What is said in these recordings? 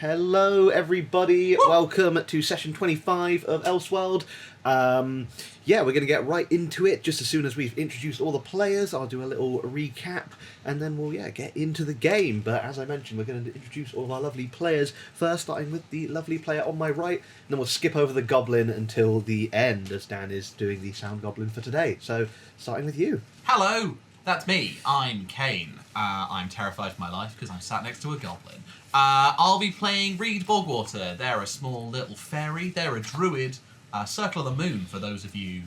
Hello, everybody. Welcome to session 25 of Ellseworld. We're going to get right into it. Just as soon as we've introduced all the players, I'll do a little recap, and then we'll get into the game. But as I mentioned, we're going to introduce all of our lovely players first, starting with the lovely player on my right, and then we'll skip over the goblin until the end, as Dan is doing the sound goblin for today. So, starting with you. Hello, that's me. I'm Kane. I'm terrified for my life because I'm sat next to a goblin. I'll be playing Reed Bogwater. They're a small little fairy. They're a druid. Circle of the Moon, for those of you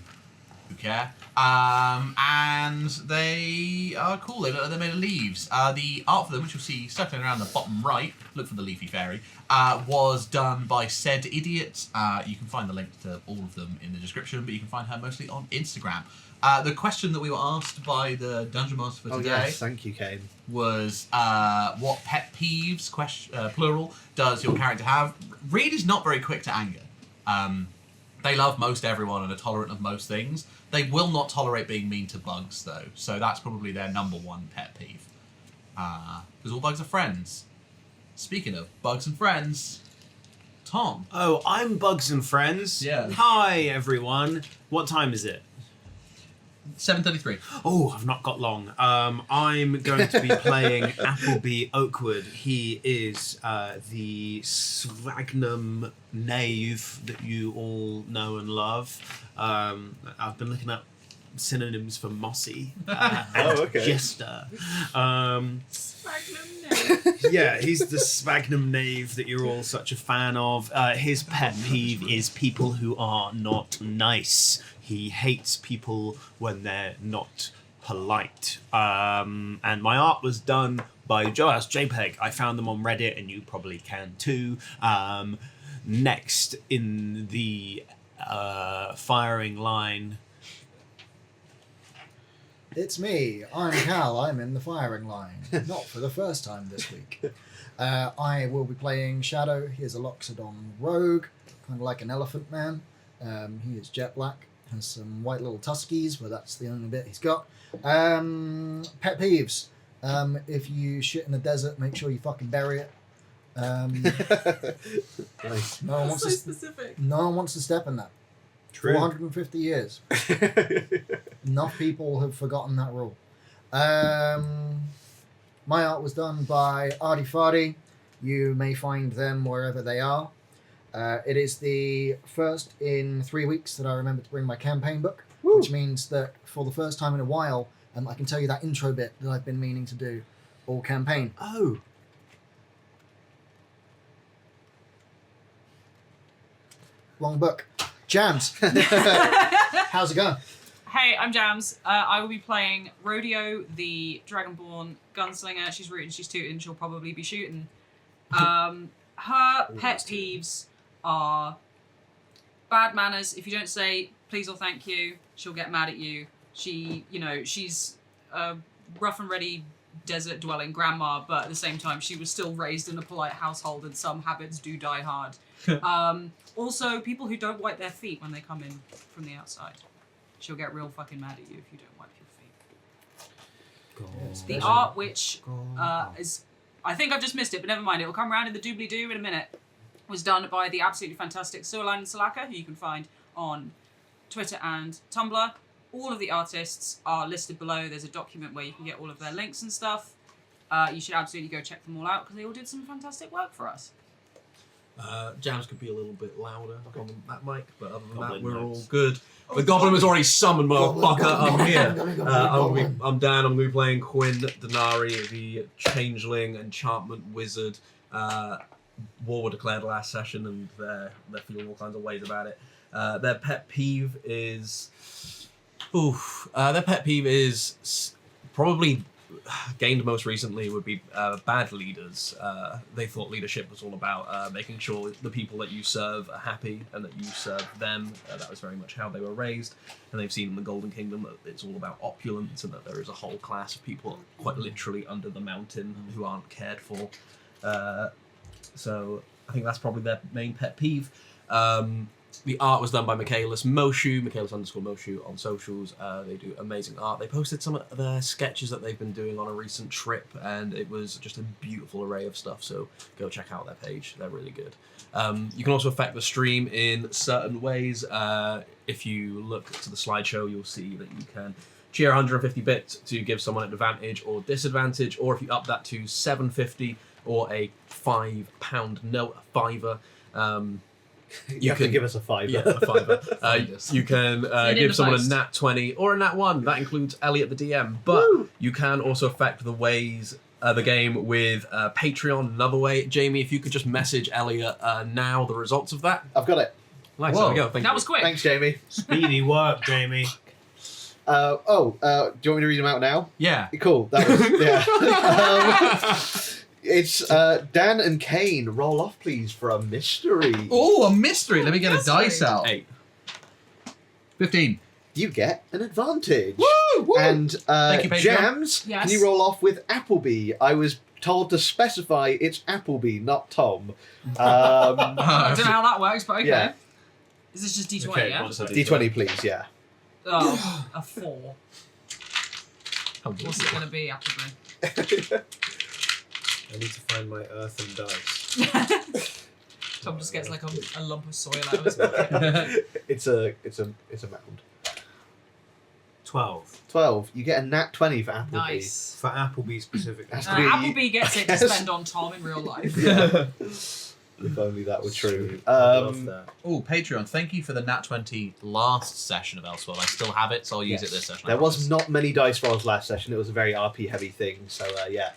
who care. And they are cool. They're made of leaves. The art for them, which you'll see circling around the bottom right, look for the leafy fairy, was done by said idiot. You can find the link to all of them in the description, but you can find her mostly on Instagram. The question that we were asked by the Dungeon Master for today Thank you, Kane. Was what pet peeves, plural, does your character have? Reed is not very quick to anger. They love most everyone and are tolerant of most things. They will not tolerate being mean to bugs, though. So that's probably their number one pet peeve. Because all bugs are friends. Speaking of bugs and friends, Tom. Oh, I'm Bugs and Friends. Yeah. Hi, everyone. What time is it? 7:33. Oh, I've not got long. I'm going to be playing Appleby Oakwood. He is the Svagnum knave that you all know and love. I've been looking up synonyms for mossy and jester. Yeah, he's the Svagnum knave that you're all such a fan of. His pet peeve is people who are not nice. He hates people when they're not polite. And my art was done by Joas JPEG. I found them on Reddit, and you probably can too. Next in the firing line. It's me. I'm Cal. I'm in the firing line. Not for the first time this week. I will be playing Shadow. He is a Loxodon rogue, kind of like an elephant man. He is jet black. Has some white little tuskies, but that's the only bit he's got. Pet peeves. If you shit in the desert, make sure you fucking bury it. Nice. No one wants so to, specific. no one wants to step in that. True. 450 years. Enough people have forgotten that rule. My art was done by Ardy Fardy. You may find them wherever they are. It is the first in 3 weeks that I remember to bring my campaign book, which means that for the first time in a while, I can tell you that intro bit that I've been meaning to do all campaign. Oh. Wrong book. Jams. How's it going? Hey, I'm Jams. I will be playing Rodeo, the Dragonborn gunslinger. She's rooting, she's tooting, she'll probably be shooting. Her pet peeves are bad manners. If you don't say please or thank you, she'll get mad at you. She's a rough and ready desert dwelling grandma, but at the same time she was still raised in a polite household and some habits do die hard. Also, people who don't wipe their feet when they come in from the outside. She'll get real fucking mad at you if you don't wipe your feet. Yes, The art, which is... I think I've just missed it, but never mind. It will come around in the doobly-doo in a minute. Was done by the absolutely fantastic Sualan Salaka, who you can find on Twitter and Tumblr. All of the artists are listed below. There's a document where you can get all of their links and stuff. You should absolutely go check them all out because they all did some fantastic work for us. Jams could be a little bit louder on that mic, but other than that, we're notes. all good. The goblin was already summoned, motherfucker. I'm here. I'm Dan. I'm going to be playing Quinn Denari, the changeling enchantment wizard. War were declared last session, and they're feeling all kinds of ways about it. Their pet peeve is, probably gained most recently would be bad leaders. They thought leadership was all about making sure the people that you serve are happy and that you serve them. That was very much how they were raised. And they've seen in the Golden Kingdom that it's all about opulence and that there is a whole class of people quite literally under the mountain who aren't cared for. So I think that's probably their main pet peeve. The art was done by Michaelis Moshu, Michaelis_Moshu on socials. They do amazing art. They posted some of their sketches that they've been doing on a recent trip, and it was just a beautiful array of stuff, so go check out their page. They're really good. You can also affect the stream in certain ways. If you look to the slideshow, you'll see that you can cheer 150 bits to give someone an advantage or disadvantage, or if you up that to 750 or a £5 note, a fiver, You have to give us a fiver. yeah, a fiver. You can give someone a nat 20 or a nat 1. That includes Elliot, the DM. But you can also affect the ways the game with Patreon another way. Jamie, if you could just message Elliot now the results of that. I've got it. Nice, Whoa. there we go. Thank That you. was quick. Thanks, Jamie. Speedy work, Jamie. Do you want me to read them out now? Yeah. Cool. That was it's Dan and Kane. Roll off, please, for a mystery. Oh, a mystery. Let me get a Mystery. dice out. 8. 15. You get an advantage. Woo! And Thank you, Patreon. Jams, Yes. can you roll off with Appleby? I was told to specify it's Appleby, not Tom. I don't know how that works, but okay. Yeah. Is this just D20, Okay, yeah? what's that? D20, please. Yeah. Oh, a 4. How good. What's it going to be, Appleby? I need to find my earthen dice. Tom just gets like a lump of soil out of his pocket. It's a mound. 12. 12. You get a nat 20 for Appleby. Nice. For Appleby specifically. That's to be- Appleby gets it to Yes. spend on Tom in real life. If only that were true. I love that. Oh, Patreon, thank you for the nat 20 last session of Ellsworld. I still have it, so I'll use it this session. I There was promise. not many dice rolls last session. It was a very RP heavy thing. So yeah,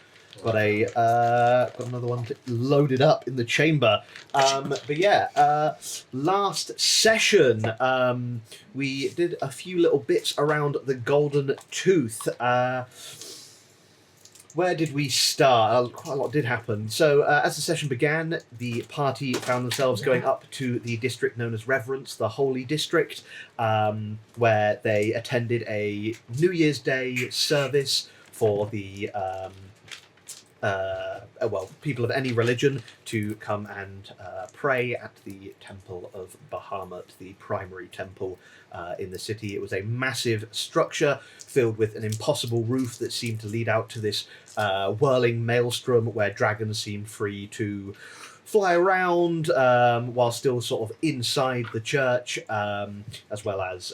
got another one loaded up in the chamber. But yeah, last session we did a few little bits around the Golden Tooth. Where did we start? Quite a lot did happen. So, as the session began, the party found themselves going up to the district known as Reverence, the Holy District, where they attended a New Year's Day service for the people of any religion to come and pray at the Temple of Bahamut, the primary temple in the city. It was a massive structure filled with an impossible roof that seemed to lead out to this whirling maelstrom where dragons seemed free to fly around while still sort of inside the church, as well as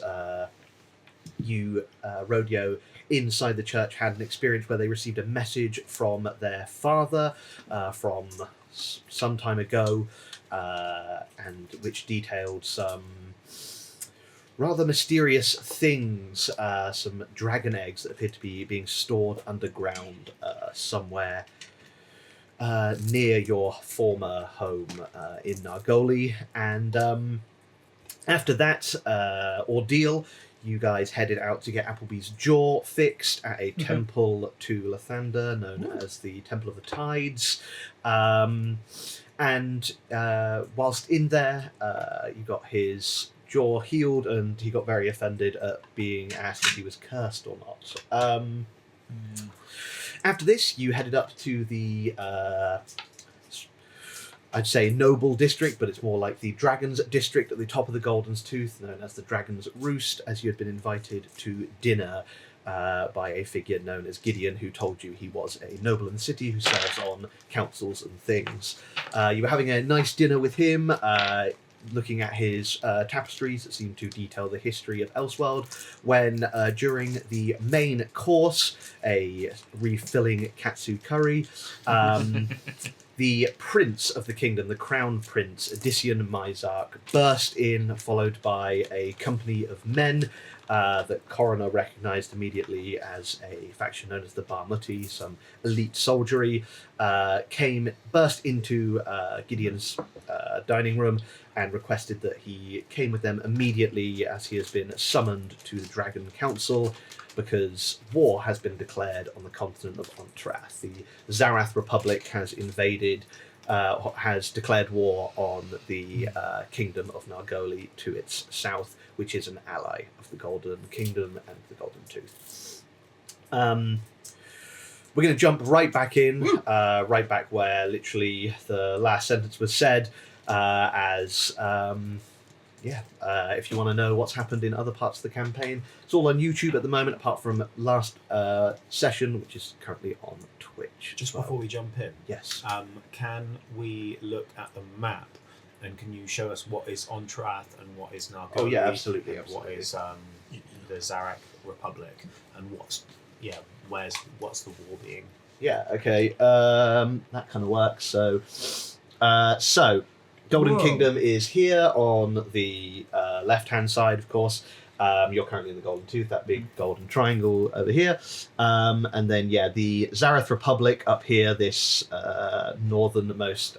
Rodeo, inside the church had an experience where they received a message from their father from some time ago, and which detailed some rather mysterious things, some dragon eggs that appeared to be being stored underground somewhere near your former home in Nargoli. And after that ordeal, you guys headed out to get Appleby's jaw fixed at a temple to Lathander known as the Temple of the Tides. And whilst in there, you got his jaw healed, and he got very offended at being asked if he was cursed or not. After this, you headed up to the I'd say noble district, but it's more like the Dragon's District at the top of the Golden's Tooth, known as the Dragon's Roost, as you had been invited to dinner by a figure known as Gideon, who told you he was a noble in the city who serves on councils and things. You were having a nice dinner with him, looking at his tapestries that seem to detail the history of Ellsworld, when during the main course, a refilling katsu curry, the prince of the kingdom, the crown prince, Odyssean Mizarch, burst in, followed by a company of men that Coroner recognised immediately as a faction known as the Barmuti, some elite soldiery, burst into Gideon's dining room and requested that he came with them immediately, as he has been summoned to the Dragon Council because war has been declared on the continent of Ontrath. The Zarath Republic has invaded, has declared war on the kingdom of Nargoli to its south, which is an ally of the Golden Kingdom and the Golden Tooth. We're going to jump right back in, right back where literally the last sentence was said, as if you want to know what's happened in other parts of the campaign, it's all on YouTube at the moment, apart from last session, which is currently on Twitch. Just as well. before we jump in, Yes. can we look at the map, and can you show us what is Ontrath and what is Nargoli? Oh yeah, absolutely. What is the Zarak Republic, and what's the war being? Yeah. Okay. That kind of works. So, Golden Whoa. Kingdom is here on the left-hand side, of course. You're currently in the Golden Tooth, that big golden triangle over here. And then, the Zareth Republic up here, this northernmost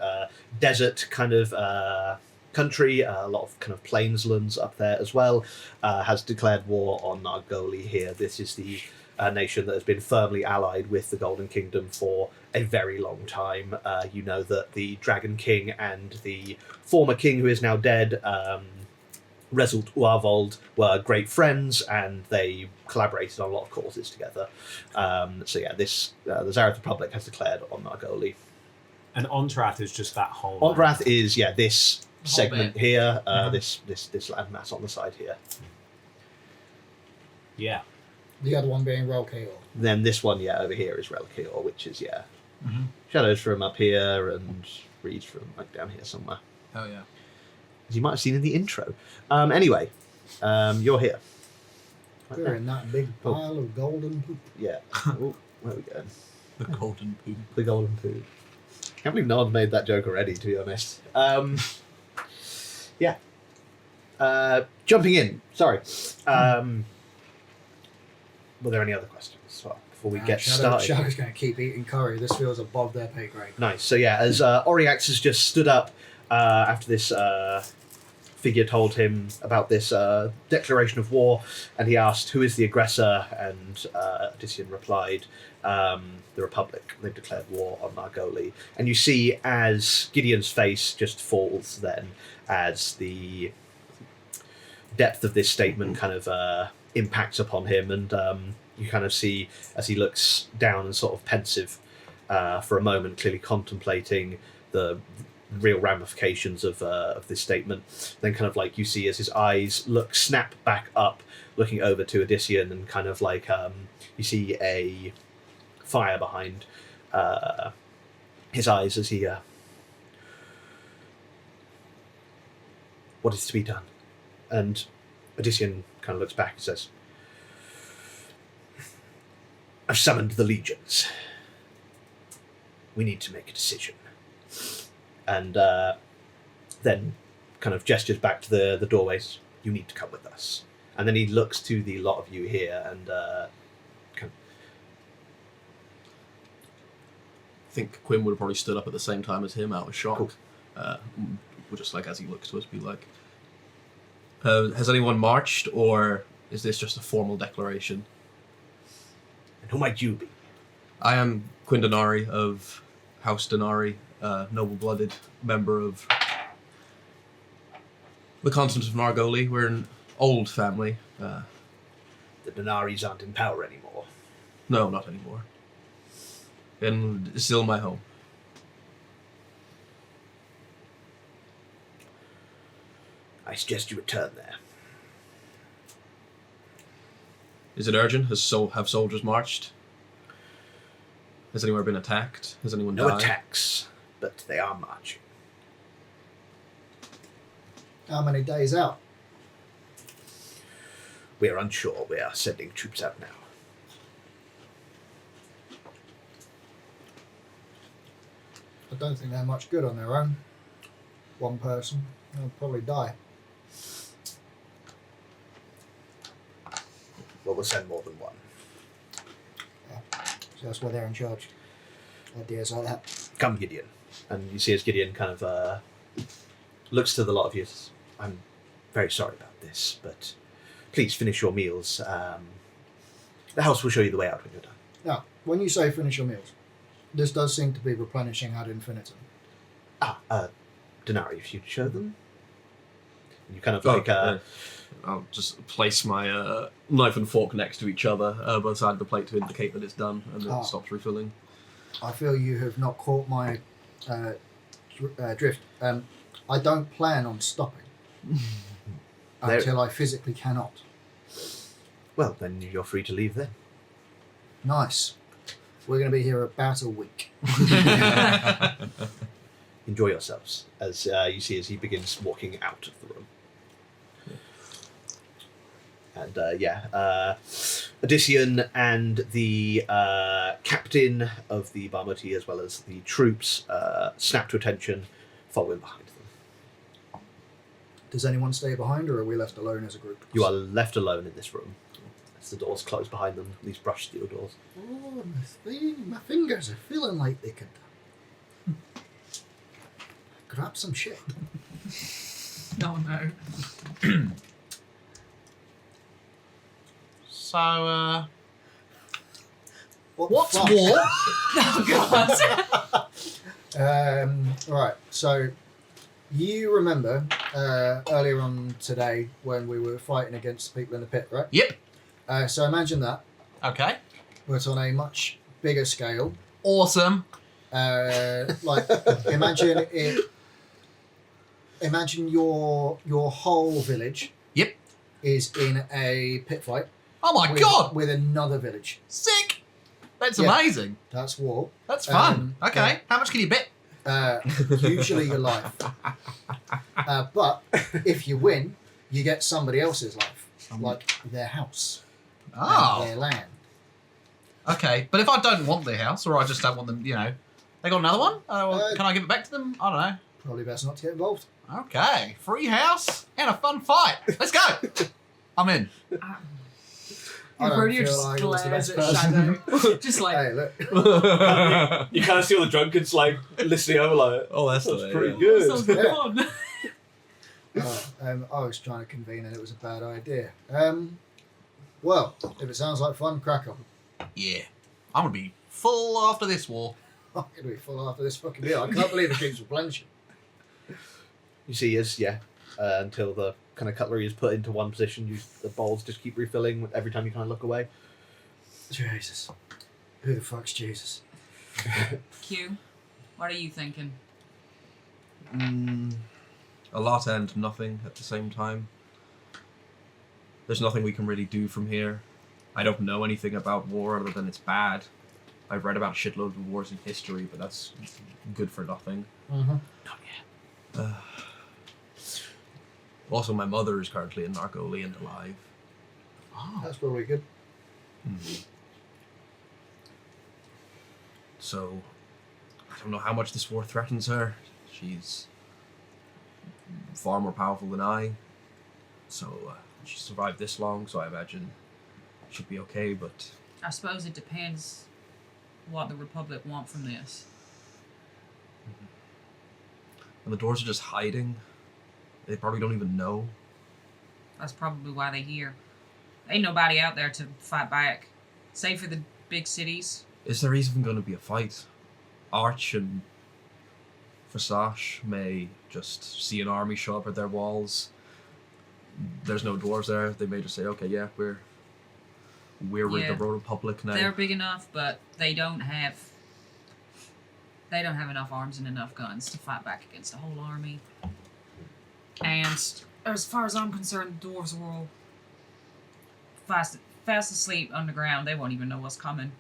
desert kind of country, a lot of kind of plainslands up there as well, has declared war on Nargoli here. This is the nation that has been firmly allied with the Golden Kingdom for a very long time. You know that the Dragon King and the former king, who is now dead, Result Uavold, were great friends, and they collaborated on a lot of causes together. The Zareth Republic has declared on Nargoli. And Ontrath is just that whole. Ondrath is this The whole segment bit. here, this landmass on the side here. Yeah. The other one being Relkeor. Then this one, over here is Relkeor, which is Mhm. Shadows from up here and Reeds from like down here somewhere. Oh yeah. As you might have seen in the intro. Anyway, you're here. We're in that big Oh. pile of golden poop. Yeah. Oh, where are we going? The golden poop. The golden poo. I can't believe no one made that joke already, to be honest. Jumping in. Sorry. Were there any other questions before we get started? Shadow's going to keep eating curry. This feels above their pay grade. Nice. So as Oriax has just stood up after this figure told him about this declaration of war, and he asked, "Who is the aggressor?" And Odyssean replied, "The Republic. They've declared war on Nargoli." And you see as Gideon's face just falls then, as the depth of this statement kind of impacts upon him, and you kind of see as he looks down and sort of pensive for a moment, clearly contemplating the real ramifications of this statement. Then kind of like you see as his eyes snap back up, looking over to Odyssean, and kind of like you see a fire behind his eyes as he what is to be done? And Odyssean kind of looks back and says, "I've summoned the legions. We need to make a decision." And then kind of gestures back to the doorways. "You need to come with us." And then he looks to the lot of you here and kind I think Quinn would have probably stood up at the same time as him out of shock. Cool. Just like as he looks to us, be like, has anyone marched, or is this just a formal declaration? "And who might you be?" I am Quinn Denari of House Denari, noble-blooded member of the continent of Nargoli. We're an old family. "The Denaris aren't in power anymore." No, not anymore. And it's still my home. "I suggest you return there." Is it urgent? Have soldiers marched? Has anyone been attacked? Has anyone "No died? attacks, but they are marching." How many days out? "We are unsure. We are sending troops out now." I don't think they're much good on their own. One person, they'll probably die. "Well, we'll send more than one." So that's why they're in charge. Ideas like that. "Come, Gideon." And you see as Gideon kind of looks to the lot of you. "I'm very sorry about this, but please finish your meals. The house will show you the way out when you're done." Now, when you say finish your meals, this does seem to be replenishing ad infinitum. Denari, if you'd show them. And you kind of Oh, like I'll just place my knife and fork next to each other by the side of the plate to indicate that it's done, and then it stops refilling. I feel you have not caught my drift. I don't plan on stopping. until I physically cannot. Well, then you're free to leave then. Nice. We're going to be here about a week. Enjoy yourselves, as you see as he begins walking out of the room. And Odyssean and the captain of the Barmoti, as well as the troops, snap to attention, following behind them. Does anyone stay behind, or are we left alone as a group? You are left alone in this room, as the doors close behind them, these brushed steel doors. Oh, my fingers are feeling like they could grab some shit. Oh no. So, What's more? Oh god. Right, so you remember earlier on today when we were fighting against the people in the pit, right? Yep. So imagine that, Okay. but on a much bigger scale. Awesome. Like, imagine it. Imagine your whole village. Yep. Is in a pit fight. Oh my with, god! With another village. Sick! That's Yeah. amazing. That's war. That's fun. Okay. yeah. How much can you bet? Usually your life. But if you win, you get somebody else's life, like their house, and Oh. their land. Okay. But if I don't want their house, or I just don't want them, they got another one? Can I give it back to them? I don't Probably best not to get involved. know. Okay. Free house and a fun fight. Let's go. I'm in. I don't Rodeo feel just like I was the glares best at person. Shadow. Just like, Hey, look. You kind of see all the drunkards like listening over like, Oh, that's pretty "Oh, good. sounds like fun." I was trying to convene and it was a bad idea. Well, if it sounds like fun, crack on. Yeah. I'm going to be full after this war. I'm going to be full after this fucking meal. I can't believe it keeps replenishing. You see as, until the kind of cutlery is put into one position, the bowls just keep refilling every time you kind of look away. Jesus. Who the fuck's Jesus? Q, what are you thinking? A lot and nothing at the same time. There's nothing we can really do from here. I don't know anything about war other than it's bad. I've read about shitloads of wars in history, but that's good for nothing. Mm-hmm. Not yet. Also, my mother is currently in Nargoli and alive. Oh. That's probably good. So, I don't know how much this war threatens her. She's far more powerful than I. So, she survived this long, so I imagine she'll be okay, but... I suppose it depends what the Republic want from this. And the doors are just hiding. They probably don't even know. That's probably why they're here. Ain't nobody out there to fight back. Save for the big cities. Is there even going to be a fight? Arch and Fasash may just see an army show up at their walls. There's no dwarves there. They may just say, "Okay, yeah, we're with Yeah. the Republic now." They're big enough, but they don't have enough arms and enough guns to fight back against a whole army. And as far as I'm concerned, the dwarves are all fast asleep underground. They won't even know what's coming.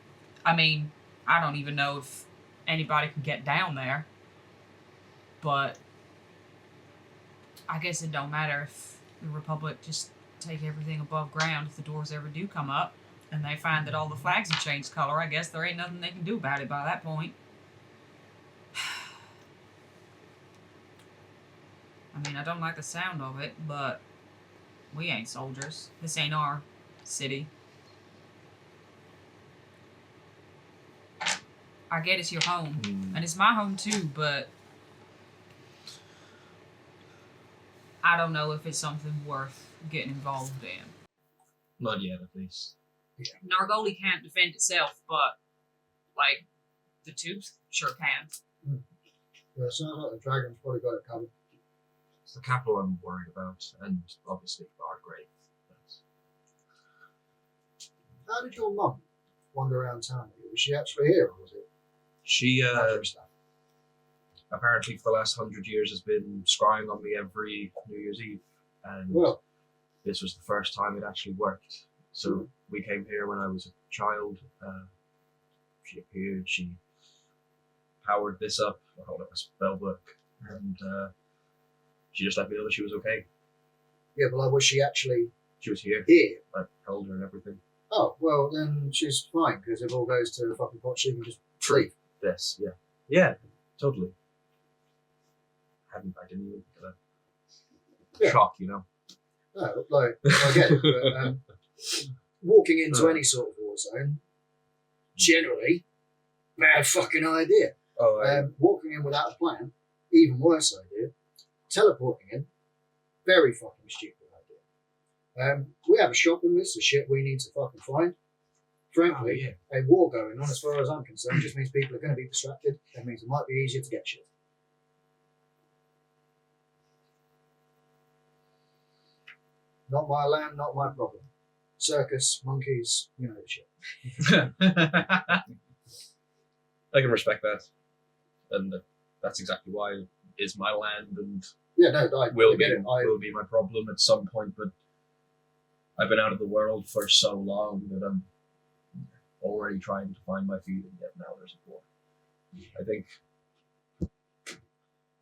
I mean, I don't even know if anybody can get down there. But I guess it don't matter if the Republic just take everything above ground. If the doors ever do come up and they find that all the flags have changed color, I guess there ain't nothing they can do about it by that point. I mean, I don't like the sound of it, but we ain't soldiers. This ain't our city. I get it's your home, and it's my home too, but I don't know if it's something worth getting involved in. Not yet, at least. Nargoli can't defend itself, but, like, the tubes sure can. Yeah, it sounds like the dragon's probably got it covered. It's the capital I'm worried about, and obviously Argrave. How did your mum wander around town? Was she actually here, or was it She, magic stuff? apparently for the last 100 years has been scrying on me every New Year's Eve. And Well, this was the first time it actually worked. So we came here when I was a child. She appeared, she powered this up, I held up a spell book, and she just let me know that she was okay. Yeah, but like, was she actually She was here. here? I held her and everything. Oh, well, then she's fine, because if all goes to fucking pot, she can just leave. Yes, yeah. Yeah, totally. I didn't even get a Yeah. shock, you know? No, like, I get it, but walking into any sort of war zone, generally, bad fucking idea. Oh, Walking in without a plan, even worse idea. Teleporting in, very fucking stupid idea. We have a shopping list of shit we need to fucking find. Frankly, a war going on, as far as I'm concerned, just means people are going to be distracted. That means it might be easier to get shit. Not my land, not my problem. Circus, monkeys, you know the shit. I can respect that. And that's exactly why it is my land and Yeah, no, I will get be, it. will be my problem at some point, but I've been out of the world for so long that I'm already trying to find my feet, and yet now there's a war. I think.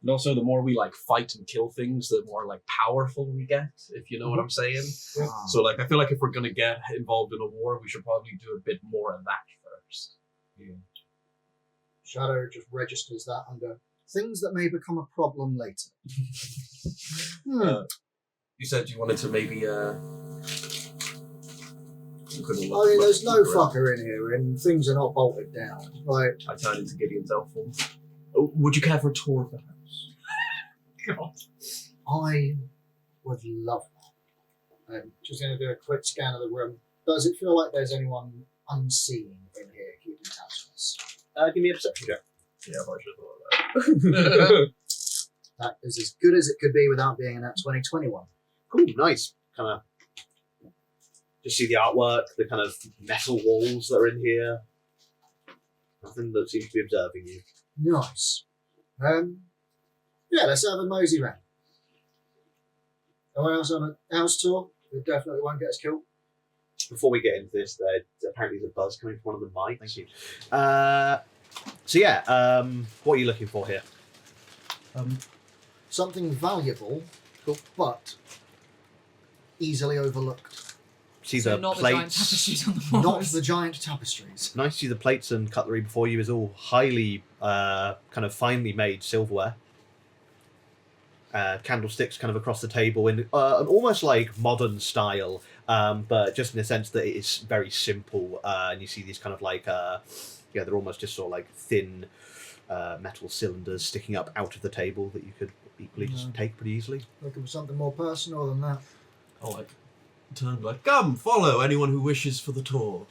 And also, the more we like fight and kill things, the more like powerful we get, if you know what I'm saying. Yeah. So like, I feel like if we're gonna get involved in a war, we should probably do a bit more of that first. Yeah. Shadow just registers that under things that may become a problem later. You said you wanted to maybe you couldn't I look- mean, there's no look around. fucker in here, and things are not bolted down. Like, I turned into Gideon's elf form. Oh, would you care for a tour of the house? I would love that. I'm just going to do a quick scan of the room. Does it feel like there's anyone unseen in here keeping tabs on us? Give me a perception check. Yeah, I should have thought of that. That is as good as it could be without being in that 2021. Cool, nice. Kind of just see the artwork, the kind of metal walls that are in here. Nothing that seems to be observing you. Nice. Yeah, let's have a mosey round. Anyone else on a house tour? It definitely won't get us killed. Before we get into this, there apparently there's a buzz coming from one of the mics. Thank you. So yeah, what are you looking for here? Something valuable, Cool. but easily overlooked. See So the not the giant plates. tapestries on the walls. Not the giant tapestries. Nice to see the plates and cutlery before you is all highly, kind of finely made silverware. Candlesticks kind of across the table in an almost like modern style, but just in the sense that it is very simple. And you see these kind of like, they're almost just sort of like thin metal cylinders sticking up out of the table that you could equally just take pretty easily. Looking for something more personal than that. I'll like turn like, come, follow anyone who wishes for the tour.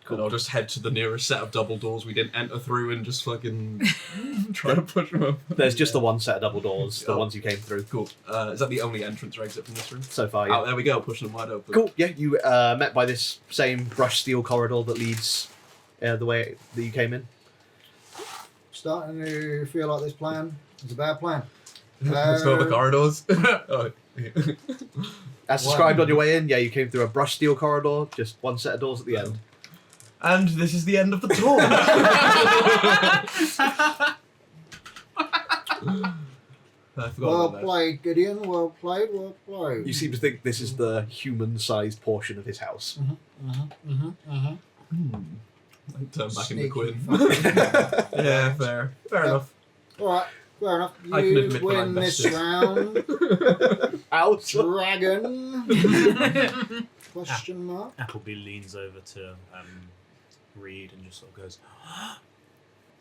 And I'll just head to the nearest set of double doors we didn't enter through and just fucking try to push them up. There's just the one set of double doors, the Oh. ones you came through. Cool. Is that the only entrance or exit from this room? So far, yeah. Oh, there we go, pushing them wide open. Cool. Yeah, you met by this same brushed steel corridor that leads the way that you came in. Starting to feel like this plan is a bad plan. Let's go over the corridors. Oh, yeah. As described on your way in, yeah, you came through a brushed steel corridor, just one set of doors at the end. And this is the end of the tour. I forgot Well about that. played, Gideon. Well played. Well played. You seem to think this is the human-sized portion of his house. I turn back into Sneaky Quinn. fucking- Yeah, fair. Fair enough. All right, fair enough. I can You admit when I'm win this bested. round. Out. Dragon? Question mark. Appleby leans over to Reed and just sort of goes,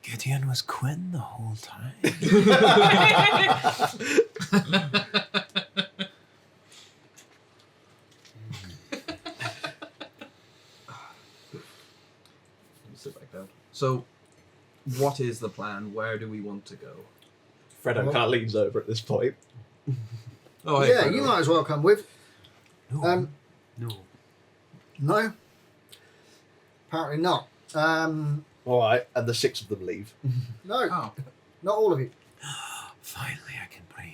Gideon was Quinn the whole time. Sit back down. So, what is the plan? Where do we want to go? Fredo kind of leans over at this point. Oh, hey, Yeah, Fredo. you might as well come with. No. No. No. Apparently not. All right, and the six of them leave. No, Oh. not all of you. Finally, I can breathe.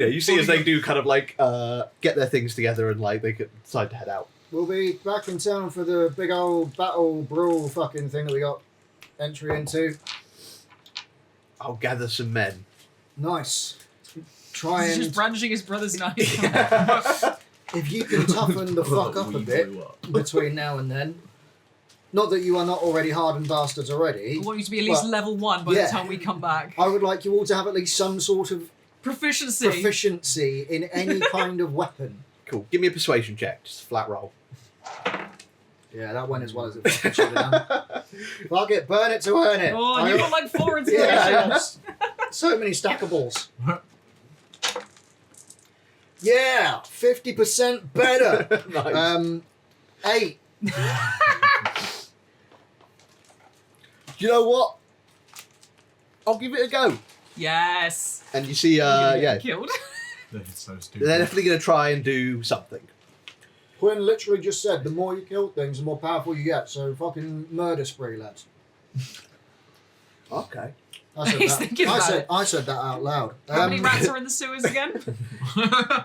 Yeah, you see as they do kind of like get their things together and like they decide to head out. We'll be back in town for the big old battle brawl fucking thing that we got entry into. I'll gather some men. Nice. Try He's and just brandishing his brother's knife. if you can toughen the fuck up a We bit blew up. between now and then. Not that you are not already hardened bastards already. I want you to be at least But- level 1 by yeah. the time we come back. I would like you all to have at least some sort of Proficiency. proficiency in any kind of weapon. Cool. Give me a persuasion check, just a flat roll. Yeah, that went as well as it fucking should have done. Fuck it, burn it to earn it. Oh, I you got got like 4 inspiration. yeah, so many stackables. Yeah, 50% better. Nice. 8. You know what? I'll give it a go. Yes. And you see, You're gonna yeah, get killed. It's so stupid. they're definitely going to try and do something. Quinn literally just said the more you kill things, the more powerful you get. So fucking murder spree, lads. Okay. I said He's that. thinking about I said that out loud. How many rats are in the sewers again?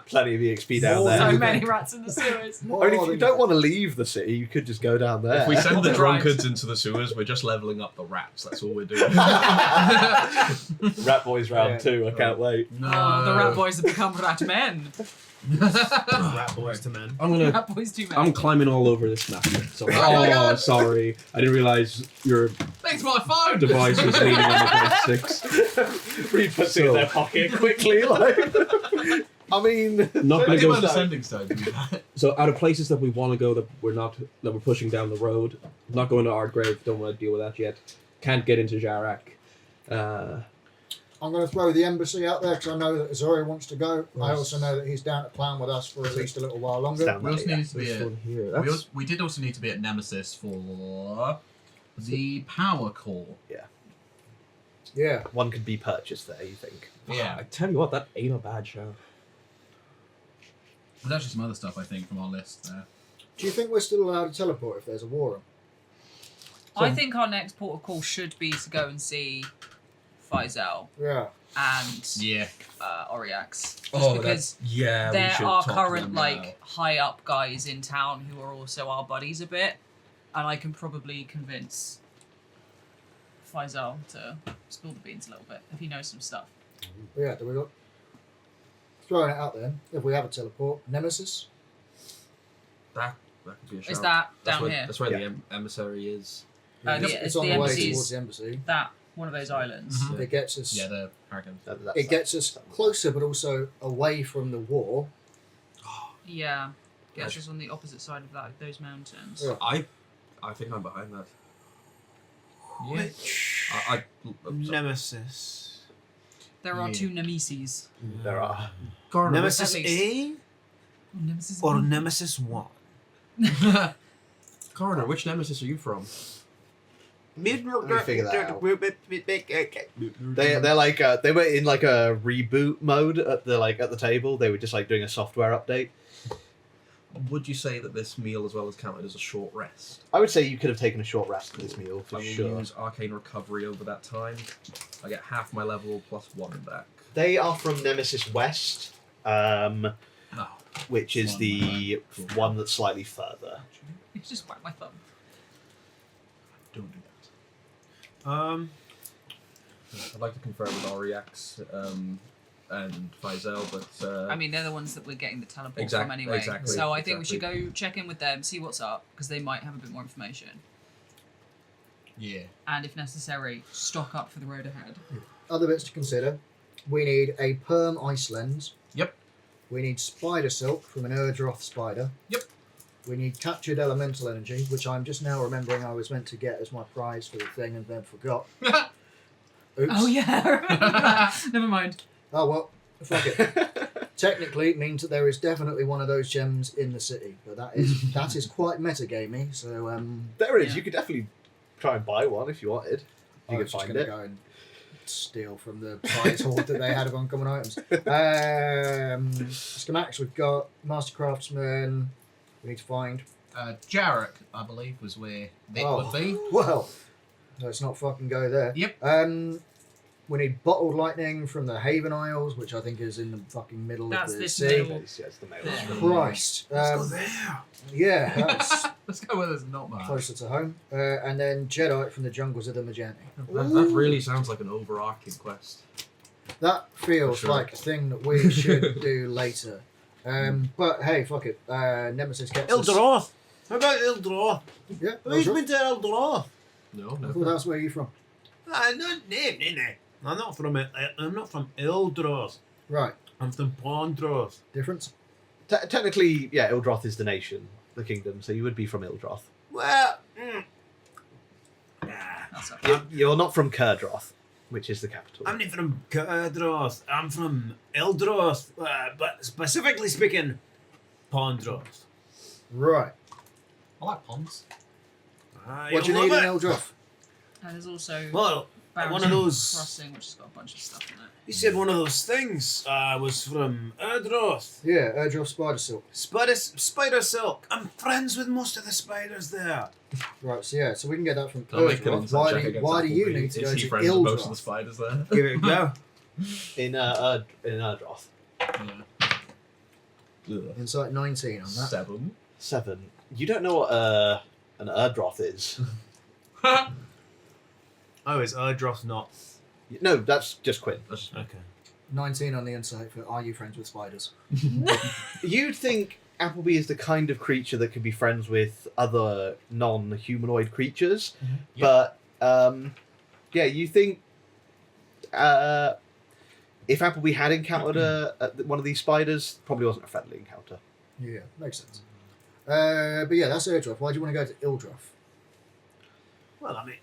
Plenty of EXP down More there. So than- many rats in the sewers. Only if you don't want to leave the city, you could just go down there. If we send the Right. drunkards into the sewers, we're just leveling up the rats. That's all we're doing. Rat Boys round Yeah. 2, I can't wait. Oh, the rat boys have become rat men. Rat boys to men. Rat boys do men. I'm climbing all over this map. So, my God. sorry. I didn't realise your Thanks for my phone! device was leaning on the 6. Reed puts it in their pocket quickly, like. I mean, Not I gonna did my go. descending stone to do that. So out of places that we want to go that we're pushing down the road, not going to Ardgrave. Don't want to deal with that yet. Can't get into Jarak. I'm going to throw the embassy out there because I know that Azori wants to go. I also know that he's down at Clan with us for at least a little while longer. Down We also there, need to be This at, one here. we, That's, also, we did also need to be at Nemesis for the power core. Yeah. one could be purchased there, you think? Yeah. I tell you what, that ain't a bad show. There's actually some other stuff I think from our list there. Do you think we're still allowed to teleport if there's a war? I think our next port of call should be to go and see Faisal Yeah. and Yeah. Oriax. Just Oh, because yeah. there are talk to current them like now. high up guys in town who are also our buddies a bit, and I can probably convince Faisal to spill the beans a little bit if he knows some stuff. Yeah, do we got... Throwing it out there, if we have a teleport, Nemesis? That could be a shout. Is that That's down where, here? That's where Yeah. the emissary is. It's the on the way embassies- towards the embassy. That one of those islands. Mhm. It gets us... Yeah, the Hurricane. It gets us closer, but also away from the war. Yeah, gets us on the opposite side of that those mountains. Yeah. I think I'm behind that. Yeah. I Nemesis. There are Yeah. 2 Nemesis. There are. Nemesis At A Oh, Nemesis. or Nemesis 1? Coroner, which nemesis are you from? Let me figure that out. They're like they were in like a reboot mode at the table. They were just like doing a software update. Would you say that this meal as well as counted as a short rest? I would say you could have taken a short rest for this meal for I will sure. use arcane recovery over that time. I get half my level plus 1 back. They are from Nemesis West, Oh. which is One the back. one that's slightly further. You just whack my thumb. Don't do that. I'd like to confirm with Oriax and Faisal, but I mean, they're the ones that we're getting the teleport Exact- from anyway. exactly, So I think we should exactly. go check in with them, see what's up, because they might have a bit more information. Yeah. And if necessary, stock up for the road ahead. Other bits to consider. We need a perm ice lens. Yep. We need spider silk from an Erdroth spider. Yep. We need captured elemental energy, which I'm just now remembering I was meant to get as my prize for the thing and then forgot. Oops. Oh yeah, I remember that. Never mind. Oh well, fuck it. Technically, it means that there is definitely one of those gems in the city, but that is quite metagamey. So There is. Yeah. You could definitely try and buy one if you wanted. I You was could just find going it. to go and steal from the prize hoard that they had of uncommon items. Schematics, we've got Master Craftsman. We need to find. Jarek, I believe, was where it Oh. would be. Well, let's not fucking go there. Yep. We need bottled lightning from the Haven Isles, which I think is in the fucking middle That's of the this sea. middle. Yeah, it's the mail. Yeah. Christ. Let's go there. Yeah, that's Let's go where there's not much. closer to home. And then Jedi from the jungles of the Magenti. That really sounds like an overarching quest. That feels For sure. like a thing that we should do later. But hey, fuck it. Nemesis gets us. Ildroth. How about Ildroth? Yeah, Who's Ildroth. been to Ildroth? No, I no. thought that's where you're from. No. I'm not from it. I'm not from Ildroth. Right. I'm from Pondroth. Difference? Technically, yeah, Ildroth is the nation, the kingdom, so you would be from Ildroth. Well, That's okay. You're not from Kerdroth, which is the capital. I'm not from Kerdroth. I'm from Ildroth, but specifically speaking, Pondroth. Right. I like ponds. What do you need in Eldroth? And there's also Well, Barren's one of those. Crossing, which has got a bunch of stuff in it. You said one of those things was from Erdroth. Yeah, Eldroth Spider Silk. Spider silk. I'm friends with most of the spiders there. Right, so yeah, so we can get that from Can I make an Eldroth. insight check against Why do you Appleby? need to Is go he to friends with most of the Ildroth? spiders there? Give it a go. In Erdroth. Yeah. Insight 19 on that. 7. 7. You don't know what an Erdroth is. Oh, is Erdroth not? No, that's just Quinn. Okay. 19 on the insight for Are You Friends with Spiders? You'd think Appleby is the kind of creature that could be friends with other non-humanoid creatures, but yeah, you think if Appleby had encountered one of these spiders, probably wasn't a friendly encounter. Yeah, makes sense. But yeah, that's Eldroth. Why do you want to go to Ildroth? Well, I mean,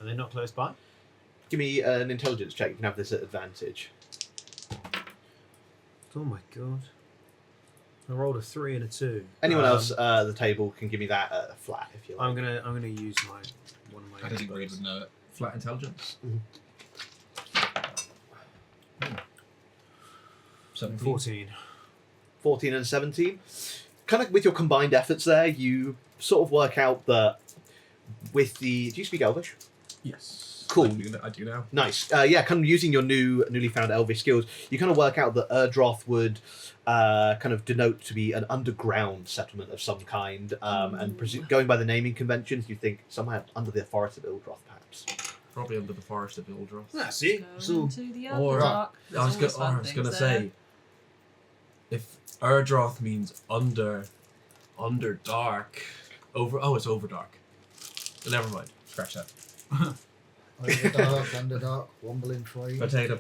are they not close by? Give me an intelligence check. You can have this at advantage. Oh my god! I rolled a 3 and a 2. Anyone else at the table can give me that flat if you like. I'm gonna use one of my. I didn't think Reed would know it. Flat intelligence. 17. 14. 14 and 17. Kind of with your combined efforts there, you sort of work out that with the... Do you speak Elvish? Yes. Cool. I do now. Nice. Yeah, kind of using your newly found Elvish skills, you kind of work out that Erdroth would kind of denote to be an underground settlement of some kind, and going by the naming conventions, you think somewhere under the forest of Ildroth, perhaps. Probably under the forest of Ildroth. Ah, see. Go So into the or- Underdark. I was There's always fun going to things say, there. if Erdroth means under dark, it's over dark. Never mind. Scratch that. Underdark, Underdark, Wombling Free. Potato.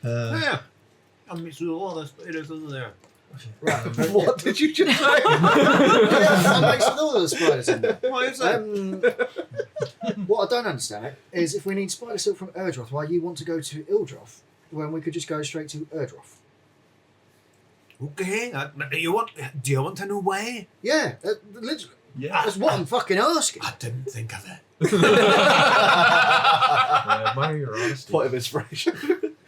yeah, I mixed with all the spiders under there. Right. What did you just say? That makes all the spiders in there. Why is that? What I don't understand is if we need spider silk from Erdroth, why you want to go to Ildroth when we could just go straight to Erdroth? Okay. Do you want to know why? Yeah, literally. Yeah. That's what I'm fucking asking. I didn't think of it. I admire your honesty. Point of inspiration.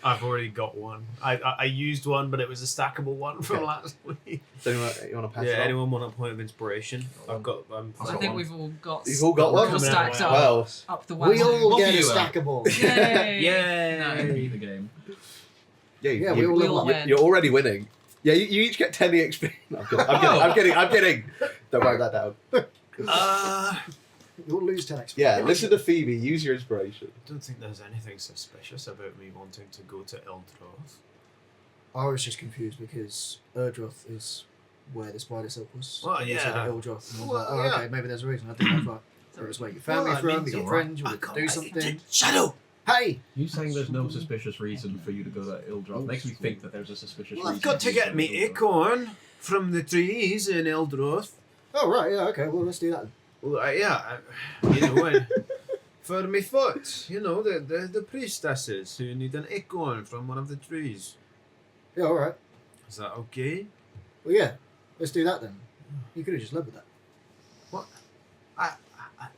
I've already got one. I used one, but it was a stackable one from Okay. last week. So you want to pass Yeah. it on? Anyone want a point of inspiration? I've got. I got think one. we've all got. You've all got one? all stacked up, Well, up the We wazoo. all What get a viewer? stackable. Yay! Yay! No. Beat the game. yeah, Yeah, we all We level all up. win. You're already winning. Yeah, you each get 10 EXP. No, I'm kidding. Don't write that down. You'll lose 10 XP. Yeah, listen to Phoebe. Use your inspiration. I don't think there's anything suspicious about me wanting to go to Ildroth. I was just confused because Erdroth is where the spider silk was. Well, And you said yeah. Ildroth. And I was Well, like, oh, yeah. okay, maybe there's a reason. I think that's right. So it was where your family Well, that from, means you got you're friends, you right. would do something. Shadow! Hey! You saying there's no suspicious reason for you to go to Ildroth makes me think that there's a suspicious Well, reason. I've got to for you get me go to Ildroth. acorn from the trees in Ildroth. Oh, right, yeah, okay, well, let's do that. Well, yeah, you know, for me foot, you know, the priestesses who need an acorn from one of the trees. Yeah, alright. Is that okay? Well, yeah, let's do that then. You could have just led with that.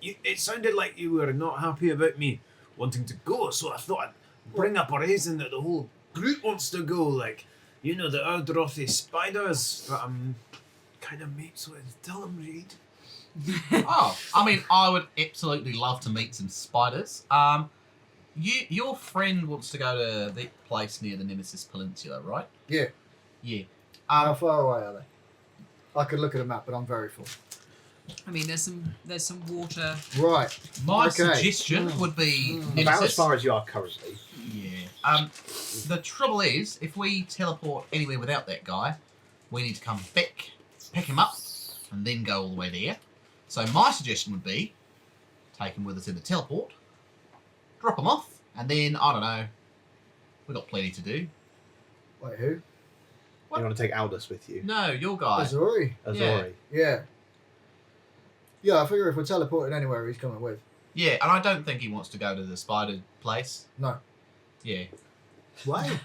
It sounded like you were not happy about me wanting to go, so I thought I'd bring up a reason that the whole group wants to go, like, you know, the Erdrothy spiders that I'm kind of mates with. Tell them, Reed. Oh, I mean, I would absolutely love to meet some spiders. Your friend wants to go to the place near the Nemesis Peninsula, right? Yeah. Yeah. How far away are they? I could look at a map, but I'm very full. I mean, there's some water. Right. My Okay. suggestion would be About Nemesis. as far as you are currently. Yeah. The trouble is, if we teleport anywhere without that guy, we need to come back, pick him up, and then go all the way there. So my suggestion would be, take him with us in the teleport, drop him off, and then, I don't know, we've got plenty to do. Wait, who? What? You want to take Aldous with you? No, your guy. Azori. Azori. Yeah. Yeah, I figure if we're teleporting anywhere, he's coming with. Yeah, and I don't think he wants to go to the spider place. No. Yeah. Why?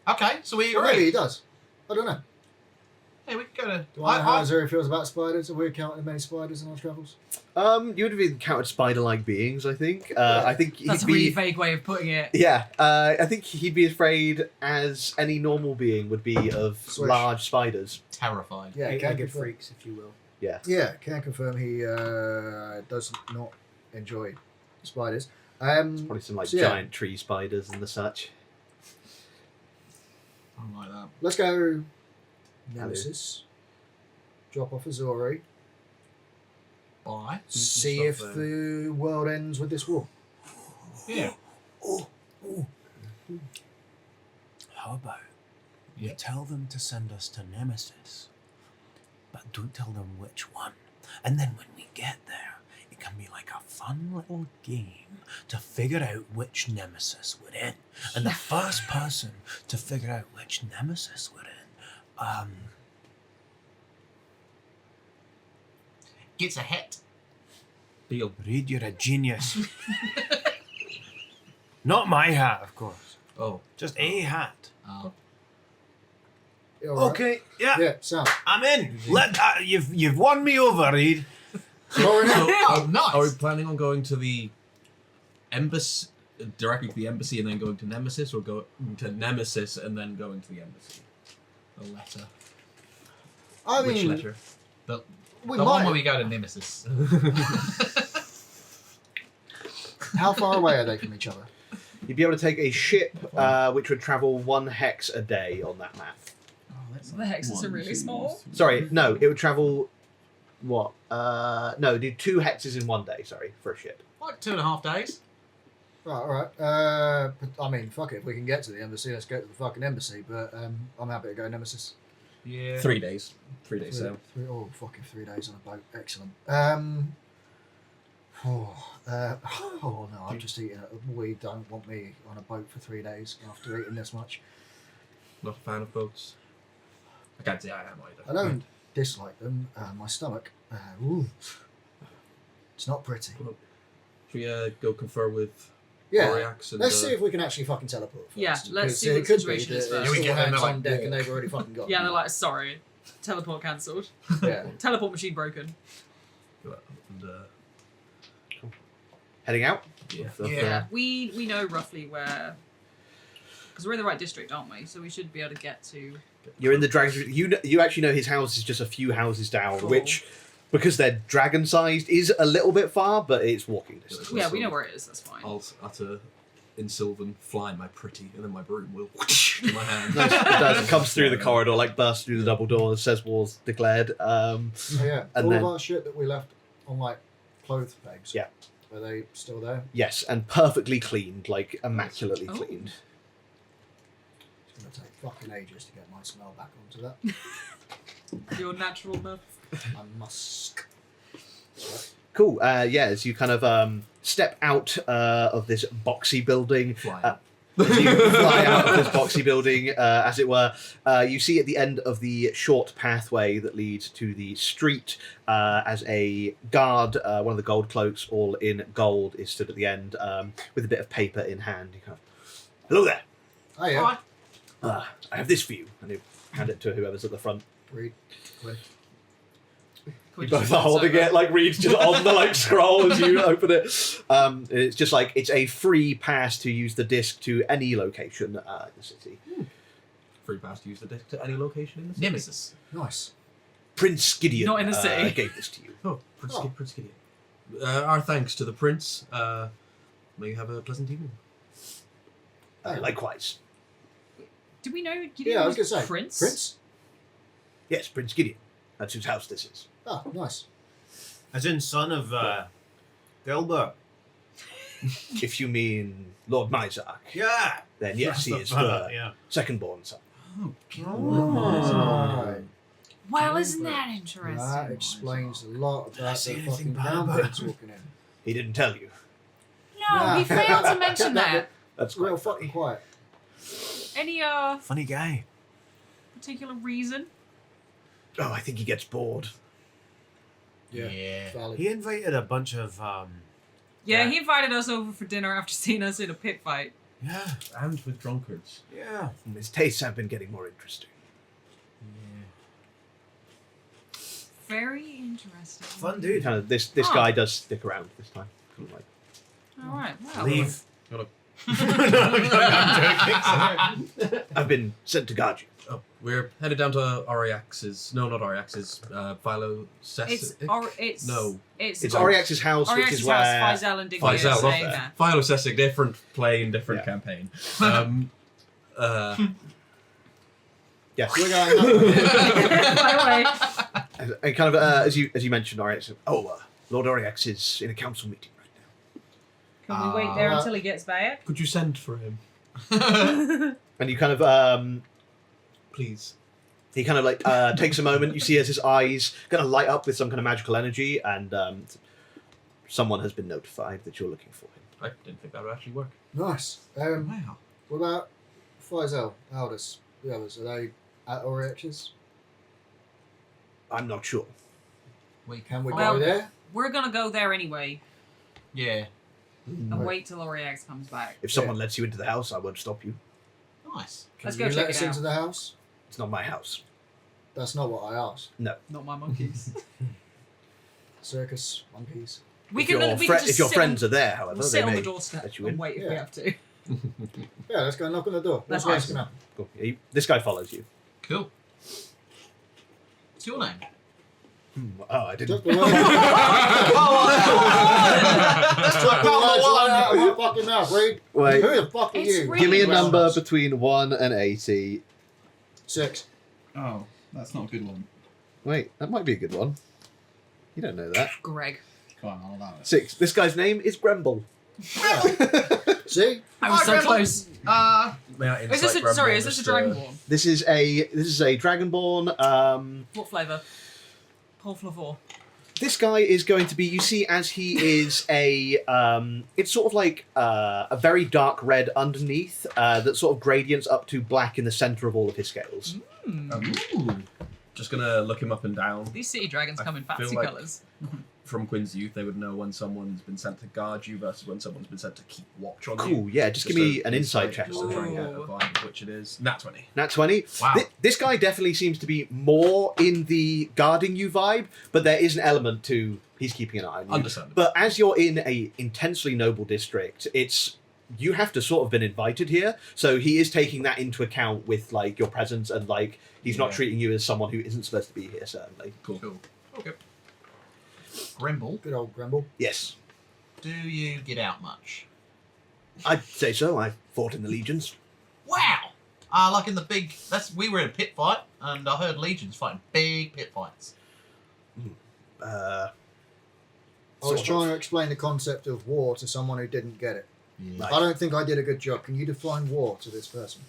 Okay, so we Well, maybe agree. he does. I don't know. Hey, we can go to... Do I know how Azori feels about spiders? Have we encountered many spiders in our travels? You would have encountered spider-like beings, I think. I think he'd That's a be... really vague way of putting it. Yeah, I think he'd be afraid, as any normal being would be, of Swish. large spiders. Terrified. Yeah, can Naked confirm. freaks, if you will. Yeah, can confirm he does not enjoy spiders. Probably some like So, yeah. giant tree spiders and the such. Something like that. Let's go Nemesis. Drop off Azori. Bye. See if the world ends with this war. Yeah. How about Yeah. we tell them to send us to Nemesis, but don't tell them which one. And then when we get there, it can be like a fun little game to figure out which Nemesis we're in. And the first person to figure out which Nemesis we're in, Gets a hat. Deal. Reed, you're a genius. Not my hat, of course. Oh. Just a hat. You all right? Okay, yeah, Yeah, sound. I'm in. You've won me over, Reed. Roaring out. Oh, nice. Are we planning on going to the embassy, directly to the embassy and then going to Nemesis, or going to Nemesis and then going to the embassy? The letter. I Which mean, letter? The we one where might. we go to Nemesis. How far away are they from each other? You'd be able to take a ship which would travel 1 hex a day on that map. The hexes are really small. Sorry, no, it would travel... What? No, do 2 hexes in 1 day, sorry, for a ship. Like 2.5 days. Right, all right. But, I mean, fuck it. If we can get to the embassy, let's go to the fucking embassy. But I'm happy to go Nemesis. Yeah. 3 days. 3 days sail. Oh, fucking 3 days on a boat. Excellent. Oh no, I'm just eating. We don't want me on a boat for 3 days after eating this much. Not a fan of boats. I can't say I am either. I don't dislike them. My stomach. It's not pretty. Should we go confer with Yeah. Oriax and, Let's see if we can actually fucking teleport first. Yeah, let's because see what it the could situation be is that first. it's Yeah, we all get them, hands they're on like, deck and they've already fucking gone. Yeah, they're like, sorry, teleport cancelled. Yeah. Teleport machine broken. and, Heading out? yeah. Yeah. We know roughly where, because we're in the right district, aren't we? So we should be able to get to. You're in the dragon... You actually know his house is just a few houses down, Cool. which, because they're dragon-sized, is a little bit far, but it's walking distance. Yeah, we know where it is. That's fine. I'll utter in Sylvan, fly my pretty, and then my broom will to my hand. Nice, it does. It comes through the corridor, like bursts through the double doors, says war's declared. Oh, yeah. And All then- of our shit that we left on like clothes pegs. Yeah. Are they still there? Yes, and perfectly cleaned, like immaculately Oh. cleaned. It's gonna take fucking ages to get my smell back onto that. Your natural musk. My musk. Cool. As you kind of step out of this boxy building, Fly. as you fly out of this boxy building, as it were, you see at the end of the short pathway that leads to the street, as a guard, one of the gold cloaks, all in gold, is stood at the end with a bit of paper in hand. You kind of, hello there. Oh yeah. Hi. I have this for you, and you hand it to whoever's at the front. Read. Click. Can we You just both flip are holding over? it, like Reed's just on the like scroll as you open it. It's just like it's a free pass to use the disc to any location in the city. Free pass to use the disc to any location in the city. Nemesis. Nice. Prince Gideon Not in the city. gave this to you. Oh, Prince Oh. Gideon. Our thanks to the prince. May you have a pleasant evening. Likewise. Do we know Gideon Yeah, I was was going to say. Prince? Prince? Yes, Prince Gideon. That's whose house this is. Ah, nice. As in son of Gilbert. If you mean Lord Mizark, Yeah. then yes, he is Fella, the yeah. second-born son. Right. Well, isn't that interesting? That explains a lot I about say the anything fucking bad brown about bits him? walking in. He didn't tell you. No, he failed to mention Kept that. That's bit real quite fucking funny. quiet. Any Funny guy. particular reason? Oh, I think he gets bored. Yeah. Valid. He invited a bunch of Yeah, he invited us over for dinner after seeing us in a pit fight. yeah. And with drunkards. Yeah. His tastes have been getting more interesting. Very interesting. Fun dude. Kind of this Ah. guy does stick around this time. Kind of like, All right. Well. Leave. I've been sent to guard you. Oh, we're headed down to Ariax's. No, not Ariax's. It's No. It's It's Ariax's house, which is Ariax's where house. Faisal and Digby are Philo, staying not there. Philo Sessig, different plane, different Yeah. campaign. yes, We're going By the way, and kind of as you mentioned, Ariax. Lord Ariax is in a council meeting right now. can we wait there until he gets back? Could you send for him, And you kind of please? he kind of like takes a moment. You see as his eyes kind of light up with some kind of magical energy, and someone has been notified that you're looking for him. I didn't think that would actually work. Nice. Wow. What about Faisal, Aldous, the others? Are they at Oryx's? I'm not sure. Can we Well- go there? We're gonna go there anyway Yeah. and Right. wait till Oriax comes back. If someone lets you into the house, I won't stop you. Nice. Can Let's you go let check us it out. into the house? It's not my house. That's not what I asked. Not my monkeys. Circus, monkeys. we If can. your, We fri- can just if your sit friends on, are there, however, we'll they sit on may the doorstep let you and in. wait if we Yeah. have to. Yeah, let's go knock on the door. That's What's fine. going on? Cool. This guy follows you. Cool. What's your name? Oh, I didn't. Took the word. Took the words right out of my fucking mouth, Reed. Wait. Who the fuck are It's you? Reed. Give me a Well, number between 1 and 80. 6. Oh, that's not a good one. Wait, that might be a good one. You don't know that. Greg. Come on, I'll allow it. 6. This guy's name is Gremble. See? I was so close. May I Is this insight sorry? Gremlin Is this a as to- dragonborn? This is a Dragonborn. What flavour? Paul Flavor. This guy is going to be. You see, as he is a. It's sort of like a very dark red underneath that sort of gradients up to black in the center of all of his scales. Ooh. Just gonna look him up and down. These city dragons I come in feel fancy like- colours. From Quinn's youth, they would know when someone's been sent to guard you versus when someone's been sent to keep watch on you. Cool. Yeah, just give me an insight check. Just to try and get a Ooh. vibe of which it is. Nat 20. Nat 20. Wow. This guy definitely seems to be more in the guarding you vibe, but there is an element to he's keeping an eye on you. Understandable. But as you're in a intensely noble district, you have to sort of been invited here, so he is taking that into account with like your presence and like he's not Yeah. treating you as someone who isn't supposed to be here. Certainly. Cool. Okay. Grimble, Good old Grumble. Yes, do you get out much? I'd say so. I fought in the legions. Wow. Like in the big. We were in a pit fight, and I heard legions fighting big pit fights. Uh, I was sort trying of. to explain the concept of war to someone who didn't get it. Yeah. Right. I don't think I did a good job. Can you define war to this person?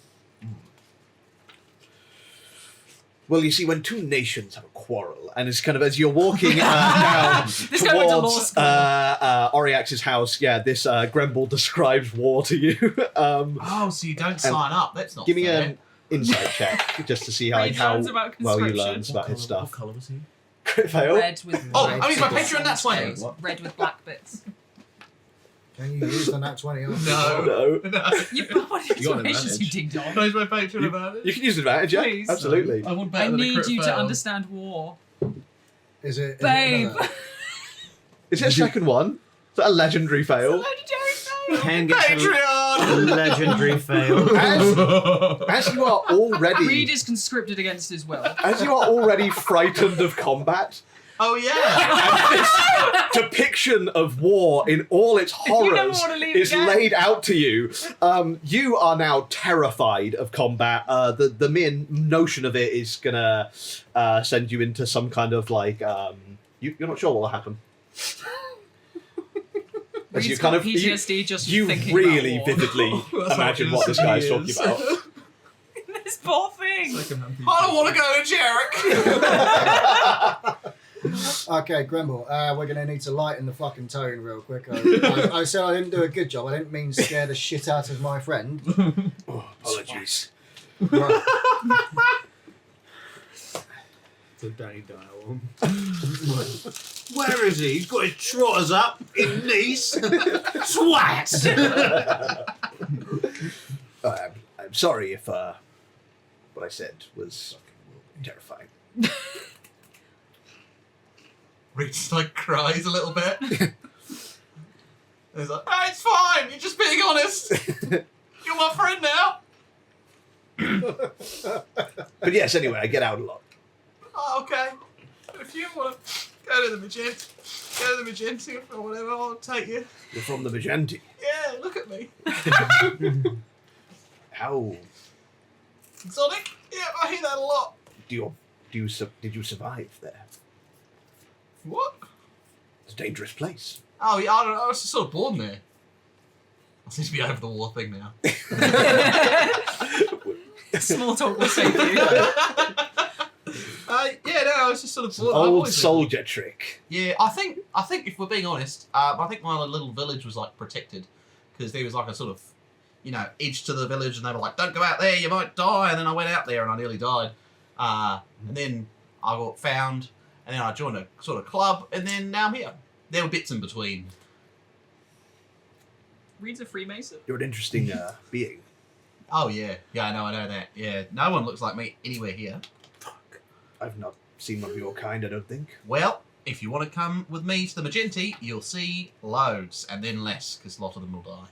Well, you see, when two nations have a quarrel, and it's kind of as you're walking down This guy went to law towards school. Oriax's house, yeah, this Gremble describes war to you. Oh, so you don't sign up? That's not Give me fair. an insight check just to see how, Reed learns about well you conscription. learned about his What stuff. colour was he? Crit fail. Red with Oh, red I mean, my bits Patreon, on that's the 20. scales. Red with black bits. Can you use the nat 20 on? No. No. No. You what You got an information you advantage. ding dong. Knows my Patreon about it. You can use advantage, yeah? Please. Absolutely. I would I better than a need crit you to fail. understand war. Is it? Babe. another? Is it a second one? Is that a legendary fail? Legendary fail. Can get Patreon! a legendary fail. As you are Reed already is conscripted against his will. as you are already frightened of combat, Oh yeah. And this depiction of war in all its never horrors wanna leave is again. laid out to you. You are now terrified of combat. The mere notion of it is gonna send you into some kind of like you're not sure what will happen. As you Reed's kind got of PTSD just you thinking really about war. vividly That's imagine how what this guy is innocent talking he about. This poor thing. Secondhand I don't want to go to Jarek. Okay, Grimble, we're going to need to lighten the fucking tone real quick. I said I didn't do a good job. I didn't mean scare the shit out of my friend. Oh, apologies. Right. It's a Danny Dial. Where is he? He's got his trotters up in Nice. Swat! I'm sorry if what I said was terrifying. Reach like cries a little bit. He's like, "Oh, it's fine. You're just being honest. You're my friend now." But yes, anyway, I get out a lot. Oh, okay. If you want to go to the Magenti or whatever, I'll take you. You're from the Magenti. Yeah, look at me. How Exotic? Yeah, I hear that a lot. did you survive there? What? It's a dangerous place. Oh, yeah, I don't know. I was just sort of born there. I seem to be over the war thing now. Small talk will save you. Yeah, no, I was just sort of It's an born. I've old always been- soldier trick. Yeah, I think if we're being honest, I think my little village was like protected because there was like a sort of, edge to the village, and they were like, "Don't go out there, you might die." And then I went out there and I nearly died. And then I got found, and then I joined a sort of club, and then now I'm here. There were bits in between. Reed's a Freemason. You're an interesting being. Oh yeah, I know that. Yeah, no one looks like me anywhere here. Fuck. I've not seen one of your kind, I don't think. Well, if you want to come with me to the Magenti, you'll see loads, and then less, because a lot of them will die.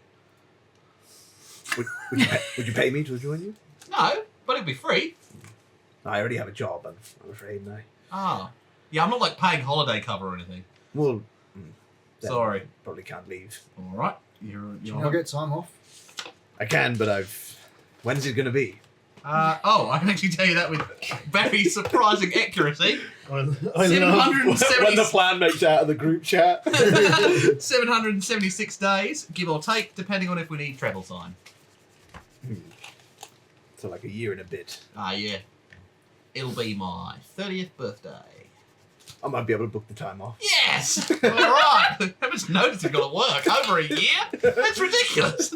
Would you pay me to join you? No, but it'll be free. I already have a job, I'm afraid. No. Ah. Yeah, I'm not like paying holiday cover or anything. Well, then Sorry. probably can't leave. Alright. Can I get time off? I can, but when's it gonna be? I can actually tell you that with very surprising accuracy. I love 770 when the plan makes out of the group chat. 776 days, give or take, depending on if we need travel time. So like a year and a bit. Yeah. It'll be my 30th birthday. I might be able to book the time off. Yes! Alright! How much notice have you got to work? Over a year? That's ridiculous!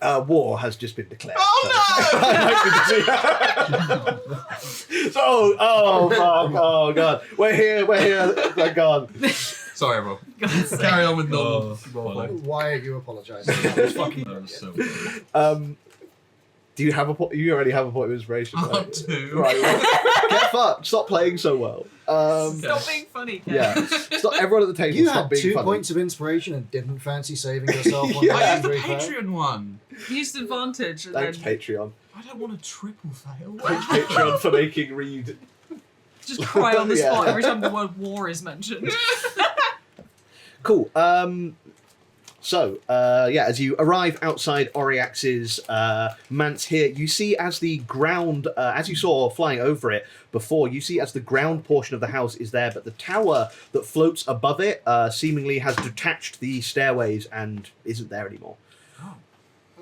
War has just been declared. Oh Oh fuck! Oh god! We're here! Thank God. Sorry, everyone. Carry on with normal. Why are you apologising? That was fucking That was so Do you have you already have a point of inspiration? I Right? got two. Right. Well, get fucked. Stop playing so well. Stop being funny, Ken. Yeah. Stop. Everyone at the table. You stop had being 2 funny. points of inspiration and didn't fancy saving yourself on Yeah. I that used the angry fail? Patreon one. Used advantage and Thanks, then Patreon. I don't want to triple fail. Thanks, Patreon, for making Reed. just cry on the Yeah. spot every time the word war is mentioned. Cool. So, as you arrive outside Oriax's manse here, you see as the ground, as you saw flying over it before, you see as the ground portion of the house is there, but the tower that floats above it seemingly has detached the stairways and isn't there anymore.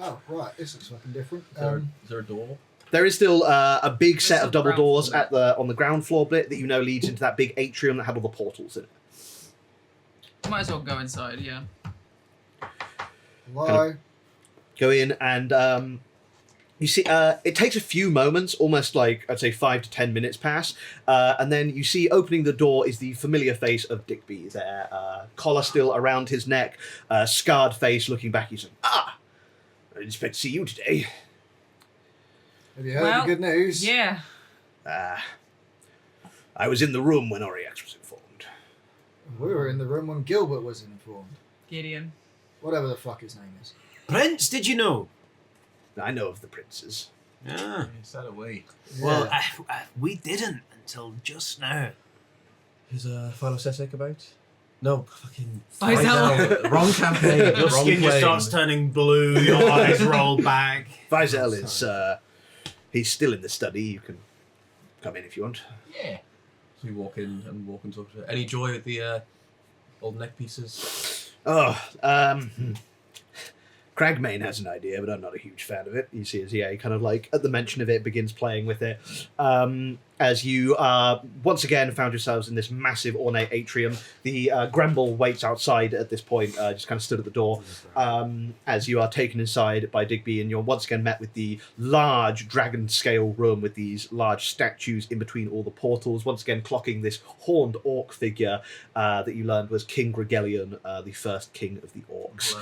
Oh, right. This looks fucking different. Is there a door? There is still a big set There's of still double ground doors floor. on the ground floor bit that you know leads into that big atrium that had all the portals in it. Might as well go inside, yeah. Hello? Go in and you see it takes a few moments, almost like I'd say 5 to 10 minutes pass, and then you see opening the door is the familiar face of Digby there, collar still around his neck, scarred face looking back. He's like, I didn't expect to see you today. Have you heard the good news? Yeah. I was in the room when Oriax was informed. We were in the room when Gilbert was informed. Gideon. Whatever the fuck his name is. Prince, did you know? I know of the princes. Ah. So do we. Well, Yeah. we didn't until just now. Is Philosesic about? No, fucking Faisal. Wrong campaign. Your wrong skin just plane. starts turning blue. Your eyes roll back. Faisal is he's still in the study. You can come in if you want. Yeah. So we walk in and talk to her. Any joy with the old neck pieces? Oh, Cragmane has an idea, but I'm not a huge fan of it. You see as he kind of like, at the mention of it, begins playing with it. As you once again found yourselves in this massive ornate atrium. The Gremble waits outside at this point, just kind of stood at the door. As you are taken inside by Digby, and you're once again met with the large dragon-scale room with these large statues in between all the portals. Once again clocking this horned orc figure that you learned was King Gregelion, the first king of the orcs.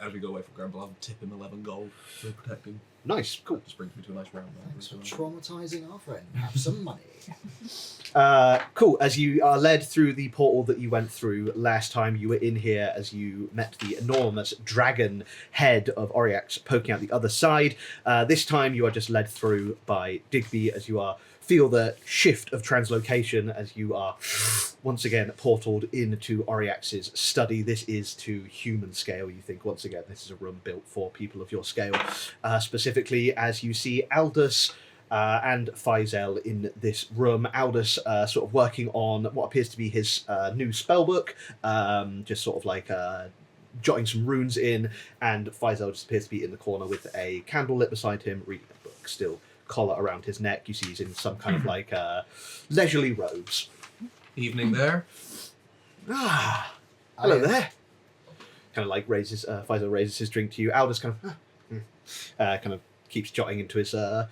As we go away from Grumble, I'll tip him 11 gold to protect him. Nice, cool. That just brings me to a nice round number. Thanks for traumatizing our friend. Have some money. Cool. As you are led through the portal that you went through last time, you were in here as you met the enormous dragon head of Oriax poking out the other side. This time you are just led through by Digby as you feel the shift of translocation as you are once again portaled into Oriax's study. This is to human scale, you think. Once again, this is a room built for people of your scale. Specifically, as you see Aldous and Faisal in this room. Aldous sort of working on what appears to be his new spellbook, just sort of like jotting some runes in, and Faisal just appears to be in the corner with a candle lit beside him, reading a book, still collar around his neck. You see he's in some kind of like leisurely robes. Evening there. Ah, hello there. Kind of like Faisal raises his drink to you. Aldous kind of keeps jotting into his a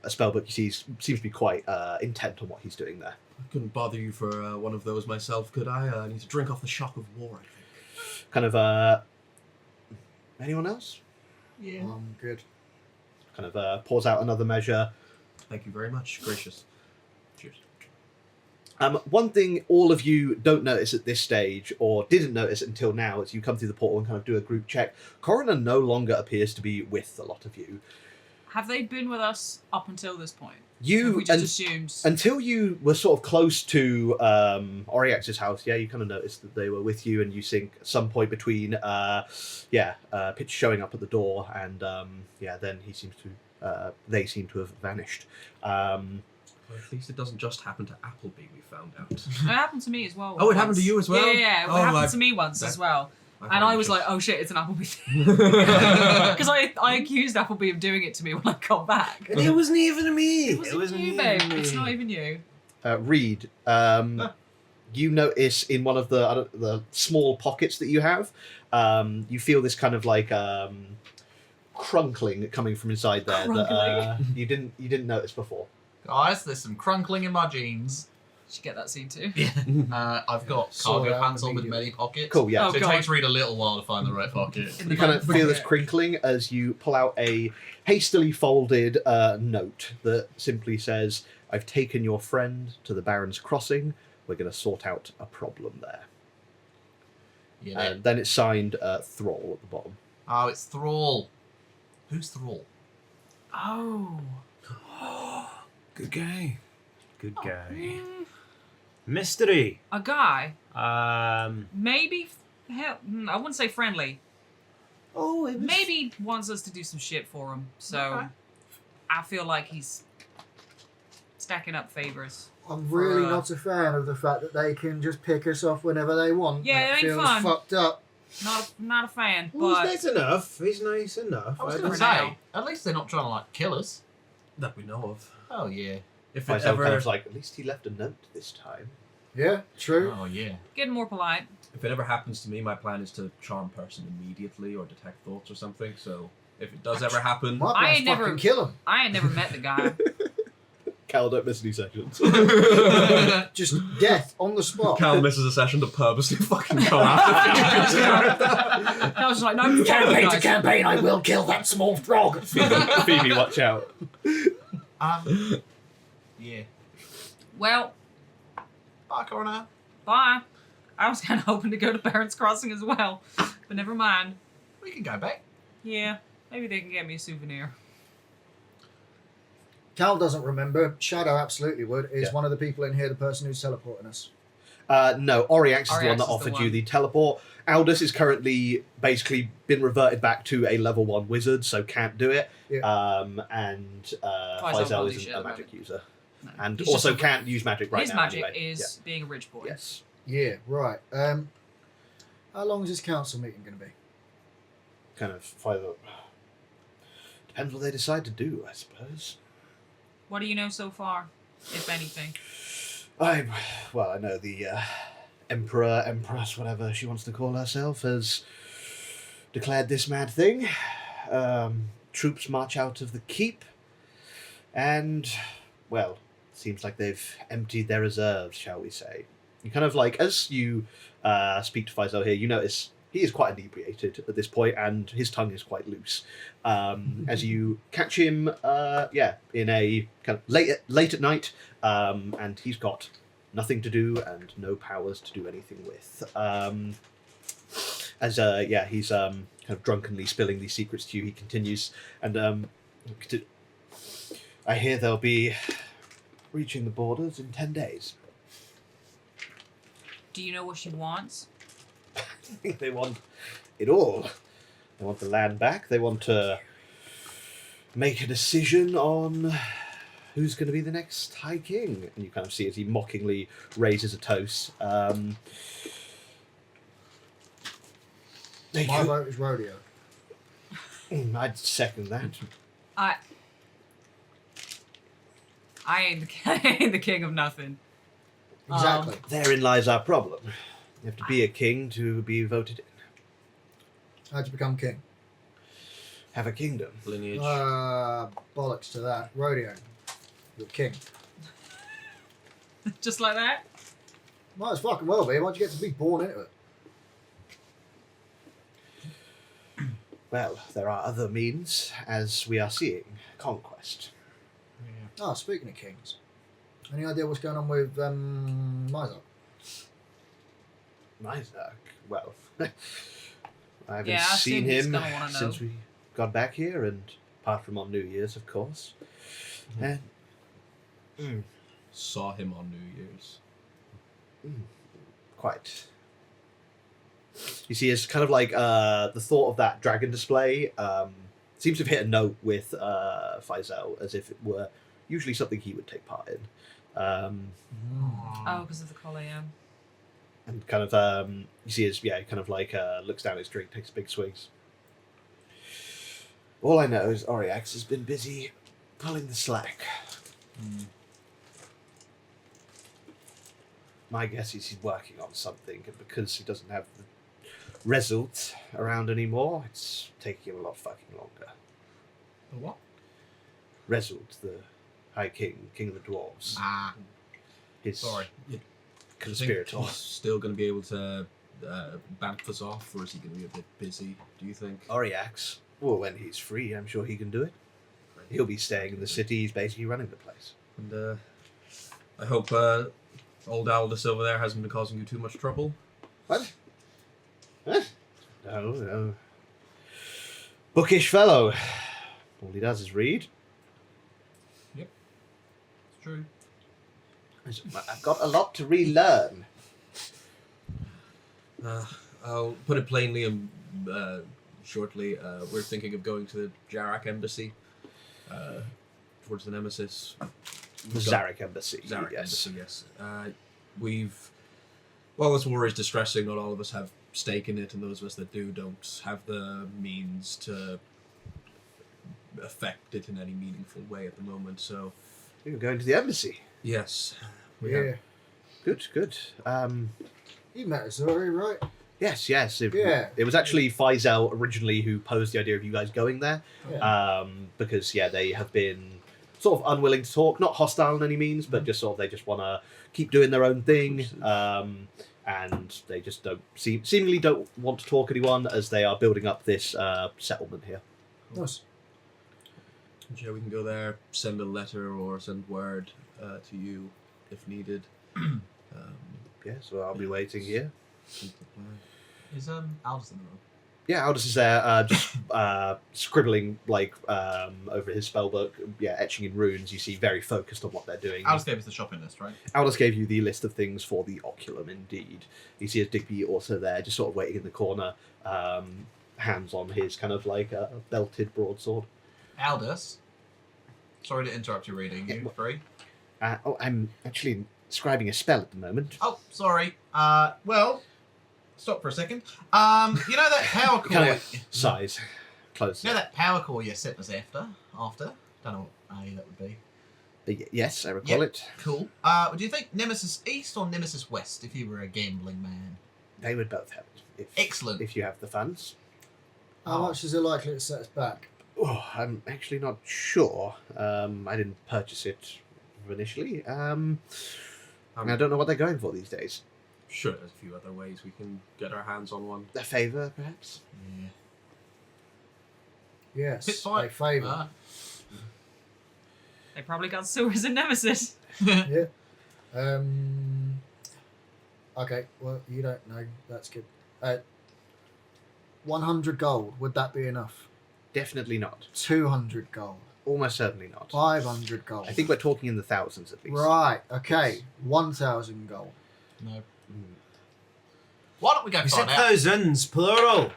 spellbook. You see, he seems to be quite intent on what he's doing there. I couldn't bother you for one of those myself, could I? I need to drink off the shock of war, I think. Kind of, anyone else? Yeah. Good. Kind of pours out another measure. Thank you very much. Gracious. Cheers. One thing all of you don't notice at this stage, or didn't notice until now, as you come through the portal and kind of do a group check, Coroner no longer appears to be with a lot of you. Have they been with us up until this point? You We just assumed. until you were sort of close to Oriax's house, yeah, you kind of noticed that they were with you, and you think at some point between, Pitch showing up at the door, and then he seems to, they seem to have vanished. Well, at least it doesn't just happen to Appleby, we found out. It happened to me as well. Oh, it happened to you as well? Yeah, it Oh, happened to me once as well. And I was like, oh shit, it's an Appleby thing. Because I accused Appleby of doing it to me when I got back. It wasn't even me. It wasn't you, babe. It's not even you. Reed, you notice in one of the small pockets that you have, you feel this kind of like crunkling coming from inside there that you didn't notice before. Guys, there's some crunkling in my jeans. Did you get that scene too? I've got Saw cargo that pants on on with video. many pockets. Cool, yeah. Oh, So it God. takes Reed a little while to find the right pocket. You kind of feel this crinkling as you pull out a hastily folded note that simply says, "I've taken your friend to the Baron's Crossing. We're going to sort out a problem there." Yeah. And then it's signed Thrall at the bottom. Oh, it's Thrall. Who's Thrall? Oh. Good guy. Good guy. Mm, Mystery. a guy. Maybe. I wouldn't say friendly. Oh, it was... Maybe wants us to do some shit for him. So Okay. I feel like he's stacking up favors. I'm really For, not a fan of the fact that they can just pick us off whenever they want. Yeah, that it ain't feels fun. fucked up. Not a fan, Well, but he's nice enough. He's nice enough. I was I going to don't- say, at least they're not trying to like kill us. That we know of. Oh yeah. If I it kind of ever, like, at least he left a note this time. Yeah, true. Oh yeah. getting more polite. if it ever happens to me, my plan is to charm person immediately or detect thoughts or something. So if it does ever happen, My I plan's ain't never- fucking kill him. I ain't never met the guy. Cal, don't miss any sessions. Just death on the spot. Cal misses a session to purposely fucking go after I was just like, no, fuck you guys. campaign, I will kill that small frog. Phoebe, watch out. Yeah. Well, Bye, Coroner. bye. I was kind of hoping to go to Baron's Crossing as well, but never mind. We can go back. Yeah, maybe they can get me a souvenir. Cal doesn't remember. Shadow absolutely would. Is Yeah. one of the people in here the person who's teleporting us? No, Oriax is the one Oriax that is the offered one. you the teleport. Aldous is currently basically been reverted back to a level 1 wizard, so can't do it. Yeah. And Faisal Faisal can't do isn't shit a at the magic moment. user. No. And He's just also a- can't use magic right His now magic anyway. is being a rich boy. Yes. Yeah, right. How long is this council meeting going to be? Kind of Faisal. Depends what they decide to do, I suppose. What do you know so far, if anything? I know the Emperor, Empress, whatever she wants to call herself, has declared this mad thing. Troops march out of the keep, and, well, seems like they've emptied their reserves, shall we say. You kind of like, as you speak to Faisal here, you notice he is quite inebriated at this point, and his tongue is quite loose. As you catch him, in a kind of late at night, and he's got nothing to do and no powers to do anything with. He's kind of drunkenly spilling these secrets to you. He continues, and I hear they'll be reaching the borders in 10 days. Do you know what she wants? I think they want it all. They want the land back. They want to make a decision on who's going to be the next High King. And you kind of see as he mockingly raises a toast. My vote is Rodeo. I'd second that. I ain't the king of nothing. Exactly. Therein lies our problem. You have to be a king to be voted in. How'd you become king? Have a kingdom. Lineage. Bollocks to that. Rodeo. You're king. Just like that? Might as fucking well be. Why'd you get to be born into it? Well, there are other means, as we are seeing. Conquest. Oh, speaking of kings. Any idea what's going on with Mizar? Isaac, well, I haven't Yeah, I seen assume he's him gonna wanna know. since we got back here, and apart from on New Year's, of course. And Saw him on New Year's. quite. You see, it's kind of like the thought of that dragon display seems to have hit a note with Faisal, as if it were usually something he would take part in. Oh, because of the collar, yeah. And kind of, you see his, kind of like looks down at his drink, takes big swigs. All I know is Oriax has been busy pulling the slack. My guess is he's working on something, and because he doesn't have the result around anymore, it's taking him a lot fucking longer. The what? Result, the High King, King of the Dwarves. His Sorry. You conspirator. think he's still going to be able to bamf us off, or is he going to be a bit busy, do you think? Oriax, well, when he's free, I'm sure he can do it. He'll be staying in the city, he's basically running the place. And I hope old Aldous over there hasn't been causing you too much trouble. What? Huh? No. Bookish fellow. All he does is read. It's true. I've got a lot to relearn. I'll put it plainly and shortly. We're thinking of going to the Jarak embassy towards the Nemesis. The Zarek Embassy. Zarak yes. embassy, yes. While this war is distressing, not all of us have stake in it, and those of us that do don't have the means to affect it in any meaningful way at the moment. So, You're going to the embassy. yes, Yeah. Good. You met us already, right? Yes. Yeah. It was actually Faisal originally who posed the idea of you guys going there. Yeah. Because they have been sort of unwilling to talk, not hostile in any means, but just sort of they just want to keep doing their own thing, and they just seemingly don't want to talk anyone as they are building up this settlement here. Nice. Yeah, we can go there, send a letter or send word to you if needed. Yes, well, I'll be waiting here. Is Aldous in the room? Yeah, Aldous is there, just scribbling like over his spellbook. Yeah, etching in runes. You see, very focused on what they're doing. Alice gave us the shopping list, right? Aldous gave you the list of things for the oculum. Indeed, you see, as Digby also there, just sort of waiting in the corner, hands on his kind of like belted broadsword. Aldous, sorry to interrupt your reading. You free? I'm actually scribing a spell at the moment. Oh, sorry. Well, stop for a second. You know that power core? Kind of size, close. You know that power core you're sitting us after? Don't know what that would be. Yes, I recall Yep. it. Cool. Would you think Nemesis East or Nemesis West if you were a gambling man? They would both help. Excellent. If you have the funds. How much is it likely to set us back? Oh, I'm actually not sure. I didn't purchase it initially. I don't know what they're going for these days. Sure, there's a few other ways we can get our hands on one. A favour, perhaps? Yeah. Yes, Bit fine. a favour. They probably got sewers in Nemesis. Yeah. Okay, well, you don't know. That's good. 100 gold. Would that be enough? Definitely not. 200 gold. Almost certainly not. 500 gold. I think we're talking in the thousands at least. Right, okay. 1,000 gold. No. Why don't we go You find said out? thousands, plural.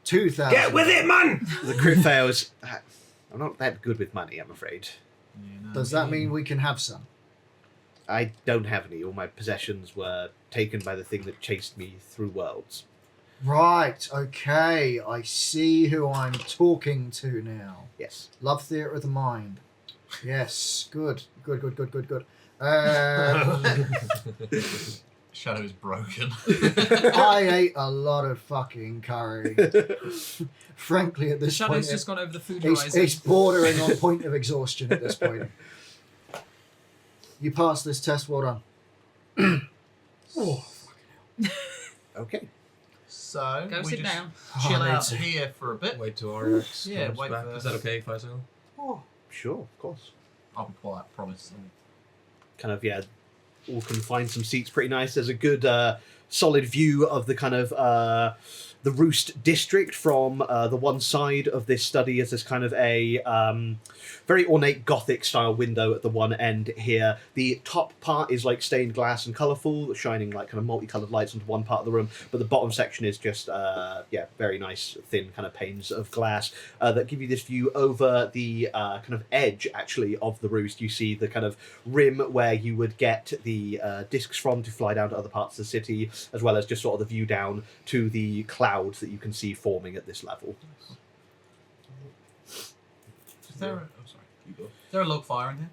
2,000. Get with it, man! The crit fails. I'm not that good with money, I'm afraid. Yeah, no, Does that mean we can have some? I don't have any. All my possessions were taken by the thing that chased me through worlds. Right, okay. I see who I'm talking to now. Yes. Love Theatre of the Mind. Yes, good. Shadow is broken. I ate a lot of fucking curry. Frankly, at this Shadow's point, just gone over the food it's horizon. bordering on point of exhaustion at this point. You passed this test, well done. Okay. So Go we sit just down. chill I need out to. here for a bit. Wait till RX Yeah, comes wait back. for- Is that okay if I say? Oh, sure, of course. I'll be quiet, promise. Kind of, yeah, all can find some seats pretty nice. There's a good solid view of the kind of the Roost district from the one side of this study as there's kind of a very ornate Gothic style window at the one end here. The top part is like stained glass and colourful, shining like kind of multicoloured lights into one part of the room, but the bottom section is just very nice thin kind of panes of glass that give you this view over the kind of edge actually of the Roost. You see the kind of rim where you would get the discs from to fly down to other parts of the city, as well as just sort of the view down to the clouds that you can see forming at this level. Is there a, Is there a log fire in here?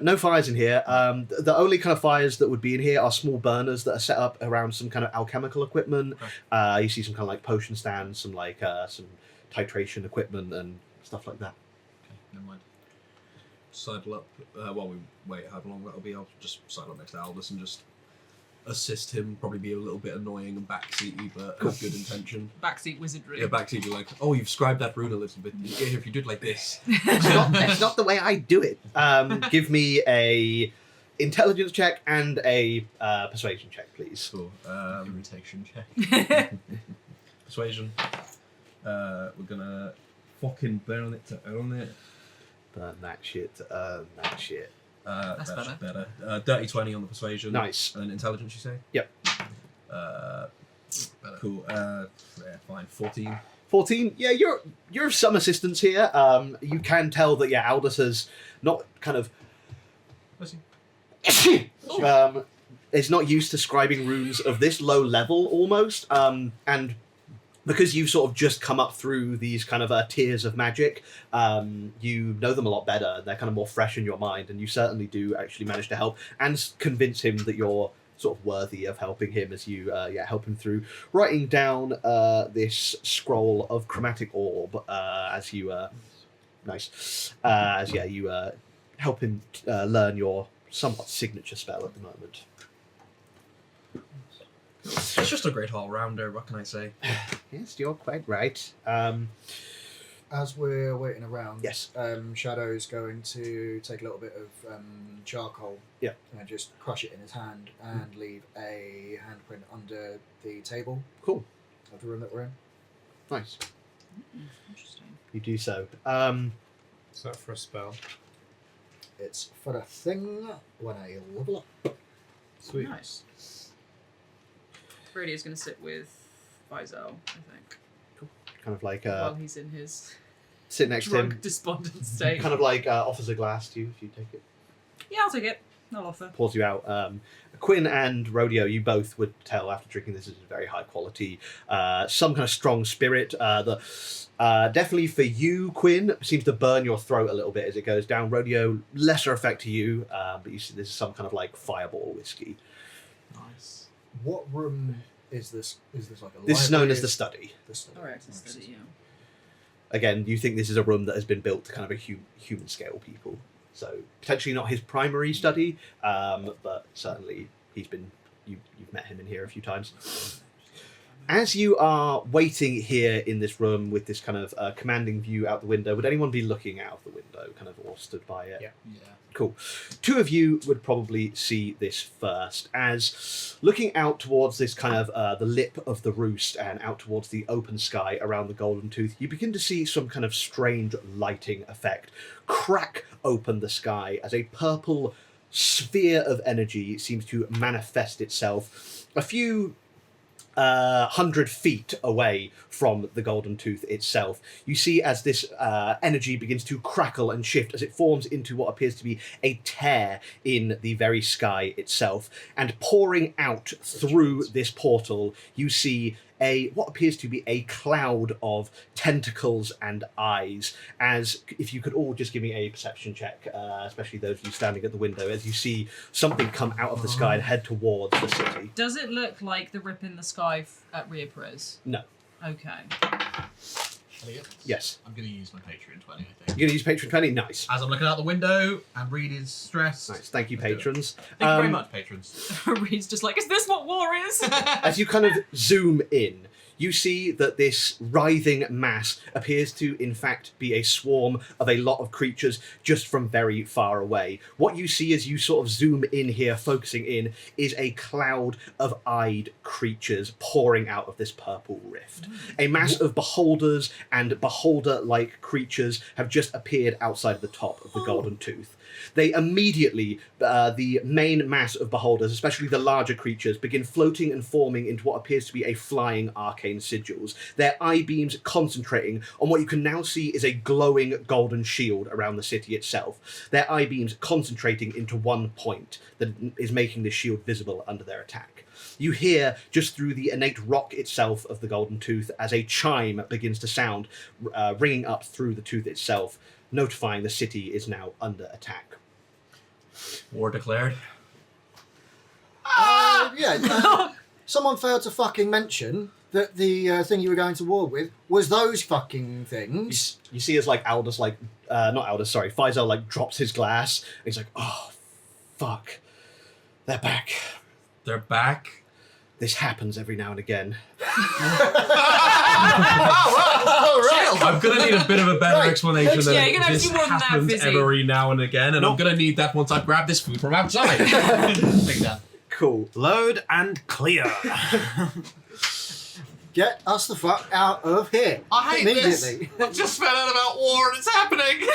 No fires in here. The only kind of fires that would be in here are small burners that are set up around some kind of alchemical equipment. You see some kind of like potion stands, some like some titration equipment and stuff like that. Okay, never mind. Sidle up while we wait. How long that'll be? I'll just sidle up next to Aldous and just assist him. Probably be a little bit annoying and backseaty, but have good intention. Backseat wizardry. Yeah, backseat. You're like, oh, you've scribed that rune a little bit. Yeah, if you did like this. That's not the way I do it. Give me a intelligence check and a persuasion check, please. Cool. Irritation check. Persuasion. We're gonna fucking burn it to own it. Burn that shit to earn that shit. That's better. Dirty 20 on the persuasion. Nice. And then intelligence, you say? Yep. Cool. Yeah, fine. 14. 14. Yeah, you're of some assistance here. You can tell that Aldous has not kind of is not used to scribing runes of this low level almost, and because you've sort of just come up through these kind of tiers of magic, you know them a lot better. They're kind of more fresh in your mind, and you certainly do actually manage to help and convince him that you're sort of worthy of helping him as you help him through writing down this scroll of chromatic orb as you help him learn your somewhat signature spell at the moment. It's just a great all-rounder, what can I say? Yes, you're quite right. As we're waiting around, Yes. Shadow's going to take a little bit of charcoal Yeah. and just crush it in his hand and leave a handprint under the table. Cool. of the room that we're in. Nice. Interesting. You do so. Is that for a spell? It's for a thing when I level up. Sweet. Nice. Radio's going to sit with Vizel, I think, Kind of like while he's in his sit next to drunk, him. despondent state. Kind of like offers a glass to you if you take it. Yeah, I'll take it. I'll offer. Pours you out. Quinn and Rodeo, you both would tell after drinking this is very high quality, some kind of strong spirit. Definitely for you, Quinn, seems to burn your throat a little bit as it goes down. Rodeo, lesser effect to you, but you see this is some kind of like fireball whiskey. Nice. What room is this? Is this like a This is known library? as the study. The study. All right, study, yeah. Again, you think this is a room that has been built to kind of a human scale people. So potentially not his primary study, but certainly he's been. You've met him in here a few times. As you are waiting here in this room with this kind of commanding view out the window, would anyone be looking out of the window, kind of, or stood by it? Yeah. Cool. Two of you would probably see this first, as looking out towards this kind of the lip of the roost and out towards the open sky around the Golden Tooth, you begin to see some kind of strange lighting effect crack open the sky as a purple sphere of energy seems to manifest itself a few 100 feet away from the Golden Tooth itself. You see as this energy begins to crackle and shift as it forms into what appears to be a tear in the very sky itself, and pouring out through this portal you see what appears to be a cloud of tentacles and eyes. As if you could all just give me a perception check, especially those of you standing at the window, as you see something come out of the sky and head towards the city. Does it look like the rip in the sky at Ria Perez? No. Okay. Elliot? Yes. I'm going to use my Patreon 20, I think. You're going to use Patron 20? Nice. As I'm looking out the window and Reed is stressed. Nice. Thank you, Let's do it. patrons. Thank you very much, patrons. Reed's just like, is this what war is? As you kind of zoom in, you see that this writhing mass appears to, in fact, be a swarm of a lot of creatures just from very far away. What you see as you sort of zoom in here, focusing in, is a cloud of eyed creatures pouring out of this purple rift. A mass of beholders and beholder-like creatures have just appeared outside the top of the Golden Tooth. They immediately, the main mass of beholders, especially the larger creatures, begin floating and forming into what appears to be a flying arcane sigils, their eye beams concentrating on what you can now see is a glowing golden shield around the city itself, their eye beams concentrating into one point that is making this shield visible under their attack. You hear, just through the innate rock itself of the Golden Tooth, as a chime begins to sound, ringing up through the tooth itself, notifying the city is now under attack. War declared. Someone failed to fucking mention that the thing you were going to war with was those fucking things. You see as like Aldous, like, not Aldous, sorry, Faisal like drops his glass, and he's like, oh, fuck. They're back. They're back. This happens every now and again. I'm gonna need a bit of a better explanation than Yeah, you're gonna have this to do more than that, happens Fizzy. every now and again, and I'm gonna need that once I've grabbed this food from outside. Take that. Cool. Load and clear. Get us the fuck out of here. I hate immediately. this. I've just found out about war and it's happening.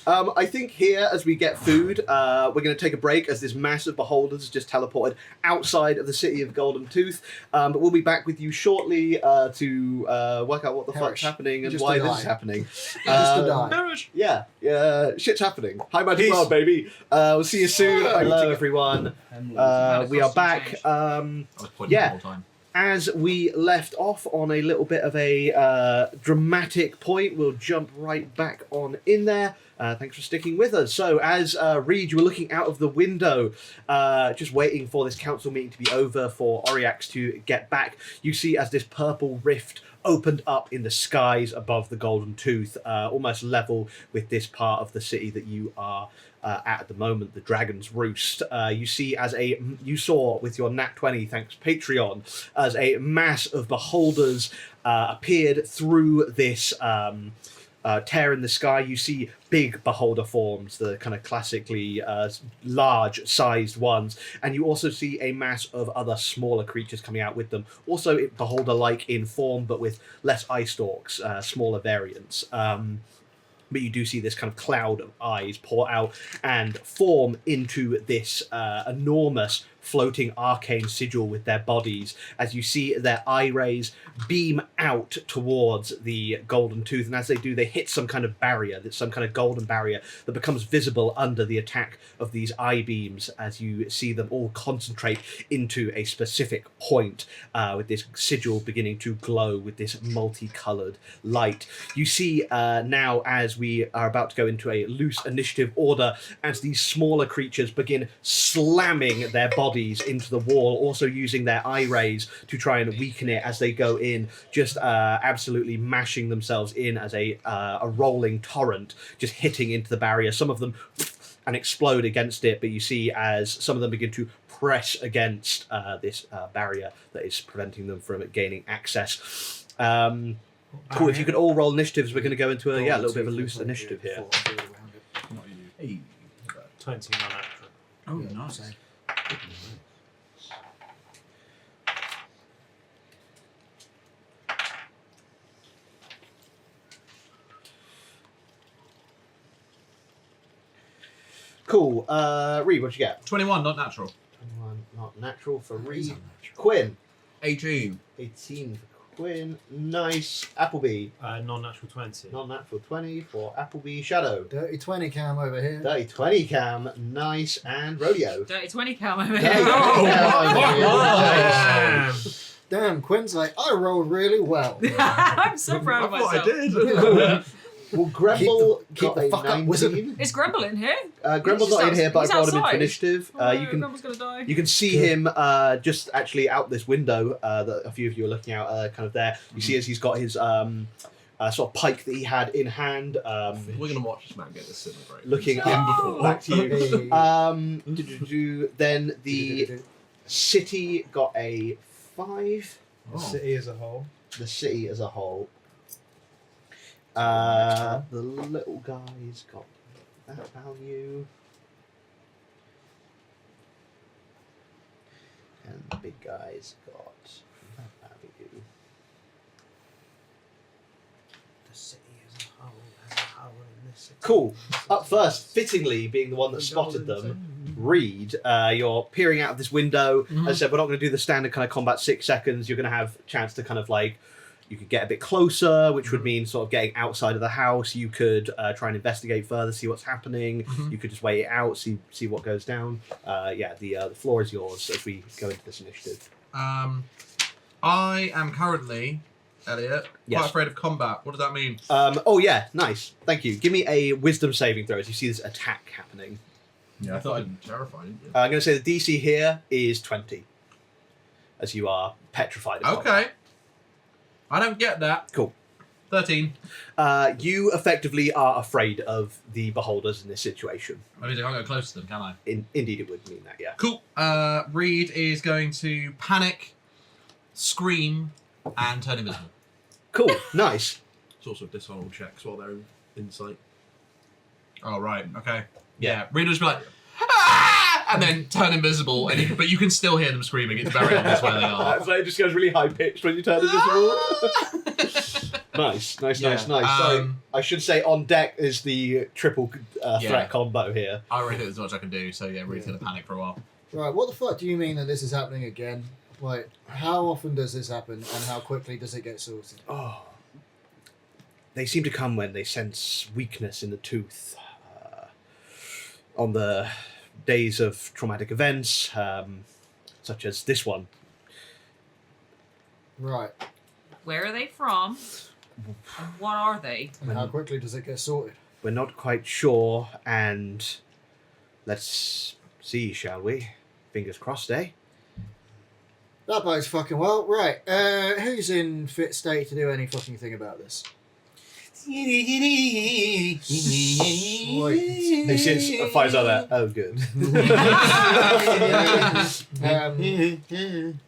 I think here, as we get food, we're going to take a break as this mass of beholders has just teleported outside of the city of Golden Tooth. But we'll be back with you shortly to work out what the fuck's Perish. happening and Just why to this die. is happening. Just to die. Yeah, shit's happening. Hi, Magic Peace. World, baby. We'll see you soon. Hello, everyone. We are costume back. change. I was pointing Yeah. the whole time. As we left off on a little bit of a dramatic point, we'll jump right back on in there. Thanks for sticking with us. So, as Reed, you were looking out of the window, just waiting for this council meeting to be over for Oriax to get back, you see as this purple rift opened up in the skies above the Golden Tooth, almost level with this part of the city that you are at the moment, the Dragon's Roost. You see you saw with your Nat 20, thanks Patreon, as a mass of beholders appeared through this tear in the sky, you see big beholder forms, the kind of classically large-sized ones, and you also see a mass of other smaller creatures coming out with them. Also, beholder-like in form, but with less eye stalks, smaller variants. But you do see this kind of cloud of eyes pour out and form into this enormous floating arcane sigil with their bodies, as you see their eye rays beam out towards the golden tooth, and as they do, they hit some kind of barrier, some kind of golden barrier that becomes visible under the attack of these eye beams, as you see them all concentrate into a specific point, with this sigil beginning to glow with this multicolored light. You see now, as we are about to go into a loose initiative order, as these smaller creatures begin slamming their bodies into the wall, also using their eye rays to try and weaken it as they go in, just absolutely mashing themselves in as a rolling torrent, just hitting into the barrier. Some of them and explode against it, but you see as some of them begin to press against this barrier that is preventing them from gaining access. Cool, if you could all roll initiatives, we're going to go into a little bit of a loose initiative here. Not you. Hey. 20 non-natural. Oh, nice. Cool. Reed, what'd you get? 21, not natural. 21, not natural for Reed. unnatural. Quinn, 18. 18 for Quinn. Nice. Appleby, Non-natural 20. non-natural 20 for Appleby. Shadow, Dirty 20 cam over here. dirty 20 cam. Nice. And Rodeo. Dirty 20 cam over Dirty here. 20 cam over here. Nice. Damn, Quinn's like, I rolled really well. I'm so proud of myself. did. Well, Gremble keep got the a fuck up, 19. wizard. Is Grumble in here? Gremble's not in here, but He's I brought him into outside. initiative. Oh, You can Grumble's gonna die. You can see him just actually out this window that a few of you are looking out, kind of there. You see as he's got his sort of pike that he had in hand, We're going to watch this man get disintegrated. looking No! at back to you. Hey. Then the city got a 5. The city as a whole. The city as a whole. The little guys got that value. And the big guys got that value. The city as a whole has a hole in this city. Cool. Up first, fittingly being the one that spotted them, Reed, you're peering out of this window. As I said, we're not going to do the standard kind of combat 6 seconds. You're going to have a chance to kind of like, you could get a bit closer, which would mean sort of getting outside of the house. You could try and investigate further, see what's happening. You could just wait it out, see what goes down. The floor is yours as we go into this initiative. I am currently, Elliot, Yes. quite afraid of combat. What does that mean? Oh yeah, nice. Thank you. Give me a wisdom saving throw as you see this attack happening. Yeah, I thought I'd terrify you. I'm going to say the DC here is 20, as you are petrified of combat. Okay. I don't get that. Cool. 13. You effectively are afraid of the beholders in this situation. I mean, I can't go close to them, can I? Indeed, it would mean that, yeah. Cool. Reed is going to panic, scream, and turn invisible. Cool. Nice. It's also dishonorable checks while they're in insight. Oh, right. Okay. Yeah. Yeah. Reed will just be like, ah! And then turn invisible, and but you can still hear them screaming. It's very obvious where they are. So it just goes really high pitched when you turn invisible. Nice. Yeah. So I should say on deck is the triple Yeah. threat combo here. I already think there's much I can do, so yeah, Reed's going to panic for a while. Right, what the fuck do you mean that this is happening again? Like, how often does this happen and how quickly does it get sorted? Oh. They seem to come when they sense weakness in the tooth. On the days of traumatic events, such as this one. Right, Where are they from? And what are they? and how quickly does it get sorted? We're not quite sure, and let's see, shall we? Fingers crossed, eh? That bodes fucking well. Right, who's in fit state to do any fucking thing about this? He says, fires out there. Oh, good.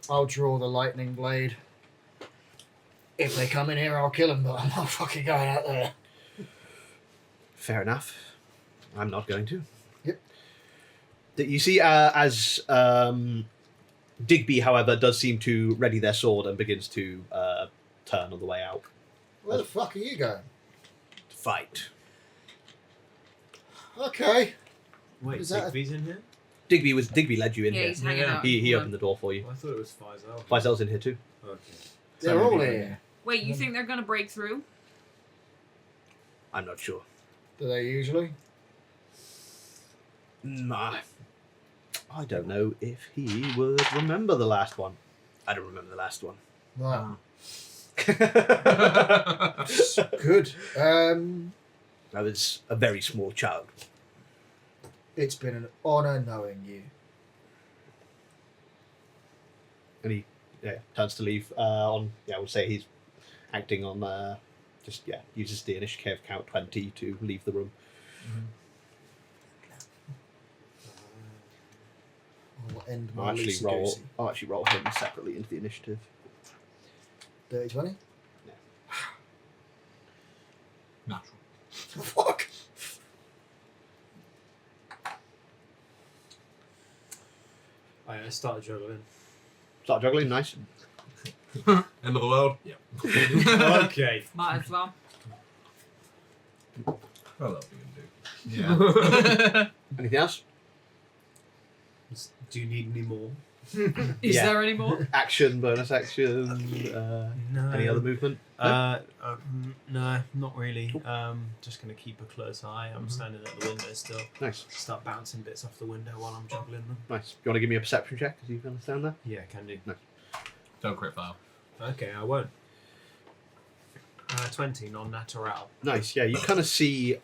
I'll draw the lightning blade. If they come in here, I'll kill them, but I'm not fucking going out there. Fair enough. I'm not going to. Yep. You see, as Digby, however, does seem to ready their sword and begins to turn on the way out. Where the fuck are you going? Fight. Okay. Wait, Is that a- Digby's in here? Digby led you in Yeah, here. he's hanging Yeah. out. He opened the door for you. I thought it was Faisal. Faisal's in here too. Okay. They're all here. Wait, you think they're gonna break through? I'm not sure. Do they usually? Nah. I don't know if he would remember the last one. I don't remember the last one. Right. I Good. was a very small child. It's been an honour knowing you. And he turns to leave. We'll say he's acting on uses the initiative count 20 to leave the room. I'll end my I'll actually loosey-goosey. roll him separately into the initiative. Dirty 20? Natural. Fuck! I started juggling. Start juggling, nice. End of the world. Okay. Might as well. Well, that'll be good. Yeah. Anything else? Do you need any more? Is Yeah. there any more? Action, bonus action, No. any other movement? No, not really. Just gonna keep a close eye. I'm standing at the window still. Nice, Start bouncing bits off the window while I'm juggling them. nice. You want to give me a perception check as you understand that? Yeah, can do. Don't crit fail. Okay, I won't. 20, non-natural. Nice, yeah. You kind of see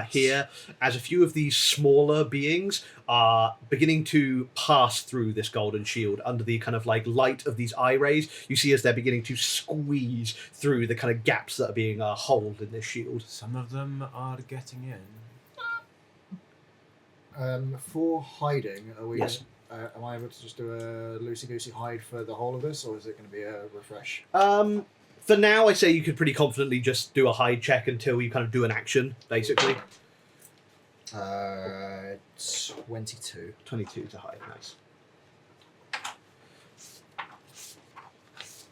here as a few of these smaller beings are beginning to pass through this golden shield under the kind of like light of these eye rays. You see as they're beginning to squeeze through the kind of gaps that are being holed in this shield. Some of them are getting in. For hiding, are we? Yes. Am I able to just do a loosey-goosey hide for the whole of this, or is it going to be a refresh? For now, I say you could pretty confidently just do a hide check until you kind of do an action, basically. 22. 22 to hide, nice.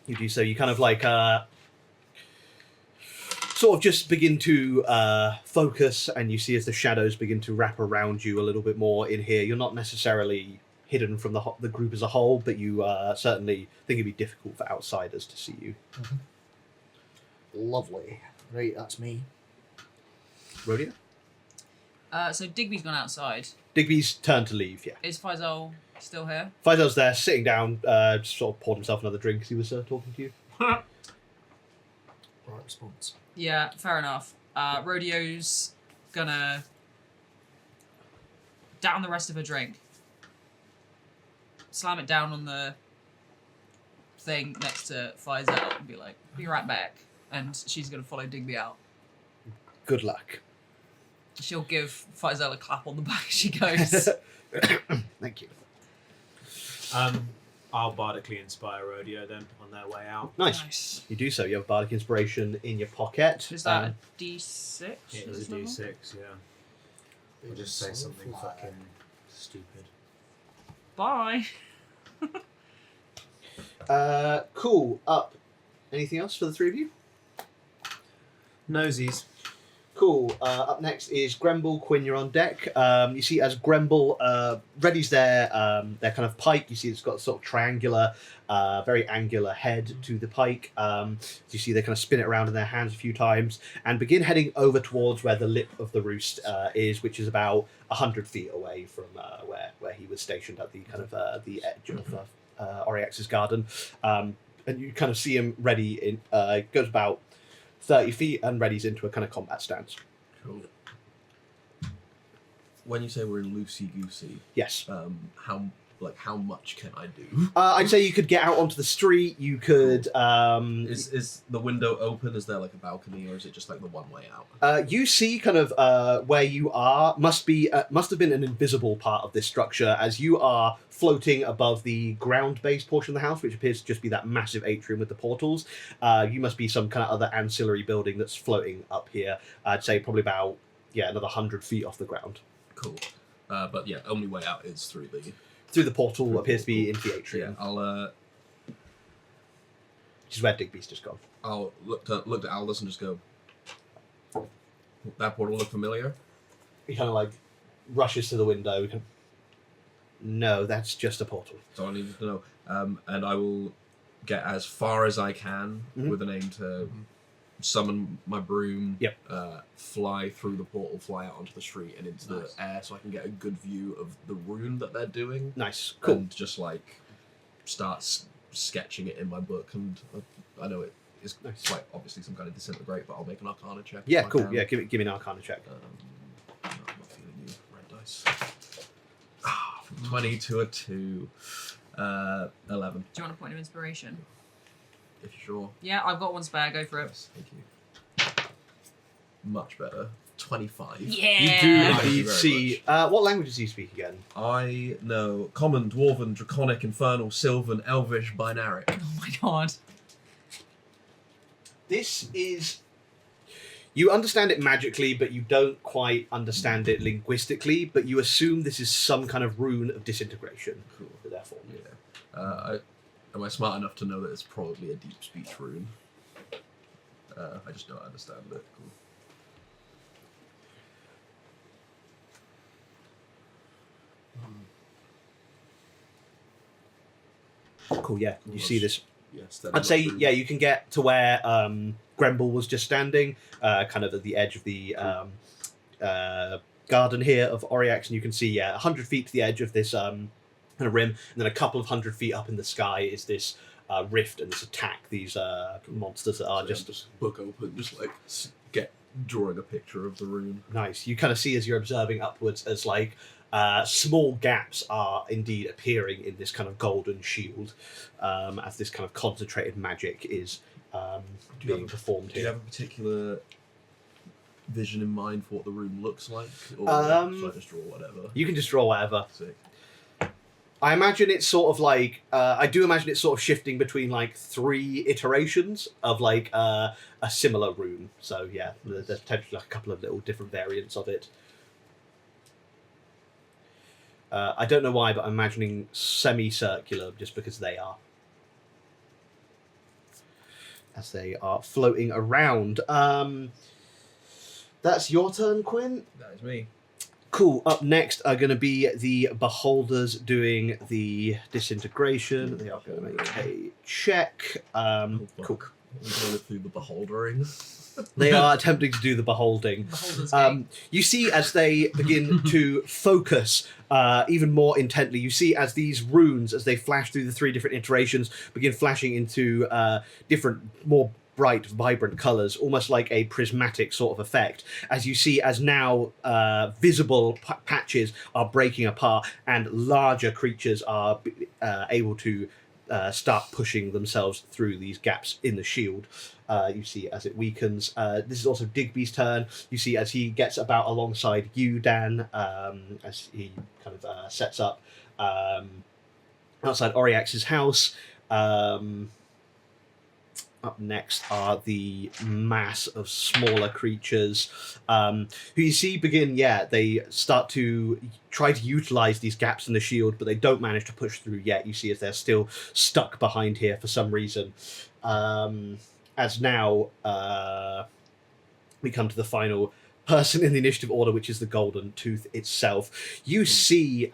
You do so, you kind of like sort of just begin to focus, and you see as the shadows begin to wrap around you a little bit more in here. You're not necessarily hidden from the group as a whole, but you certainly think it'd be difficult for outsiders to see you. Mm-hmm. Lovely. Right, that's me. Rodeo? So Digby's gone outside. Digby's turn to leave, yeah. Is Faisal still here? Faisal's there, sitting down, just sort of poured himself another drink as he was talking to you. Right response. Yeah, fair enough. Rodeo's gonna down the rest of her drink. Slam it down on the thing next to Faisal and be like, be right back. And she's gonna follow Digby out. Good luck. She'll give Faisal a clap on the back as she goes. Thank you. I'll bardically inspire Rodeo then on their way out. Nice. You do so. You have Bardic Inspiration in your pocket. Is that a D6? It is a D6, yeah. I'll just say something fucking stupid. Bye. Cool. Up. Anything else for the three of you? Nosies. Cool. Up next is Gremble. Quinn, you're on deck. You see as Gremble readies their kind of pike, you see it's got a sort of triangular, very angular head to the pike. You see they kind of spin it around in their hands a few times and begin heading over towards where the lip of the roost is, which is about 100 feet away from where he was stationed at the kind of the edge of Oryx's garden. And you kind of see him ready in, goes about 30 feet and readies into a kind of combat stance. Cool. When you say we're loosey-goosey, Yes. how much can I do? I'd say you could get out onto the street, you could... Is the window open? Is there like a balcony, or is it just like the one way out? You see kind of where you are must have been an invisible part of this structure, as you are floating above the ground-based portion of the house, which appears to just be that massive atrium with the portals. You must be some kind of other ancillary building that's floating up here. I'd say probably about another 100 feet off the ground. Cool. But yeah, only way out is through the. Through the portal appears to be into the atrium. Yeah, Which is where Digby's just gone. I'll look at Aldous and just go. That portal look familiar? He kind of like rushes to the window. No, that's just a portal. So I need to know. And I will get as far as I can with an aim to summon my broom, Yep. fly through the portal, fly out onto the street and into the air so I can get a good view of the rune that they're doing. Nice. Cool. And just like start sketching it in my book. And I know it is quite obviously some kind of disintegrate, but I'll make an Arcana check. Yeah, if I cool. can. Yeah, give me an Arcana check. No, I'm not feeling you. Red dice. From 20 to a 2. 11. Do you want a point of inspiration? If you're sure. Yeah, I've got one spare. Go for it. Yes, thank you. Much better. 25. Yeah. You do Thank you indeed very see. What languages do you speak again? I know Common, Dwarven, Draconic, Infernal, Sylvan, Elvish, Binaric. Oh my god. This is. You understand it magically, but you don't quite understand it linguistically. But you assume this is some kind of rune of disintegration. Cool. Therefore, Yeah. Am I smart enough to know that it's probably a deep speech rune? I just don't understand it. Cool. cool. Yeah, you see this. Yes. I'd say you can get to where Gremble was just standing, kind of at the edge of the garden here of Oriax, and you can see 100 feet to the edge of this kind of rim, and then a couple of 100 feet up in the sky is this rift and this attack. These monsters that are So just book open, just like drawing a picture of the rune. nice. You kind of see as you're observing upwards as like small gaps are indeed appearing in this kind of golden shield as this kind of concentrated magic is being performed Do you here. have a particular vision in mind for what the rune looks like? Or should I just draw whatever? You can just draw whatever. Sick. I imagine it's sort of like I do imagine it's sort of shifting between like 3 iterations of like a similar rune. So yeah, there's potentially like a couple of little different variants of it. I don't know why, but I'm imagining semicircular just because they are. As they are floating around. That's your turn, Quinn. That is me. Cool. Up next are going to be the Beholders doing the disintegration. They are going to make a check. Cool. We're going through the beholdering. They are attempting to do the beholding. Beholder's Gate. You see as they begin to focus even more intently, you see as these runes, as they flash through the 3 different iterations, begin flashing into different, more bright, vibrant colours, almost like a prismatic sort of effect, as you see as now visible patches are breaking apart and larger creatures are able to start pushing themselves through these gaps in the shield. You see as it weakens. This is also Digby's turn. You see as he gets about alongside you, Dan, as he kind of sets up outside Oriax's house. Up next are the mass of smaller creatures who you see begin, they start to try to utilize these gaps in the shield, but they don't manage to push through yet. You see as they're still stuck behind here for some reason. As now we come to the final person in the initiative order, which is the Golden Tooth itself. You see...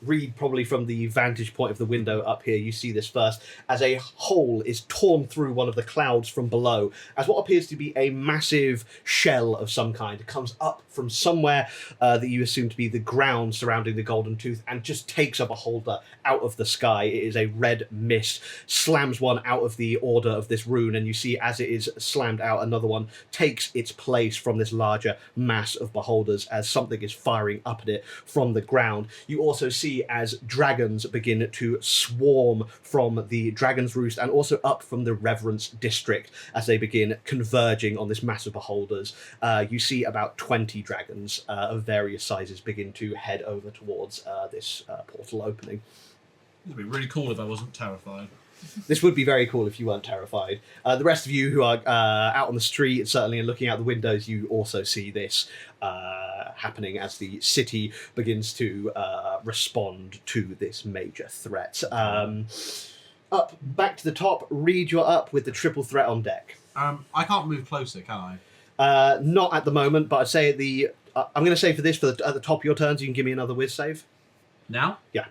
read probably from the vantage point of the window up here, you see this first, as a hole is torn through one of the clouds from below, as what appears to be a massive shell of some kind. It comes up from somewhere that you assume to be the ground surrounding the Golden Tooth and just takes a beholder out of the sky. It is a red mist, slams one out of the order of this rune, and you see as it is slammed out, another one takes its place from this larger mass of beholders as something is firing up at it from the ground. You also see as dragons begin to swarm from the Dragon's Roost and also up from the Reverence District as they begin converging on this mass of beholders. You see about 20 dragons of various sizes begin to head over towards this portal opening. It'd be really cool if I wasn't terrified. This would be very cool if you weren't terrified. The rest of you who are out on the street and certainly looking out the windows, you also see this happening as the city begins to respond to this major threat. Up, back to the top, Reed, you're up with the triple threat on deck. I can't move closer, can I? Not at the moment, but I'd say at the... I'm going to say for this, at the top of your turns, you can give me another whiz save. Now? Yeah.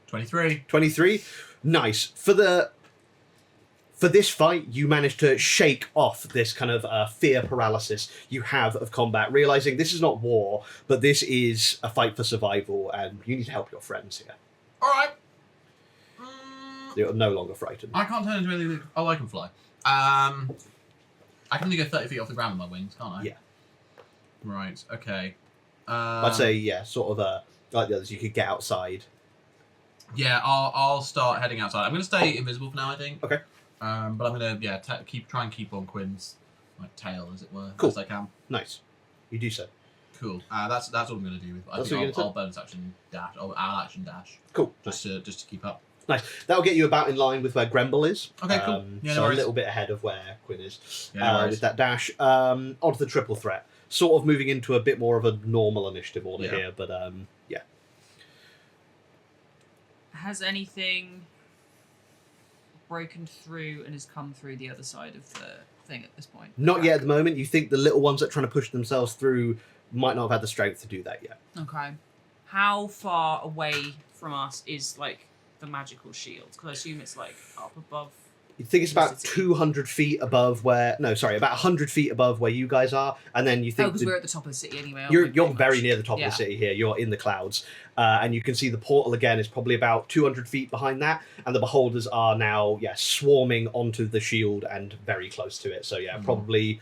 23. 23. Nice. For this fight, you managed to shake off this kind of fear paralysis you have of combat, realizing this is not war, but this is a fight for survival, and you need to help your friends here. All right. You're no longer frightened. I can't turn into anything. Oh, I can fly. I can only go 30 feet off the ground with my wings, can't I? Yeah. Right. Okay. I'd say, yeah, sort of like the others, you could get outside. Yeah, I'll start heading outside. I'm going to stay invisible for now, I think. Okay. But I'm going to try and keep on Quinn's tail, as it were, Cool. as I can. Nice. You do so. Cool. That's what I'm going to do. I That's think what you're I'll bonus action dash. I'll action dash. Cool. Just to keep up. Nice. That'll get you about in line with where Gremble is. Okay, cool. Yeah, no so a worries. little bit ahead of where Quinn is. Yeah, no worries. With that dash. Onto the triple threat. Sort of moving into a bit more of a normal initiative order here, but yeah. Has anything broken through and has come through the other side of the thing at this point? Not yet at the moment. You think the little ones that are trying to push themselves through might not have had the strength to do that yet. Okay. How far away from us is like the magical shield? Because I assume it's like up above. You think it's about City. 200 feet above where... No, sorry, about 100 feet above where you guys are. And then you think... Because we're at the top of the city anyway. aren't You're we, pretty very much? near the top Yeah. of the city here. You're in the clouds. And you can see the portal again is probably about 200 feet behind that. And the beholders are now, swarming onto the shield and very close to it. So, probably...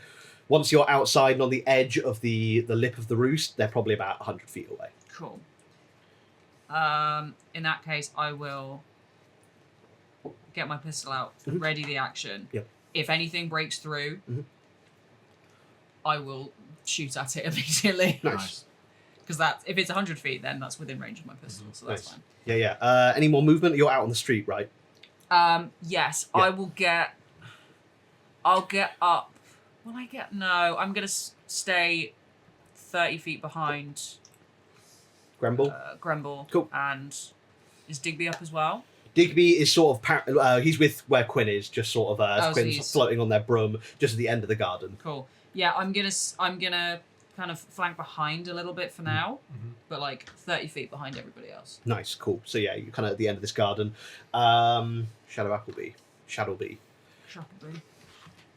Once you're outside and on the edge of the lip of the roost, they're probably about 100 feet away. Cool. In that case, I will get my pistol out, ready the action. Yep. If anything breaks through, I will shoot at it immediately. Nice. Because if it's 100 feet, then that's within range of my pistol, so that's Nice. fine. Yeah. Any more movement? You're out on the street, right? Yes, Yeah. I will get... I'll get up... Will I get... No, I'm going to stay 30 feet behind Gremble? Gremble. Cool. And is Digby up as well? Digby is sort of... he's with where Quinn is, just sort of... so Quinn's he's- floating on their broom, just at the end of the garden. Cool. Yeah, I'm gonna kind of flank behind a little bit for now, but like 30 feet behind everybody else. Nice, cool. So yeah, you're kind of at the end of this garden. Shadow Appleby. Shopperby.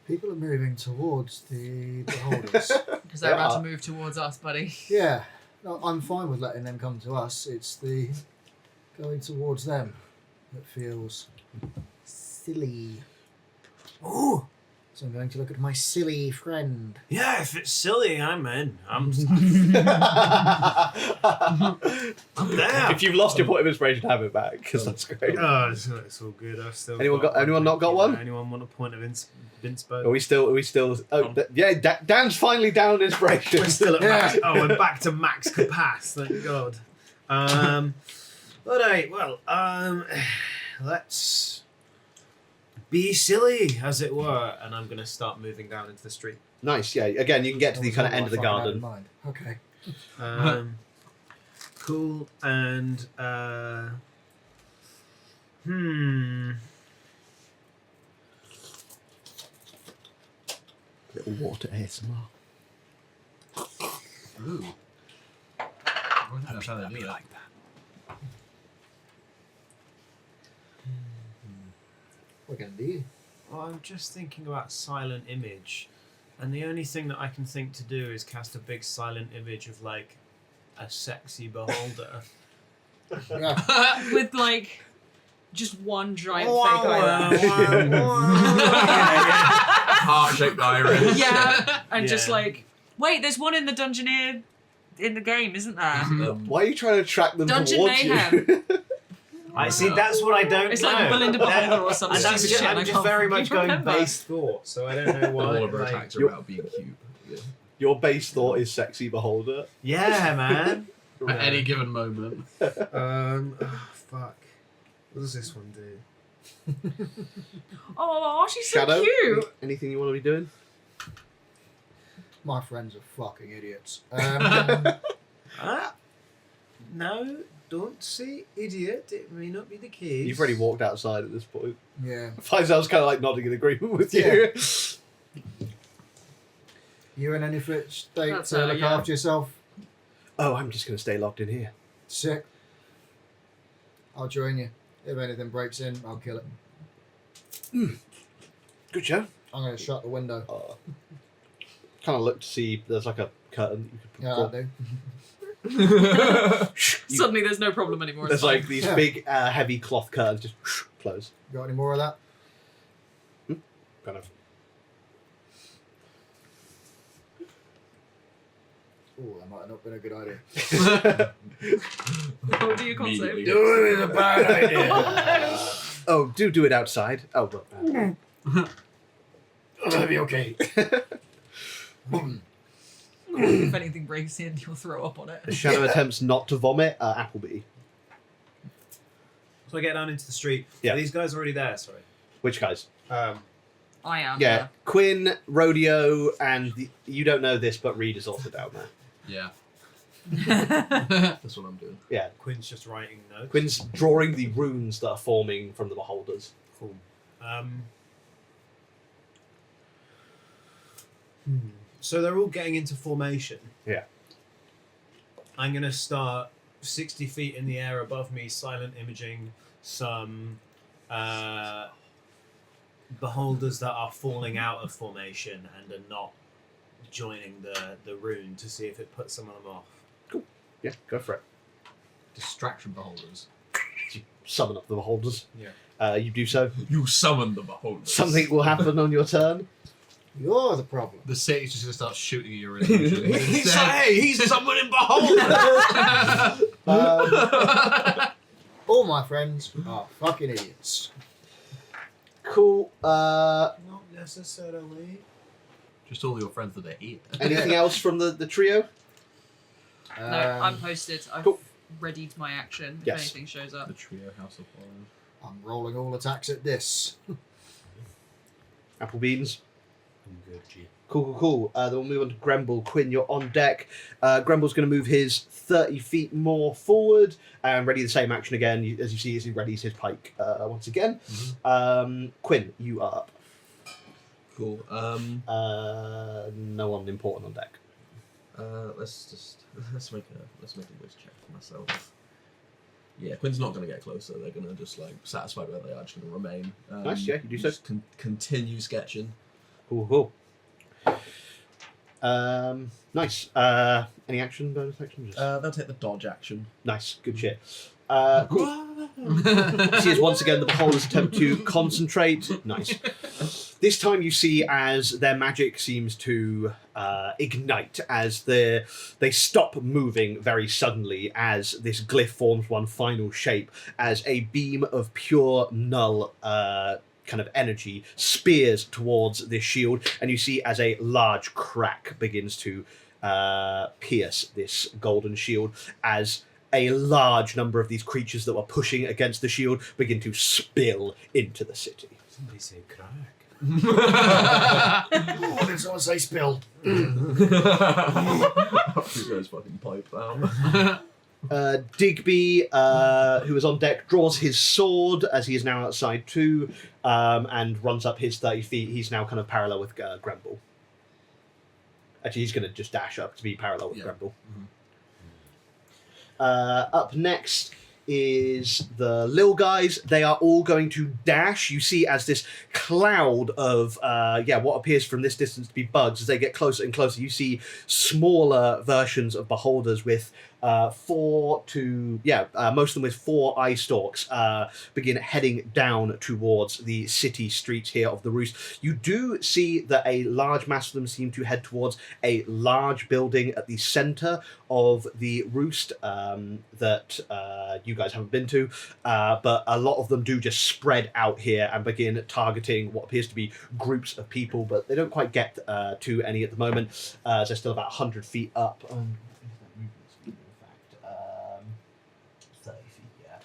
People are moving towards the beholders. Because they're They about are. to move towards us, buddy. Yeah, no, I'm fine with letting them come to us. It's the going towards them that feels silly. Oh, so I'm going to look at my silly friend. Yeah, if it's silly, I'm in. I'm there. If you've lost your point of inspiration, have it back, because that's great. Oh, it's all good. I've still. Anyone not got one? Anyone want a point of inspo? Are we still? Oh, yeah. Dan's finally down inspiration. We're still at Yeah. max. Oh, we're back to max capacity. Thank God. Let's be silly, as it were, and I'm gonna start moving down into the street. Nice. Yeah. Again, you can get to the kind of end of the garden. Okay. Cool. And Little water ASMR. Ooh. I don't think that's how they do it. that. What can I do? Well, I'm just thinking about silent image, and the only thing that I can think to do is cast a big silent image of like a sexy beholder. Yeah. With like just one giant fake eyebrow. Heart-shaped iris. Yeah, and just Yeah. like, wait, there's one in the Dungeoneer in the game, isn't there? Why are you trying to track them Dungeon towards Mayhem. you? I see. That's what I don't It's know. like Belinda Beholder or some And stupid that's shit. and I I'm just can't very much fucking going remember. base thought, so I don't know why. All of her like- attacks are about being cute. Yeah. Your base thought is sexy beholder. Yeah, man. At any given moment. Oh, fuck. What does this one do? Oh, she's Shadow, so cute. anything you want to be doing? My friends are fucking idiots. No, don't say idiot. It may not be the case. You've already walked outside at this point. Yeah. Faisal's kind of like nodding in agreement with you. You in any fit state That's, to look yeah. after yourself? Oh, I'm just going to stay locked in here. Sick. I'll join you. If anything breaks in, I'll kill it. Good show. I'm going to shut the window. Kind of look to see there's like a curtain. You could Yeah, draw. I'll do. Suddenly there's no problem anymore. There's It's fine. like these big heavy cloth curtains just close. Got any more of that? Kind of. Oh, that might have not been a good idea. What do you concept? Immediately. Doing it is a bad idea. Oh, do it outside. Oh, well. That'll be okay. If anything breaks in, you'll throw up on it. Shadow attempts not to vomit. Appleby. So I get down into the street. Yeah. Are these guys already there? Sorry. Which guys? I am. Yeah, Quinn, Rodeo, and you don't know this, but Reed is also down there. Yeah. That's what I'm doing. Yeah, Quinn's just writing notes. Quinn's drawing the runes that are forming from the beholders. Cool. So they're all getting into formation. Yeah. I'm going to start 60 feet in the air above me, silent imaging some beholders that are falling out of formation and are not joining the rune to see if it puts some of them off. Yeah, go for it. Distraction beholders. You summon up the beholders. Yeah. You do so. You summon the beholders. Something will happen on your turn. You're the problem. The city's just going to start shooting at your illusion. He's summoning beholders. All my friends are fucking idiots. Cool. Not necessarily. Just all your friends that are here. Anything else from the trio? No, I'm posted. I've Cool. readied my action if Yes. anything shows up. The trio House of Horrors. I'm rolling all attacks at this. Apple beans. I'm good, G. Cool. Then we'll move on to Gremble. Quinn, you're on deck. Gremble's going to move his 30 feet more forward and ready the same action again. As you see, as he readies his pike once again. Quinn, you are up. Cool. No one important on deck. Let's make a whiz check for myself. Yeah, Quinn's not going to get closer. They're going to just like satisfied where they are, just going to remain. Nice, yeah, you do so. Just continue sketching. Cool. Nice. Any action, bonus action? Just... They'll take the dodge action. Nice, good shit. Cool. See as once again the beholders attempt to concentrate. Nice. This time you see as their magic seems to ignite as they stop moving very suddenly as this glyph forms one final shape as a beam of pure null kind of energy spears towards this shield, and you see as a large crack begins to pierce this golden shield as a large number of these creatures that were pushing against the shield begin to spill into the city. Somebody say crack. What did someone say spill? You guys fucking pipe down. Digby, who is on deck, draws his sword as he is now outside too, and runs up his 30 feet. He's now kind of parallel with Gremble. Actually, he's going to just dash up to be parallel with Gremble. Up next is the Lil guys. They are all going to dash. You see as this cloud of what appears from this distance to be bugs, as they get closer and closer, you see smaller versions of beholders with most of them with 4 eye stalks begin heading down towards the city streets here of the Roost. You do see that a large mass of them seem to head towards a large building at the center of the Roost that you guys haven't been to, but a lot of them do just spread out here and begin targeting what appears to be groups of people, but they don't quite get to any at the moment. They're still about 100 feet up. 30 feet, yeah.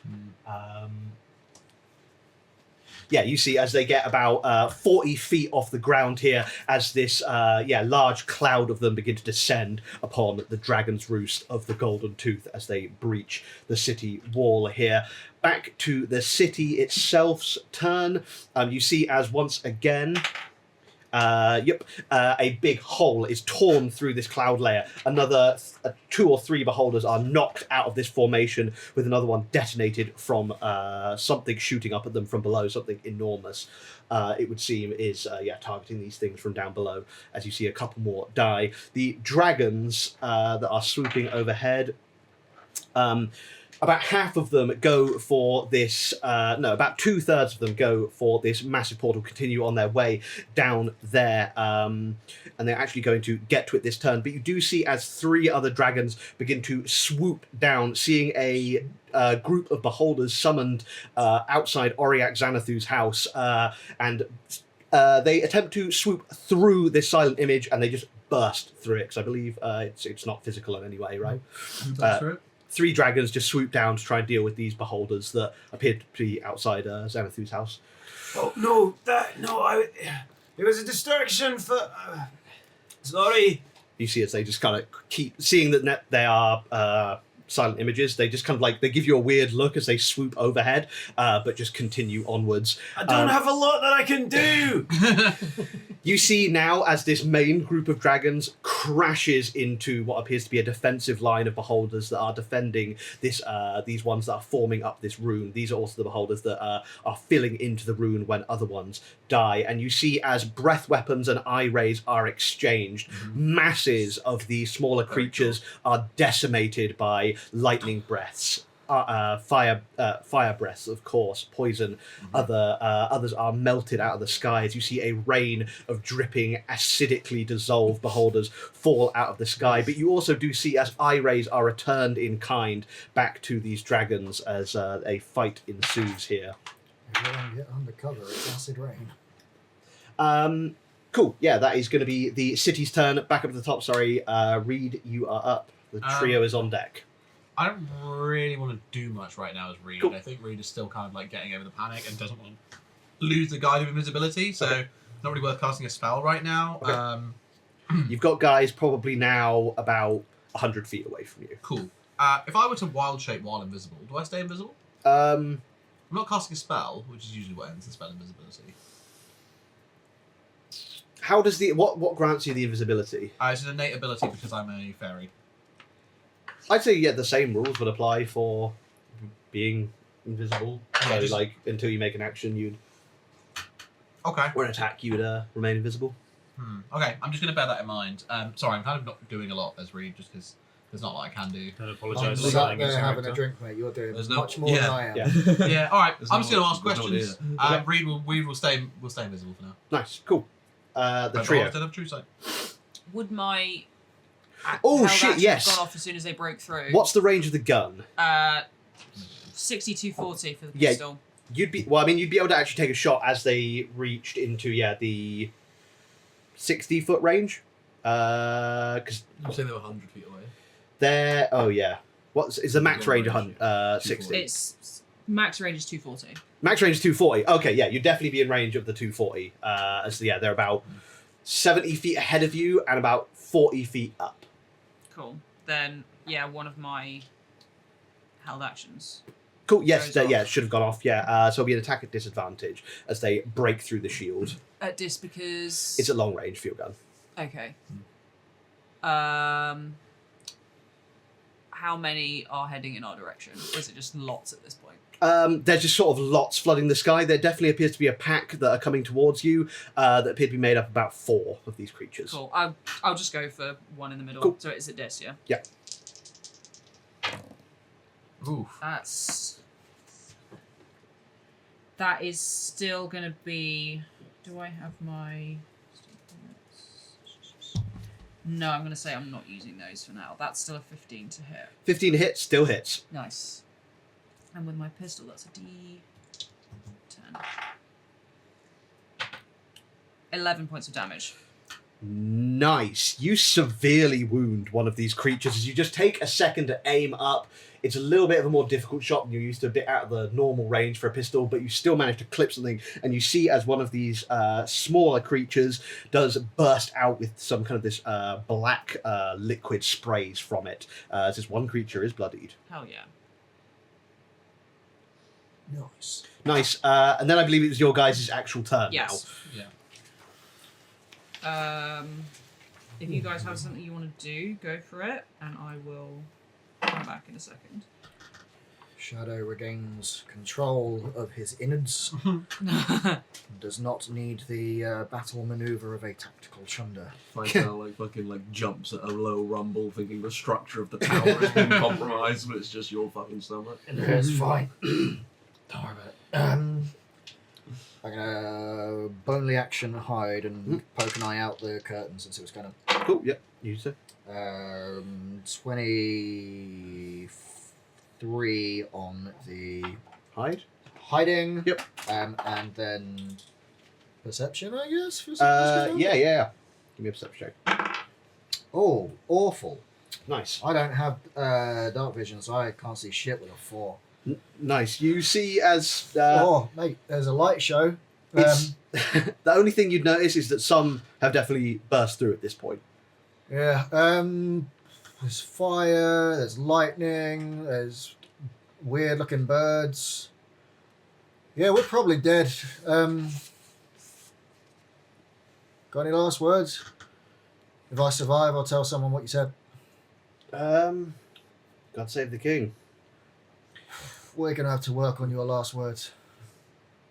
yeah, you see as they get about 40 feet off the ground here, as this large cloud of them begin to descend upon the dragon's roost of the Golden Tooth as they breach the city wall here. Back to the city itself's turn. You see as once again, a big hole is torn through this cloud layer. Another 2 or 3 beholders are knocked out of this formation, with another one detonated from something shooting up at them from below, something enormous. It would seem is targeting these things from down below, as you see a couple more die. The dragons that are swooping overhead, about half of them go for this, about 2/3 of them go for this massive portal, continue on their way down there, and they're actually going to get to it this turn. But you do see as 3 other dragons begin to swoop down, seeing a group of beholders summoned outside Auriak Xanathu's house, and they attempt to swoop through this silent image, and they just burst through it, because I believe it's not physical in any way, right? That's right. 3 dragons just swoop down to try and deal with these beholders that appear to be outside Xanathu's house. Oh no, it was a distraction for. Sorry. You see as they just kind of keep seeing that they are silent images. They just kind of like, they give you a weird look as they swoop overhead, but just continue onwards. I don't have a lot that I can do. You see now as this main group of dragons crashes into what appears to be a defensive line of beholders that are defending this. These ones that are forming up this rune. These are also the beholders that are filling into the rune when other ones die. And you see as breath weapons and eye rays are exchanged, masses of these smaller creatures are decimated by lightning breaths. Fire breaths, of course, poison. Others are melted out of the sky as you see a rain of dripping, acidically dissolved beholders fall out of the sky. But you also do see as eye rays are returned in kind back to these dragons as a fight ensues here. Everyone get undercover. It's acid rain. Cool. Yeah, that is going to be the city's turn. Back up to the top. Sorry, Reed, you are up. The trio is on deck. I don't really want to do much right now as Reed. Cool. I think Reed is still kind of like getting over the panic and doesn't want to lose the guide of invisibility, so not really worth casting a spell right now. Okay. You've got guys probably now about 100 feet away from you. Cool. If I were to wild shape while invisible, do I stay invisible? Um, I'm not casting a spell, which is usually what ends the spell invisibility. how does what grants you the invisibility? It's an innate ability because I'm a fairy. I'd say the same rules would apply for being invisible. So like until you make an action, you'd Okay. or an attack, you'd remain invisible. Okay, I'm just going to bear that in mind. Sorry, I'm kind of not doing a lot as Reed just because there's not a lot I can do. Don't Oh, apologise so for Sat saying there it's having a character. drink, mate. You're doing There's no- much more yeah. than I am. Yeah. Yeah, all right. There's I'm just no- going to ask there's no questions. idea. Reed will stay invisible for now. Nice, cool. The But trio. instead of true sight. Would my Oh, held shit, action yes. have gone off as soon as they broke through? What's the range of the gun? 6240 for the Yeah. pistol. You'd be you'd be able to actually take a shot as they reached into the 60-foot range. Because You say they were 100 feet away. they're what is the max range? 60. It's max range is 240. Max range is 240. Okay, yeah, you'd definitely be in range of the 240. They're about 70 feet ahead of you and about 40 feet up. Cool. Then one of my held actions. Cool. Yes, Goes off. it should have gone off. Yeah. So it'll be an attack at disadvantage as they break through the shield. At this because It's a long range field gun. okay. How many are heading in our direction? Or is it just lots at this point? There's just sort of lots flooding the sky. There definitely appears to be a pack that are coming towards you that appear to be made up of about 4 of these creatures. Cool. I'll just go for one in the middle. Cool. So it's at this, yeah? Yeah. Oof. That is still going to be... Do I have my... No, I'm going to say I'm not using those for now. That's still a 15 to hit. 15 hits, still hits. Nice. And with my pistol, that's a D10. 11 points of damage. Nice. You severely wound one of these creatures as you just take a second to aim up. It's a little bit of a more difficult shot than you're used to, a bit out of the normal range for a pistol, but you still manage to clip something, and you see as one of these smaller creatures does burst out with some kind of this black liquid sprays from it, as this one creature is bloodied. Hell yeah. Nice. Nice. And then I believe it was your guys' actual turn Yes. Yeah. If you guys have something you want to do, go for it, and I will come back in a second. Shadow regains control of his innards. Does not need the battle maneuver of a tactical chunder. Vital like fucking like jumps at a low rumble, thinking the structure of the tower has been compromised, but it's just your fucking stomach. It's fine. Don't worry about it. I'm gonna bonely action hide and poke an eye out the curtains and see what's going on. Cool, yep. You say. 23 on the Hide? hiding. Yep. And then perception, I guess. For Yeah. Give me a perception check. Oh, awful. Nice. I don't have dark vision, so I can't see shit with a 4. Nice. You see as... oh, mate, there's a light show. It's, the only thing you'd notice is that some have definitely burst through at this point. Yeah. There's fire, there's lightning, there's weird looking birds. Yeah, we're probably dead. Got any last words? If I survive, I'll tell someone what you said. God save the king. We're going to have to work on your last words.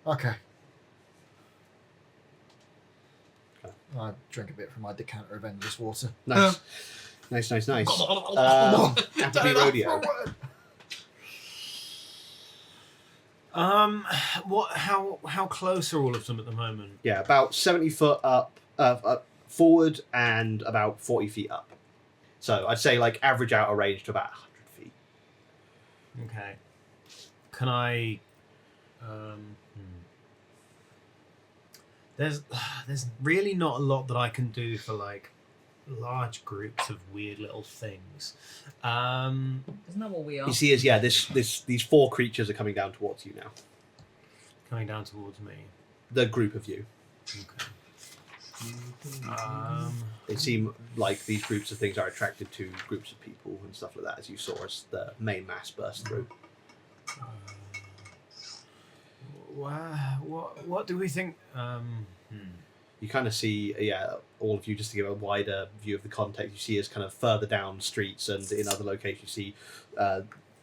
Okay. I drink a bit from my decanter of endless water. Nice. Nice. Happy rodeo. What? How close are all of them at the moment? Yeah, about 70 foot up forward and about 40 feet up. So I'd say like average outer range to about 100 feet. Okay. Can I? There's really not a lot that I can do for like large groups of weird little things. Isn't that what we are? You see as these 4 creatures are coming down towards you now. Coming down towards me. The group of you. Okay. They seem like these groups of things are attracted to groups of people and stuff like that, as you saw as the main mass burst through. What do we think? You kind of see, all of you, just to give a wider view of the context, you see as kind of further down streets and in other locations, you see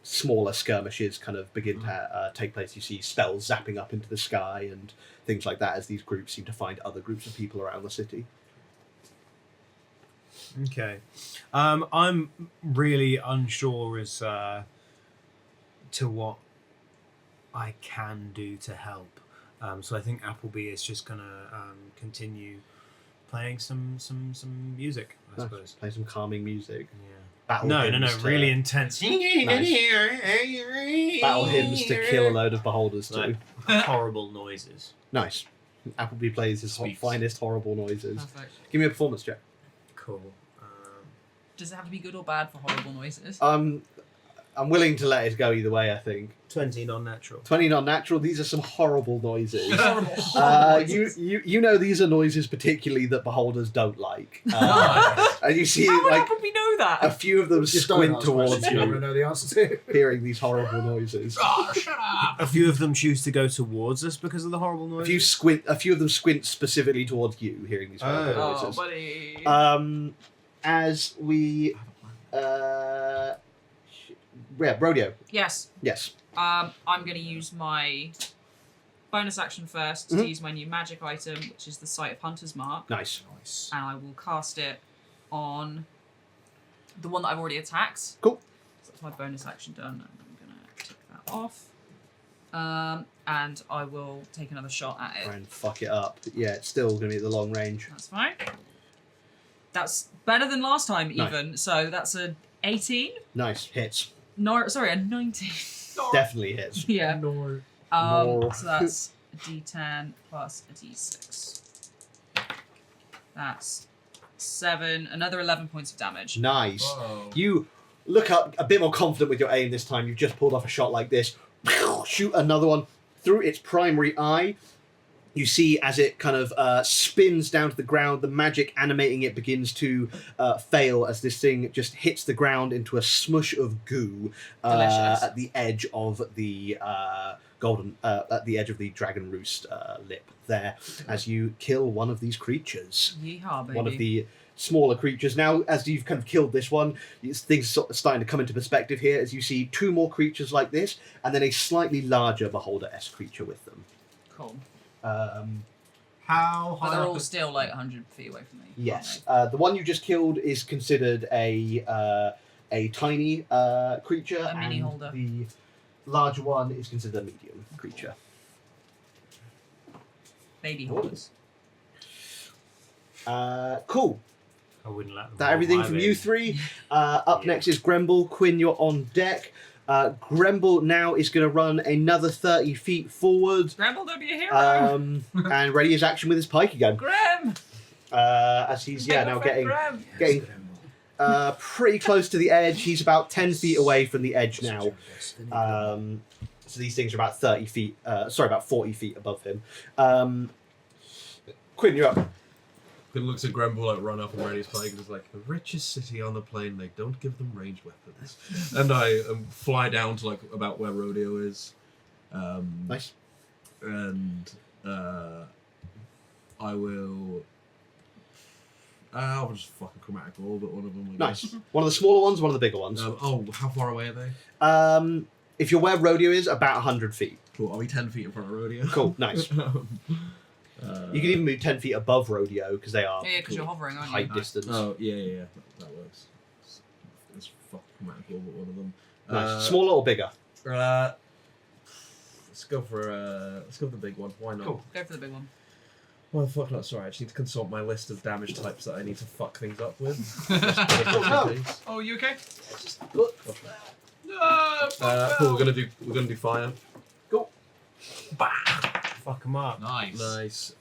smaller skirmishes kind of begin to take place. You see spells zapping up into the sky and things like that as these groups seem to find other groups of people around the city. Okay. I'm really unsure as to what I can do to help. So I think Appleby is just gonna continue playing some music, I suppose. Play some calming music. Yeah. Battle No, hymns to- really intense. Battle hymns to kill a load of beholders too. Like, horrible noises. Nice. Appleby plays his Sweet. finest horrible noises. Perfect. Give me a performance check. Cool. Does it have to be good or bad for horrible noises? I'm willing to let it go either way, I think. 20 non-natural. 20 non-natural, these are some horrible noises. Horrible noises. You know these are noises particularly that beholders don't like. And you see How like would we know that? a few of them Just don't squint ask towards questions you don't you, know the answer to. hearing these horrible noises. Oh, shut up! A few of them choose to go towards us because of the horrible noises. A few of them squint specifically towards you, hearing these horrible Oh, noises. buddy. As we rodeo. Yes. Yes. I'm going to use my bonus action first to use my new magic item, which is the Sight of Hunter's Mark, Nice. and I will cast it on the one that I've already attacked. Cool. So that's my bonus action done, and I'm going to tick that off. And I will take another shot at Try it. and fuck it up. Yeah, it's still going to be at the long range. That's fine. That's better than last time, Nice. even. So that's a 18. Nice. Hits. No, sorry, a 19. Definitely hits. Yeah. More. So that's a D10 plus a D6. That's 7, another 11 points of damage. Nice. Whoa. You look up a bit more confident with your aim this time. You've just pulled off a shot like this. Shoot another one through its primary eye. You see as it kind of spins down to the ground, the magic animating it begins to fail as this thing just hits the ground into a smush of goo Delicious. at the edge of the at the edge of the dragon roost lip there. As you kill one of these creatures, Yeehaw, baby. one of the smaller creatures. Now, as you've kind of killed this one, things are sort of starting to come into perspective here as you see 2 more creatures like this, and then a slightly larger Beholder-esque creature with them. Cool. How But high they're up all is- still like 100 feet away from me. Yes, aren't the one you just killed is considered a tiny creature, A mini and holder. the larger one is considered a medium creature. they? Baby holders. Cool. I wouldn't let them. That roll everything my from baby. you 3. Up Yeah. next is Gremble. Quinn, you're on deck. Gremble now is going to run another 30 feet forward. Gramble, don't be a hero! And ready his action with his pike again. Graham! As he's now getting pretty close to the edge. He's about 10 feet away from the edge now. So these things are about 30 feet. About 40 feet above him. Quinn, you're up. Quinn looks at Gremble like run up and ready his pike and is like, the richest city on the plane, they don't give them ranged weapons. And I fly down to like about where Rodeo is. Nice. And I will. I'll just fucking chromatic orb at one of them. I Nice. guess. One of the smaller ones, one of the bigger ones. How far away are they? If you're where Rodeo is, about 100 feet. Cool. Are we 10 feet in front of Rodeo? Cool, nice. You can even move 10 feet above Rodeo because they are Yeah, because you're hovering, aren't you? height distance. Oh yeah. That works. Let's fucking chromatic orb at one of them. Nice. Smaller or bigger? Let's go for the big one. Why not? Cool. Go for the big one. Why the fuck not? Sorry, I just need to consult my list of damage types that I need to fuck things up with. no. Oh, you okay? Look. Cool. We're gonna do fire. Cool. Fuck them up. Nice. Nice.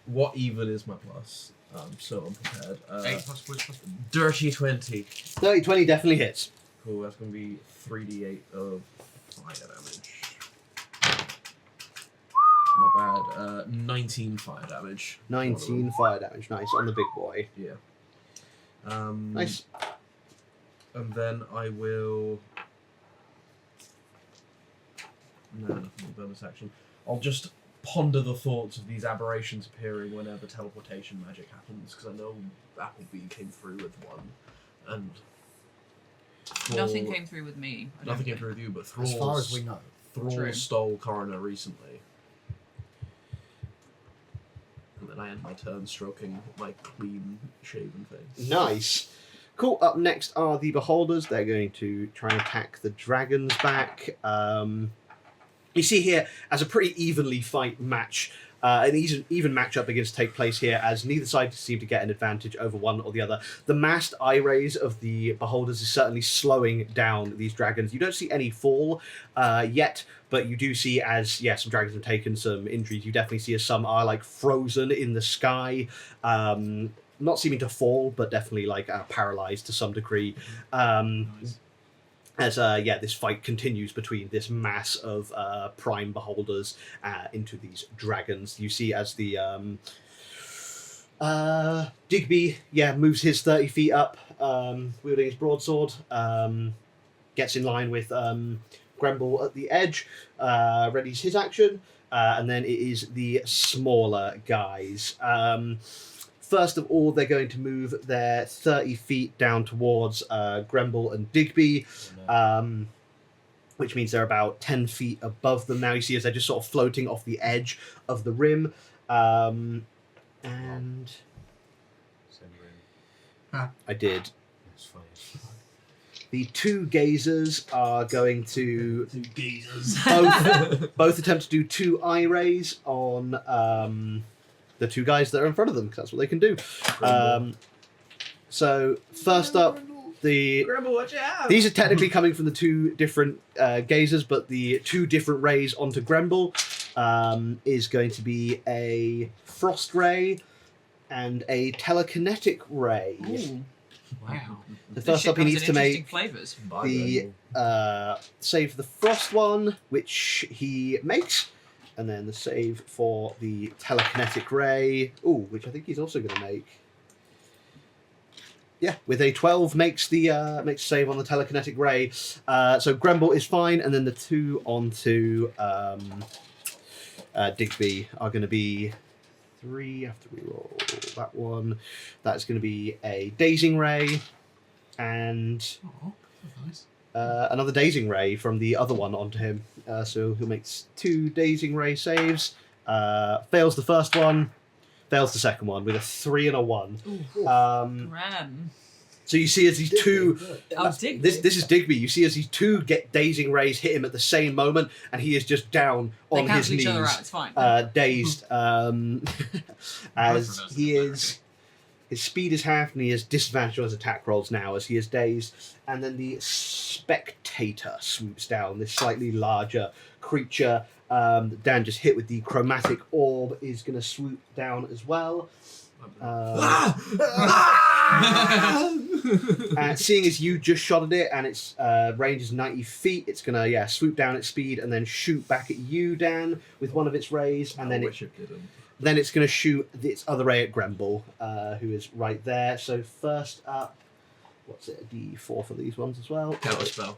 What even is my plus? So unprepared. 8 plus which plus. Dirty 20. 30-20 definitely hits. Cool. That's gonna be 3d8 of fire damage. Not bad. 19 fire damage. 19 fire damage. Nice. On the big boy. Yeah. Nice. And then I will. No, nothing with bonus action. I'll just ponder the thoughts of these aberrations appearing whenever teleportation magic happens, because I know Appleby came through with one, and Nothing came through with me. I don't Nothing came think. through with you, but As far as we know. True. Thrall stole Coroner recently. And then I end my turn stroking my clean shaven face. Nice. Cool. Up next are the Beholders. They're going to try and attack the dragons back. You see here, as a pretty evenly fight match, an even matchup begins to take place here, as neither side seem to get an advantage over one or the other. The massed eye rays of the Beholders is certainly slowing down these dragons. You don't see any fall yet, but you do see as, some dragons have taken some injuries. You definitely see as some are like frozen in the sky, not seeming to fall, but definitely like paralyzed to some degree. Nice. As this fight continues between this mass of prime Beholders into these dragons. You see as the Digby moves his 30 feet up, wielding his broadsword, gets in line with Gremble at the edge, readies his action, and then it is the smaller guys. First of all, they're going to move their 30 feet down towards Gremble and Digby, which means they're about 10 feet above them now. You see as they're just sort of floating off the edge of the rim. And I did. It's funny. The two gazers are going to Two geezers. both attempt to do 2 eye rays on the 2 guys that are in front of them, because that's what they can do. So first up, Gremble, watch out! these are technically coming from the 2 different gazers, but the 2 different rays onto Gremble is going to be a frost ray and a telekinetic ray. Ooh. Wow. The first up, he needs to make flavors. the save for the frost one, which he makes, and then the save for the telekinetic ray, which I think he's also going to make. Yeah, with a 12 makes the save on the telekinetic ray. So Gremble is fine, and then the 2 onto Digby are going to be 3 after we roll that one. That's going to be a dazing ray, and Oh, nice. another dazing ray from the other one onto him. So he makes 2 dazing ray saves. Fails the first one, fails the second one with a 3 and a 1. Ram. So you see as these two. Oh, Digby. This is Digby. You see as these 2 dazing rays hit him at the same moment, and he is just down They on his cancel knees, each other out. It's fine. dazed. As he is, his speed is half, and he is disadvantaged on his attack rolls now as he is dazed. And then the spectator swoops down. This slightly larger creature that Dan just hit with the chromatic orb is going to swoop down as well. And seeing as you just shot at it and its range is 90 feet, it's gonna swoop down its speed and then shoot back at you, Dan, with one of its rays, and then then it's gonna shoot its other ray at Gremble, who is right there. So first up, what's it? A D4 for these ones as well. Counterspell.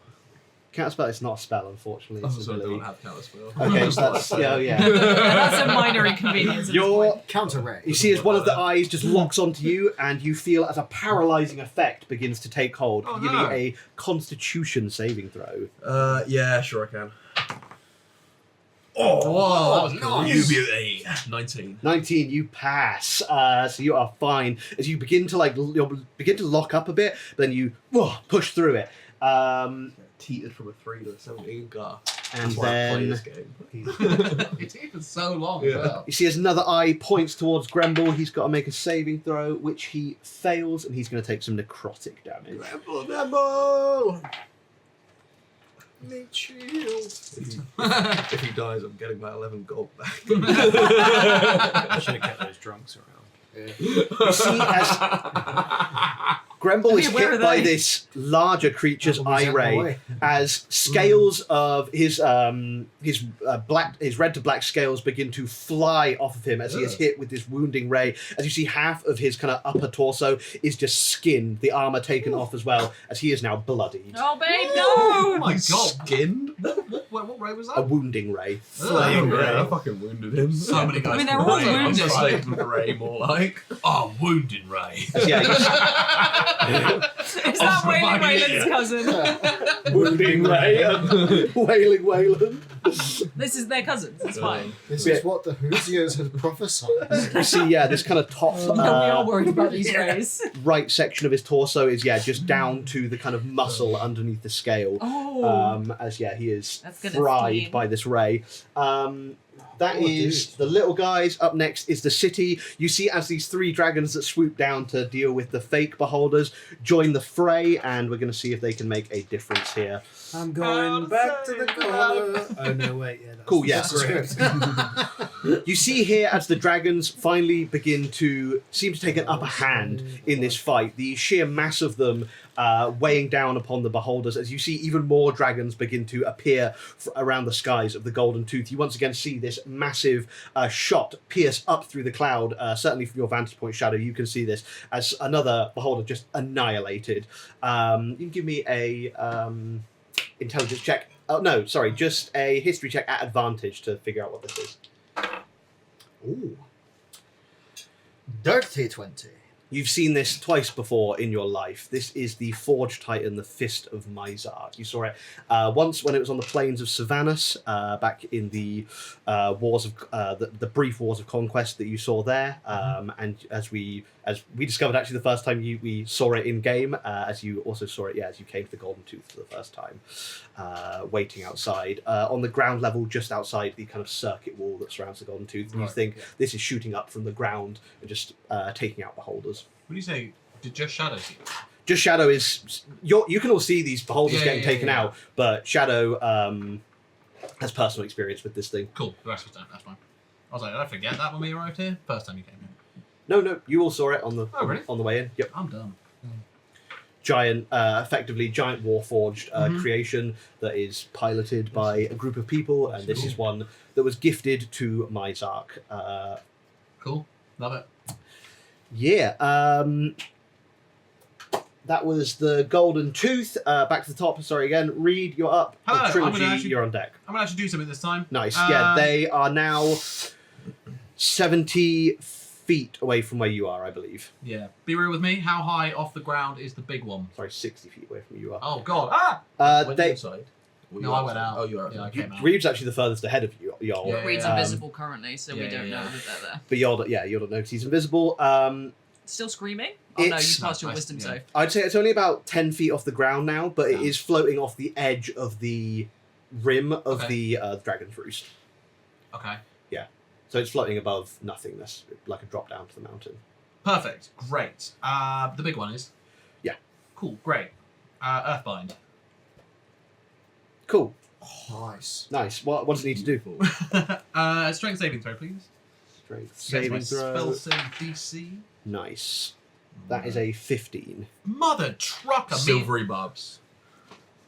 Counterspell. It's not a spell, unfortunately. It's So I ability. don't have counterspell. Okay, so that's yeah. That's a minor inconvenience. At this Your point. Counter ray. You see as one of the eyes just locks onto you, and you feel as a paralysing effect begins to take hold. Oh, Give no. me a Constitution saving throw. Yeah, sure I can. Whoa, that was cool. You beauty. 19. 19, you pass. So you are fine as you begin to you'll begin to lock up a bit, but then you push through it. Teetered from a 3 to a 17. God. And That's why I play then this game. It's even so long Yeah. as well. you see as another eye points towards Gremble. He's got to make a saving throw, which he fails, and he's going to take some necrotic damage. Gremble! Need shield. If he dies, I'm getting my 11 gold back. I should have kept those drunks around. You see as Gremble is Hey, where hit are by they? this larger creature's Always eye out of the ray, way. as scales of his red to black scales begin to fly off of him as he is hit with this wounding ray. As you see, half of his kind of upper torso is just skin, the armor taken off as well, as he is now bloodied. Oh, babe, Oh no! my god. Skinned? What ray was A that? wounding ray. Flame ray. I fucking wounded him. So many guys. I mean, they're call all Ray. wounded. I'm sorry. Ray, more like. Oh, wounded Ray. Yeah, Is that Wayland Wayland's cousin? wounding ray. Wailing Wayland. This is their cousins. It's fine. This Yeah. is what the Hoosiers had prophesied. You see, this kind of top We are worried about these rays. right section of his torso is just down to the kind of muscle underneath the scale. Oh. As he is That's gonna fried sting. by this ray. That is dude. the little guys. Up next is the city. You see as these 3 dragons that swoop down to deal with the fake beholders join the fray, and we're going to see if they can make a difference here. I'm going back to the corner. Oh no, wait, yeah. That's Cool, yeah. That's You see here as the dragons finally begin to seem to take an upper hand in this fight. The sheer mass of them weighing down upon the beholders, as you see even more dragons begin to appear around the skies of the Golden Tooth. You once again see this massive shot pierce up through the cloud. Certainly from your vantage point, Shadow, you can see this as another beholder just annihilated. You can give me a intelligence check. Oh no, sorry, just a history check at advantage to figure out what this is. Ooh. Dirty 20. You've seen this twice before in your life. This is the Forge Titan, the Fist of Mizar. You saw it once when it was on the plains of Savannus, back in the wars of the brief wars of conquest that you saw there. And as we discovered actually the first time we saw it in game, as you also saw it, as you came to the Golden Tooth for the first time, waiting outside on the ground level, just outside the kind of circuit wall that surrounds the Golden Tooth. And you think this is shooting up from the ground and just taking out beholders. What do you say? Did just Shadow see it? Just Shadow is you can all see these beholders getting taken yeah. out, but Shadow has personal experience with this thing. Cool. The rest was done. That's fine. I was like, did I forget that when we arrived here? First time you came here. No, you all saw it on the Oh, really? on the way in. Yep. I'm done. Giant, effectively giant warforged Mhm. creation that is piloted by a group of people, and this is one that was gifted to Mizark. Cool. Love it. Yeah. That was the Golden Tooth. Back to the top. Sorry again. Reed, you're up. Hello, The I'm trilogy, gonna actually- you're on deck. I'm gonna actually do something this time. Nice. Yeah, they are now 70 feet away from where you are, I believe. Yeah. Be real with me. How high off the ground is the big one? Sorry, 60 feet away from where you are. Oh God! Ah! Went They inside. Were No, you I went outside? out. Oh, you are. Yeah, I outside. came out. Reed's actually the furthest ahead of you, y'all. Yeah. Reed's invisible currently, so we yeah, don't yeah. know that they're there. But y'all don't know because he's invisible. Still screaming? Oh no, It's- you passed your No, wisdom yeah. save. I'd say it's only about 10 feet off the ground now, but it Yeah. is floating off the edge of the rim of Okay. the Dragon's Roost. Okay. So it's floating above nothingness, like a drop down to the mountain. Perfect. Great. The big one is. Yeah. Cool. Great. Earthbind. Cool. Nice. Nice. What does it need to do? Strength saving throw, please. Strength Against my saving Spell throw. save DC. Nice. That is a 15. Mother trucker. Me. Silvery barbs.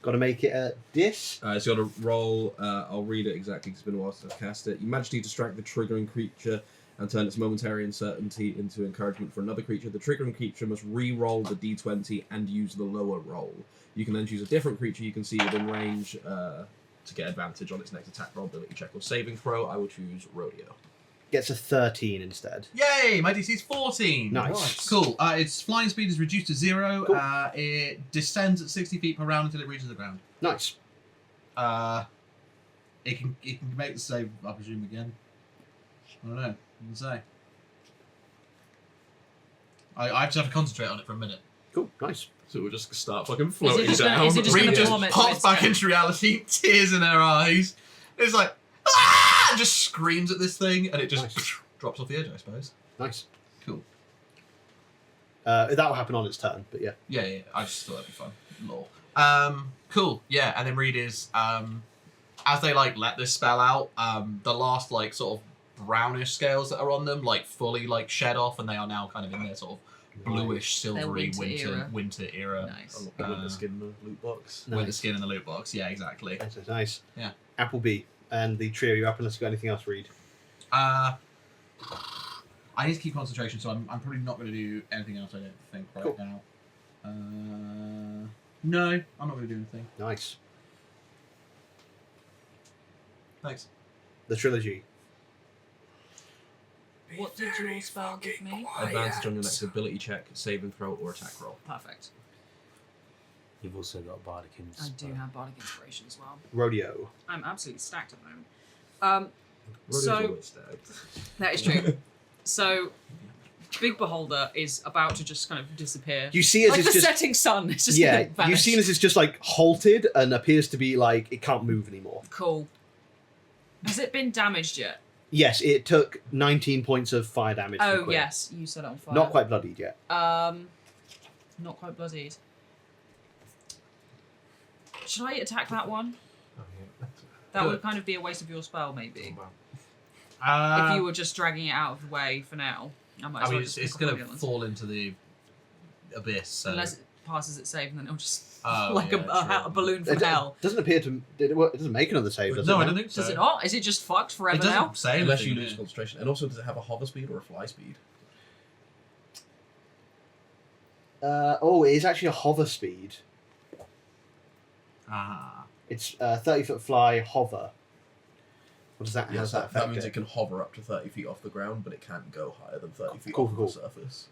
Got to make it a dis. It's got to roll. I'll read it exactly because it's been a while since I've cast it. You manage to distract the triggering creature and turn its momentary uncertainty into encouragement for another creature. The triggering creature must re-roll the d20 and use the lower roll. You can then choose a different creature you can see within range to get advantage on its next attack roll, ability check, or saving throw. I will choose Rodeo. Gets a 13 instead. Yay! My DC is 14. Nice. Cool. Its flying speed is reduced to 0. Cool. It descends at 60 feet per round until it reaches the ground. Nice. It can make the save, I presume, again. I don't know. What can say? I just have to concentrate on it for a minute. Cool. Nice. So we'll just start fucking floating just down. gonna- is it just Rita gonna just plummet pops to back its into reality, tears in her eyes. It's like, ah! And just screams at this thing, and it just Nice. drops off the edge, I suppose. Nice. Cool. That will happen on its turn, but yeah. Yeah. I just thought that'd be fun. Lore. Cool. Yeah, and then Reed is as they let this spell out, the last sort of brownish scales that are on them fully shed off, and they are now kind of in their sort of bluish, silvery winter era. Nice. Unlock the winter skin in the loot box. Nice. Winter skin in the loot box. Yeah, exactly. Nice, nice, nice. Yeah. Applebee and the trio you're up unless you've got anything else, Reed. I need to keep concentration, so I'm probably not going to do anything else. I don't think right Cool. now. No, I'm not going to do anything. Nice. Thanks. The trilogy. What did your spell give me? Advantage on your next ability check, saving throw, or attack roll. Perfect. You've also got Bardic I do have Bardic Inspiration as well. Rodeo. I'm absolutely stacked at the moment. Rodeo's So- always stacked. That is true. So, Big Beholder is about to just kind of disappear. You see as Like it's the just setting sun. It's just yeah. gonna You vanish. see as it's just halted and appears to be it can't move anymore. Cool. Has it been damaged yet? Yes, it took 19 points of fire damage. from Oh Quinn. yes, you set it on fire. Not quite bloodied yet. Not quite bloodied. Should I attack that one? Oh, yeah. That Good. would kind of be a waste of your spell, maybe. Well, If you were just dragging it out of the way for now, I might as I well mean, just it's pick up going all to the others. fall into the abyss. So. Unless it passes its save, and then it'll just Oh, like yeah, a true. balloon from It hell. doesn't appear to. It doesn't make another save, does it? No, I now? don't think so. Does it not? Is it just fucked forever It doesn't now? say Unless you anything, lose yeah. concentration. And also, does it have a hover speed or a fly speed? It is actually a hover speed. Ah. It's 30-foot fly hover. What does that? How does that affect that means it? it can hover up to 30 feet off the ground, but it can't go higher than 30 feet Cool, off cool. the surface.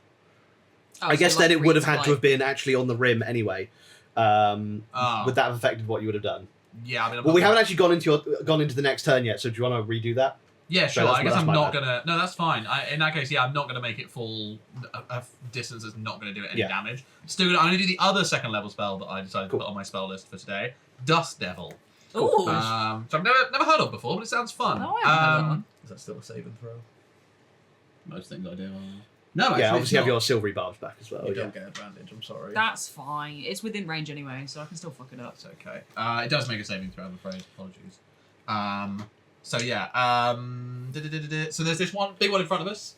Oh, I so guess like then it would have Reed's had to have been actually on the rim anyway. Ah. Would that have affected what you would have done? Yeah, I mean, I'm Well, not we gonna- haven't actually gone into the next turn yet. So do you want to redo that? Yeah, So sure. that's I guess my I'm not bad. gonna. No, that's fine. In that case, yeah, I'm not gonna make it fall a distance that's not gonna do it any Yeah. damage. Still, I'm gonna do the other second level spell that I decided Cool. to put on my spell list for today. Dust Devil. Ooh. So I've never heard of before, but it sounds fun. No, I haven't heard that one. Is that still a saving throw? Most things I do. No, actually, Yeah, obviously you have it's your silvery barbs back as well. you Yeah. don't get advantage, I'm sorry. That's fine. It's within range anyway, so I can still fuck it up. It's okay. It does make a saving throw, I'm afraid. Apologies. So yeah. So there's this one big one in front of us.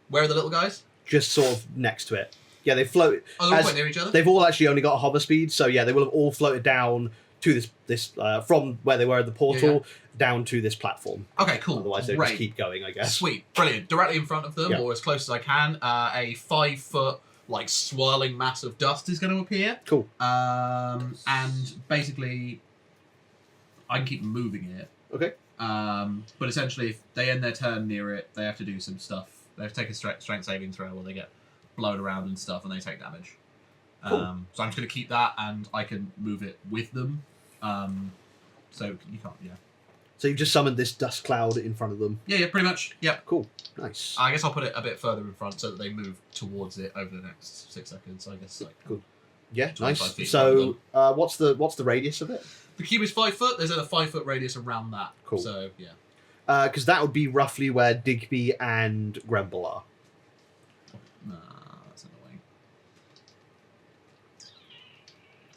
Where are the little guys? just sort of next to it. Yeah, they float. Oh, they're all quite near each other? They've all actually only got a hover speed, so yeah, they will have all floated down to this from where they were in the portal down to this platform. Okay, cool. Otherwise, they just keep going, I guess. Sweet, brilliant. Directly in front of them, or as close as I can, a 5 foot like swirling mass of dust is going to appear. Cool. And basically, I can keep moving it. Okay. But essentially, if they end their turn near it, they have to do some stuff. They have to take a strength saving throw, or they get blown around and stuff, and they take damage. Cool. So I'm just going to keep that, and I can move it with them. So you can't, So you've just summoned this dust cloud in front of them. Yeah, pretty much. Yep. Cool. Nice. I guess I'll put it a bit further in front so that they move towards it over the next 6 seconds. I guess like Cool. Yeah, 25 nice. feet So what's the radius of it? the cube is 5 foot. There's a 5 foot radius around that. Cool. So yeah. Because that would be roughly where Digby and Gremble are. Nah, that's annoying.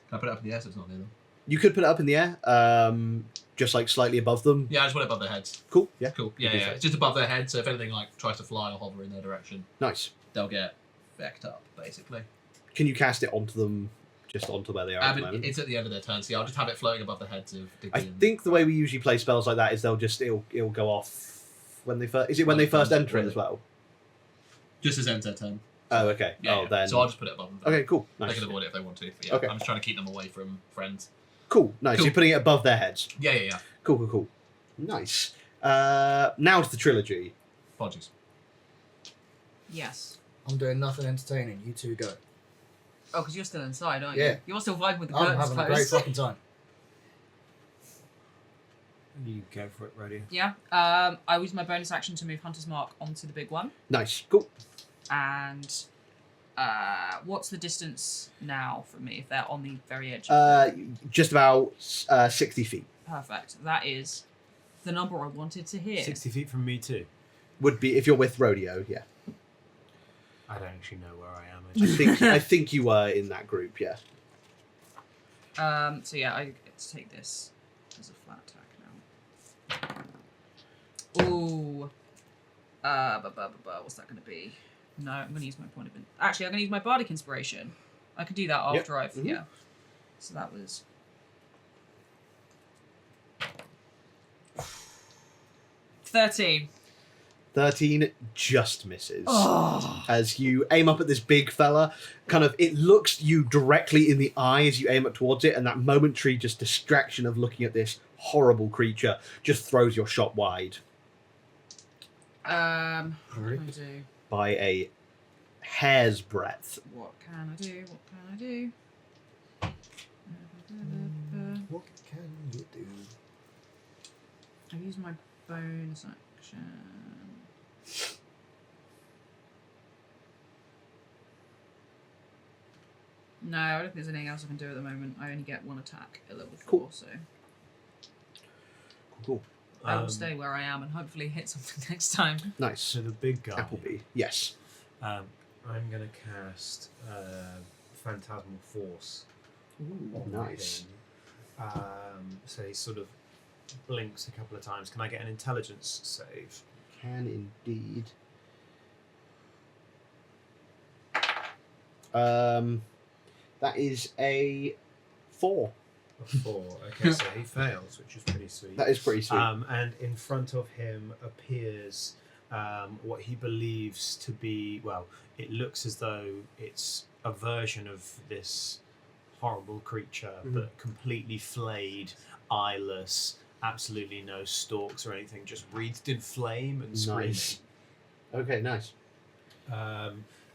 Can I put it up in the air so it's not near them? You could put it up in the air, just like slightly above them. Yeah, I just want it above their heads. Cool. Yeah. Cool. You Yeah, do yeah. so. It's just above their head, so if anything like tries to fly or hover in their direction, Nice. they'll get fecked up, basically. Can you cast it onto them, just onto where they are at the moment? It's at the end of their turn, so yeah, I'll just have it floating above the heads of Digby I and... think the way we usually play spells like that is it'll go off when they first. Is it when they first enter it as well? Just as ends their turn. Oh, okay. Yeah, Oh, yeah. then. So I'll just put it above them. Okay, cool. They Nice. can avoid it if they want to. But yeah, Okay. I'm just trying to keep them away from friends. Cool. Nice. So Cool. you're putting it above their heads. Yeah. Cool. Nice. Now to the trilogy. Apologies. Yes. I'm doing nothing entertaining. You two go. Oh, because you're still inside, aren't Yeah. you? You're still vibing with the I'm curtains having a great closed. fucking time. You go for it, Radio. Yeah. I use my bonus action to move Hunter's Mark onto the big one. Nice. Cool. And what's the distance now from me if they're on the very edge? Just about 60 feet. Perfect. That is the number I wanted to hear. 60 feet from me too. Would be if you're with Rodeo. Yeah. I don't actually know where I am. I think you were in that group. Yeah. So yeah, I get to take this as a flat attack now. Ooh. What's that going to be? No, I'm going to use my point of... Actually, I'm going to use my Bardic Inspiration. I could do that after I've... Mhm. Yeah. So that was... 13. 13 just misses. Oh. As you aim up at this big fella, it looks you directly in the eye as you aim up towards it, and that momentary just distraction of looking at this horrible creature just throws your shot wide What can I do? by a hair's breadth. What can I do? What can I do? What can you do? I've used my bonus action. No, I don't think there's anything else I can do at the moment. I only get one attack at level 4, Cool. so Cool. I will stay where I am and hopefully hit something next time. Nice. So the big guy. Applebee. Yes. I'm going to cast Phantasmal Force. on Nice. him. So he sort of blinks a couple of times. Can I get an intelligence save? Can indeed. That is a 4. A 4. Okay, so he fails, which is pretty sweet. That is pretty sweet. And in front of him appears what he believes to be, well, it looks as though it's a version of this horrible creature, but completely flayed, eyeless, absolutely no stalks or anything, just wreathed in flame and screaming. Nice. Okay, nice.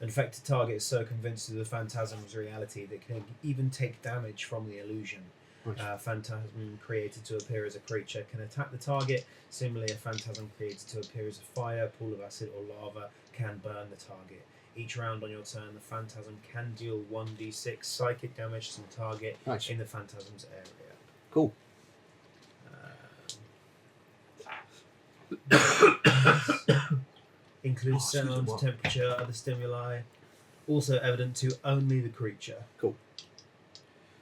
An affected target is so convinced of the phantasm's reality that can even take damage from the illusion. Nice. Phantasm created to appear as a creature can attack the target. Similarly, a phantasm created to appear as a fire, pool of acid, or lava can burn the target. Each round on your turn, the phantasm can deal 1d6 psychic damage to the target Nice. in the phantasm's area. Cool. Includes sound, temperature, other stimuli, also evident to only the creature.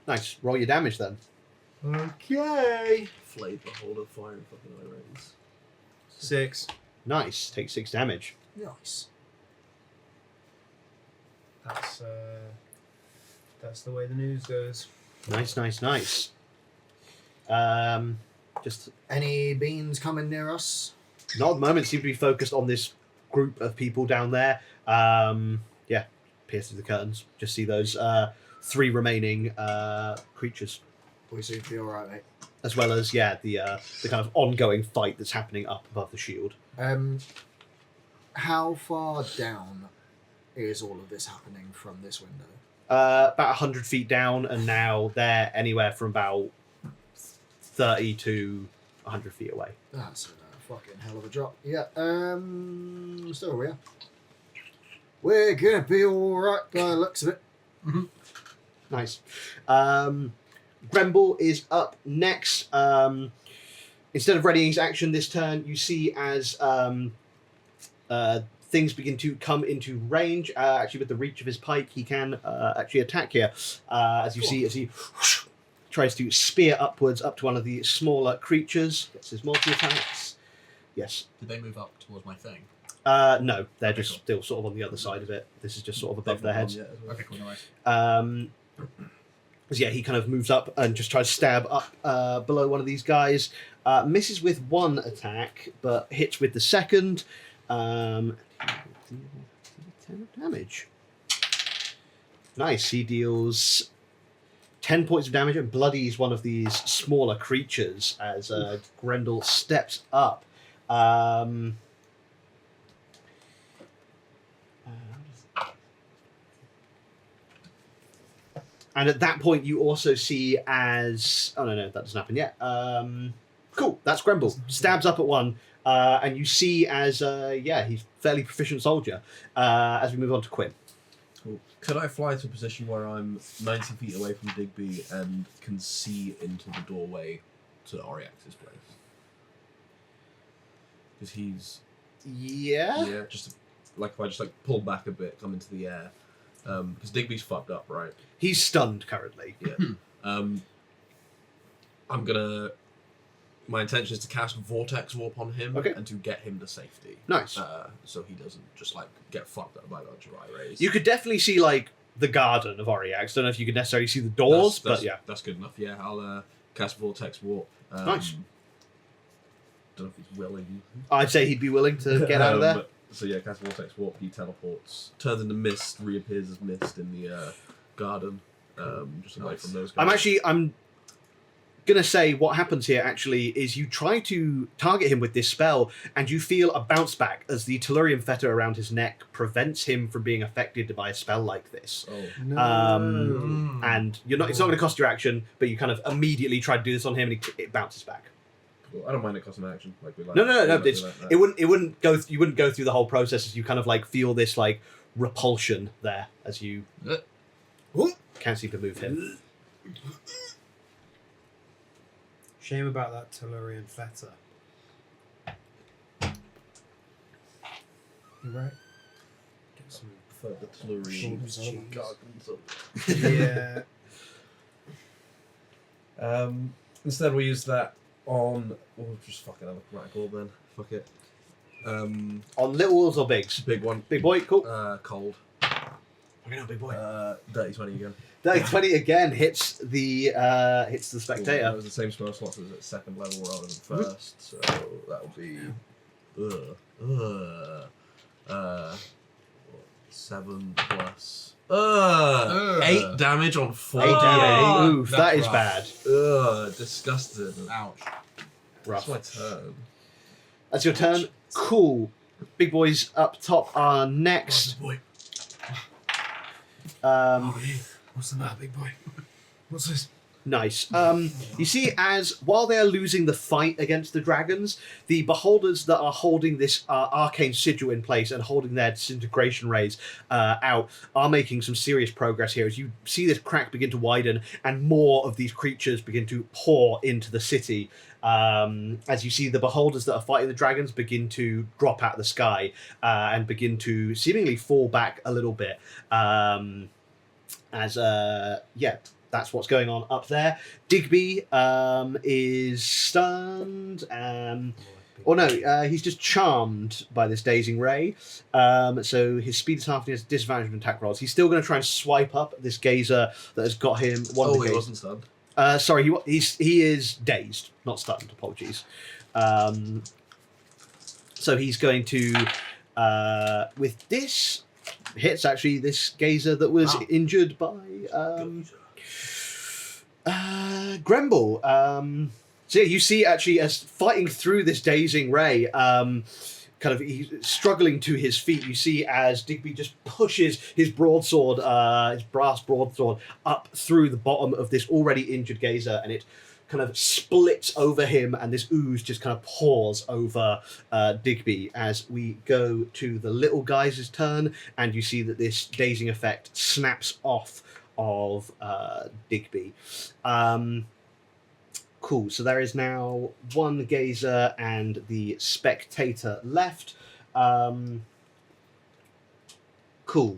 Nice. Roll your damage then. Okay. Flayed Beholden, fire and fucking eye rays. 6. Nice. Take 6 damage. Nice. That's the way the news goes. Nice. Just Any beans coming near us? not at the moment. Seem to be focused on this group of people down there. Pierce through the curtains. Just see those 3 remaining creatures, We seem to be alright, mate. as well as the kind of ongoing fight that's happening up above the shield. How far down is all of this happening from this window? About 100 feet down, and now they're anywhere from about 30 to 100 feet away. That's a fucking hell of a drop. Yeah, still we are. We're gonna be alright by the looks of it. Nice. Gremble is up next. Instead of readying his action this turn, you see as things begin to come into range. Actually, with the reach of his pike, he can actually attack here. As you see, as he tries to spear upwards up to one of the smaller creatures. Gets his multi-attacks. Yes. Did they move up towards my thing? No, they're just cool. still sort of on the other side of it. This is just sort of above their heads. Okay, cool, no worries. He kind of moves up and just tries to stab up below one of these guys. Misses with 1 attack, but hits with the second. 10 damage. Nice. He deals 10 points of damage and bloodies one of these smaller creatures as Grendel steps up. And at that point, you also see as... Oh, no, that doesn't happen yet. Cool, that's Gremble. Stabs up at one, and you see as, he's fairly proficient soldier. As we move on to Quinn. Cool. Could I fly to a position where I'm 90 feet away from Digby and can see into the doorway to Oriax's place? Because he's... Yeah? Yeah, if I just pull back a bit, come into the air. Because Digby's fucked up, right? He's stunned currently. Yeah. I'm gonna... My intention is to cast Vortex Warp on him and to get him to safety. Nice. So he doesn't just get fucked up by a bunch of eye rays. You could definitely see the garden of Oriax. Don't know if you could necessarily see the doors, but yeah. That's good enough. Yeah, I'll cast Vortex Warp. Nice. Don't know if he's willing. I'd say he'd be willing to get out of there. So yeah, cast Vortex Warp, he teleports, turns into mist, reappears as mist in the garden, just away from those guys. I'm gonna say what happens here actually is you try to target him with this spell and you feel a bounce back as the Tellurium fetter around his neck prevents him from being affected by a spell like this. Oh. No. And it's not going to cost your action, but you kind of immediately try to do this on him and it bounces back. Cool. I don't mind it costing an action. No. You wouldn't go through the whole process as you kind of feel this repulsion there as you can't seem to move him. Shame about that Tellurian fetter. You're right. Get some further Tellurian gargons up. Yeah. Instead, we use that on. We'll just fucking have a crack orb then. Fuck it. On little wolves or bigs? Big one. Big boy, cool. Cold. Okay, no, big boy. Dirty 20 again. Dirty 20 again hits the spectator. That was the same spell slot as at second level rather than first, so that would be 7 plus 8 damage on 4. 8 damage. Oof, That's that is rough. bad. Disgusted. Ouch. Rough. That's my turn. That's your turn. Cool. Big boys up top are next. Boy. What's the matter, big boy? What's this? Nice. You see, as while they are losing the fight against the dragons, the beholders that are holding this arcane sigil in place and holding their disintegration rays out are making some serious progress here. As you see this crack begin to widen and more of these creatures begin to pour into the city. As you see the beholders that are fighting the dragons begin to drop out of the sky and begin to seemingly fall back a little bit. That's what's going on up there. Digby is stunned. Or no, he's just charmed by this dazing ray. So his speed is half and he has disadvantage on attack rolls. He's still going to try and swipe up this gazer that has got him. One of the he gazers. wasn't stunned. Sorry, he is dazed, not stunned. Apologies. So he's going to, with this, hits actually this gazer that was injured by Gremble. So yeah, you see actually as fighting through this dazing ray, kind of he's struggling to his feet. You see as Digby just pushes his broadsword, his brass broadsword, up through the bottom of this already injured gazer, and it kind of splits over him, and this ooze just kind of pours over Digby as we go to the little guy's turn, and you see that this dazing effect snaps off of Digby. Cool, so there is now one gazer and the spectator left. Cool.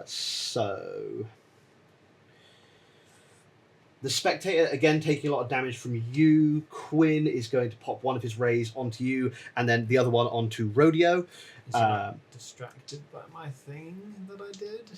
So the spectator, again, taking a lot of damage from you. Quinn is going to pop one of his rays onto you, and then the other one onto Rodeo. Is he not distracted by my thing that I did?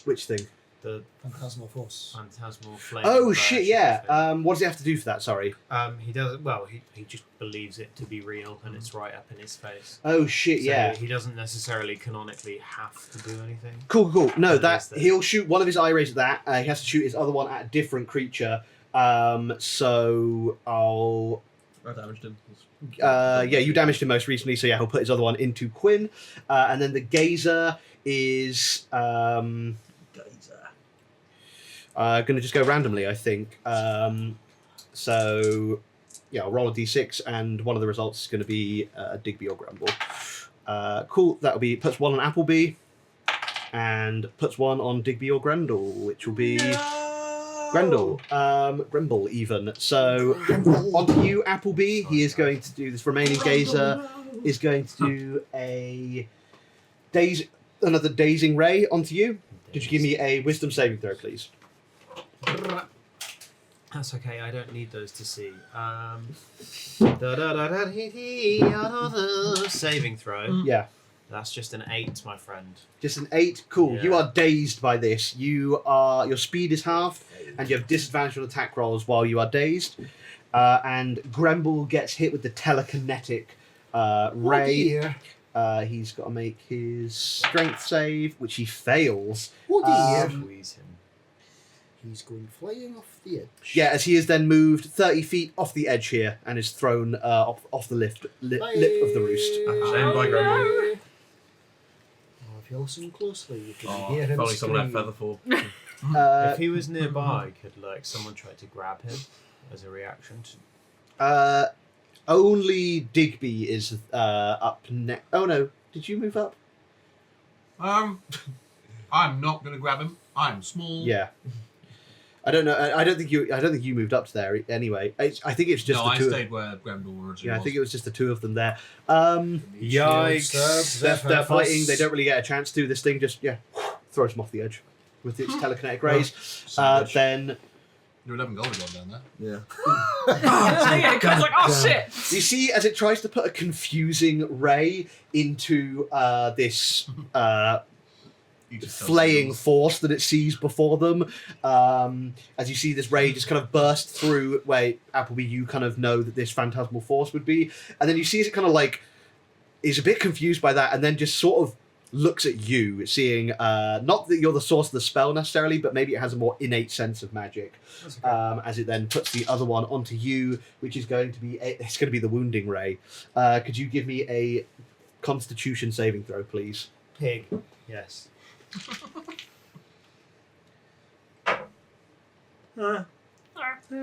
Which thing? The Phantasmal Force. phantasmal flame. Oh, shit, version yeah. of it. What does he have to do for that? Sorry. He doesn't. Well, he just believes it to be real, and it's right up in his face. Oh, shit, So yeah. he doesn't necessarily canonically have to do anything. Cool. No, But that is there- he'll shoot one of his eye rays at that. He has to shoot his other one at a different creature. So I'll. I damaged him. Yeah, you damaged him most recently, so yeah, he'll put his other one into Quinn. And then the gazer is going to just go randomly, I think. So yeah, I'll roll a d6, and one of the results is going to be Digby or Grumble. Cool. That'll be puts one on Appleby, and puts one on Digby or Grendel, which will be Grendel. Grimble even. So onto you, Appleby. He is going to do this remaining gazer. Is going to do another dazing ray onto you. Could you give me a wisdom saving throw, please? That's okay. I don't need those to see. Saving throw. Yeah. That's just an 8, my friend. Just an 8. Cool. Yeah. You are dazed by this. Your speed is half, and you have disadvantage on attack rolls while you are dazed. And Gremble gets hit with the telekinetic ray. He's got to make his strength save, which he fails. Squeeze him. He's going flying off the edge. Yeah, as he is then moved 30 feet off the edge here and is thrown off the lip of the roost. Shame by Grumble. Oh, if you listen closely, you can Oh, hear if him only someone had scream. Featherfall. If he was nearby, could someone try to grab him as a reaction to... Only Digby is up next. Oh no, did you move up? I'm not going to grab him. I'm small. Yeah. I don't know. I don't think you moved up to there anyway. I think it's just no, the I two. stayed where Grendel originally Yeah, I was. think it was just the two of them there. Yikes. They're fighting. They don't really get a chance to. This thing just throws them off the edge with its telekinetic rays. Then There were 11 gold gone down there. Yeah. Yeah, Quinn's like, oh shit! you see, as it tries to put a confusing ray into this You just flaying force that it sees before them, as you see this ray just kind of burst through where Appleby, you kind of know that this phantasmal force would be, and then you see as it kind of like is a bit confused by that, and then just sort of looks at you, seeing not that you're the source of the spell necessarily, but maybe it has a more innate sense of magic. As it then puts the other one onto you, which is going to be it's going to be the wounding ray. Could you give me a Constitution saving throw, please? Pig. Yes. I don't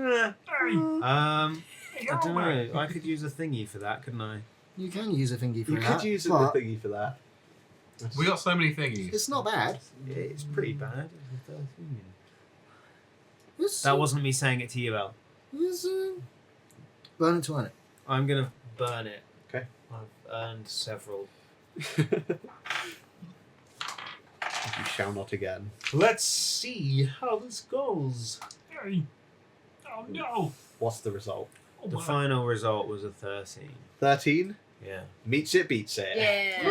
know. I could use a thingy for that, couldn't I? You can use a thingy for You that. could use the but thingy for that. We got so many thingies. It's not bad. It's pretty bad. It's, That wasn't me saying it to you, El. it's, burn it to earn it. I'm gonna burn it. Okay. I've earned several. You shall not again. Let's see how this goes. Oh no! What's the result? The final result was a 13. 13 Yeah. meets it, beats it. Yeah.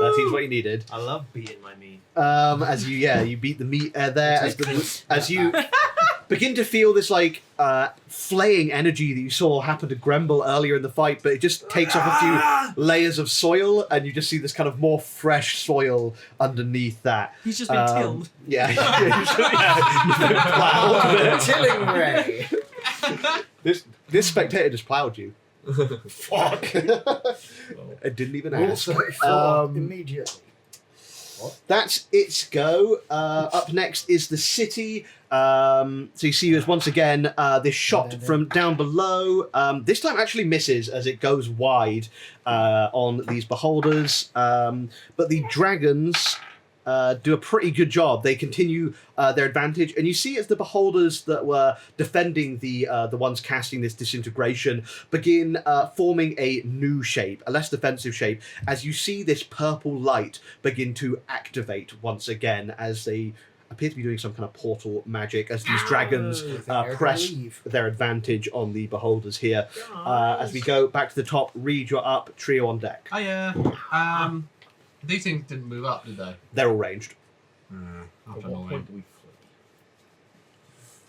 13 is what you needed. I love beating my meat. As you beat the meat there as you begin to feel this like flaying energy that you saw happen to Gremble earlier in the fight, but it just takes off a few layers of soil, and you just see this kind of more fresh soil underneath that. He's just been tilled. Yeah, you've been plowed. Tilling ray. This spectator just plowed you. Fuck. It didn't even Rule ask. 34 immediately. That's its go. Up next is the city. So you see as once again this shot from down below. This time actually misses as it goes wide on these beholders. But the dragons do a pretty good job. They continue their advantage, and you see as the beholders that were defending the ones casting this disintegration begin forming a new shape, a less defensive shape, as you see this purple light begin to activate once again as they appear to be doing some kind of portal magic as these dragons press their advantage on the beholders here. As we go back to the top, Reed, you're up, trio on deck. Oh yeah. These things didn't move up, did they? They're all ranged. After At what annoying. point do we flee?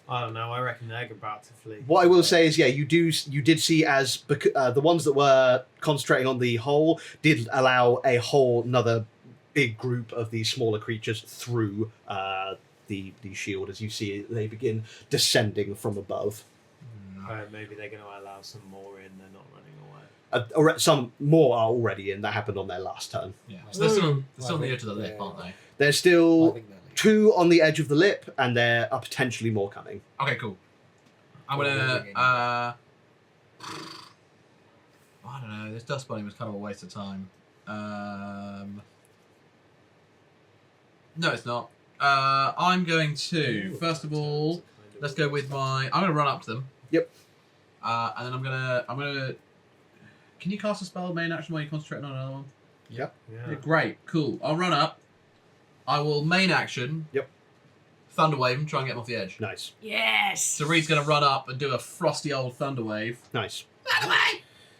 I don't know. I reckon they're about to flee. What I will say is, yeah, you did see as the ones that were concentrating on the hole did allow a whole another big group of these smaller creatures through the shield. As you see, they begin descending from above. Maybe they're going to allow some more in. They're not running away. Or some more are already in. That happened on their last turn. Yeah. So they're still on the edge of the lip, aren't they? There's I still think they're leaving. 2 on the edge of the lip, and there are potentially more coming. Okay, cool. I'm Well, gonna. moving in. I don't know. This dust bunny was kind of a waste of time. No, it's not. I'm going to first of all. Let's go with my. I'm gonna run up to them. Yep. And then I'm gonna. Can you cast a spell main action while you're concentrating on another one? Yep. Yeah, great, cool. I'll run up. I will main action. Yep. Thunder wave and try and get him off the edge. Nice. Yes. So Reed's gonna run up and do a frosty old thunder wave. Nice.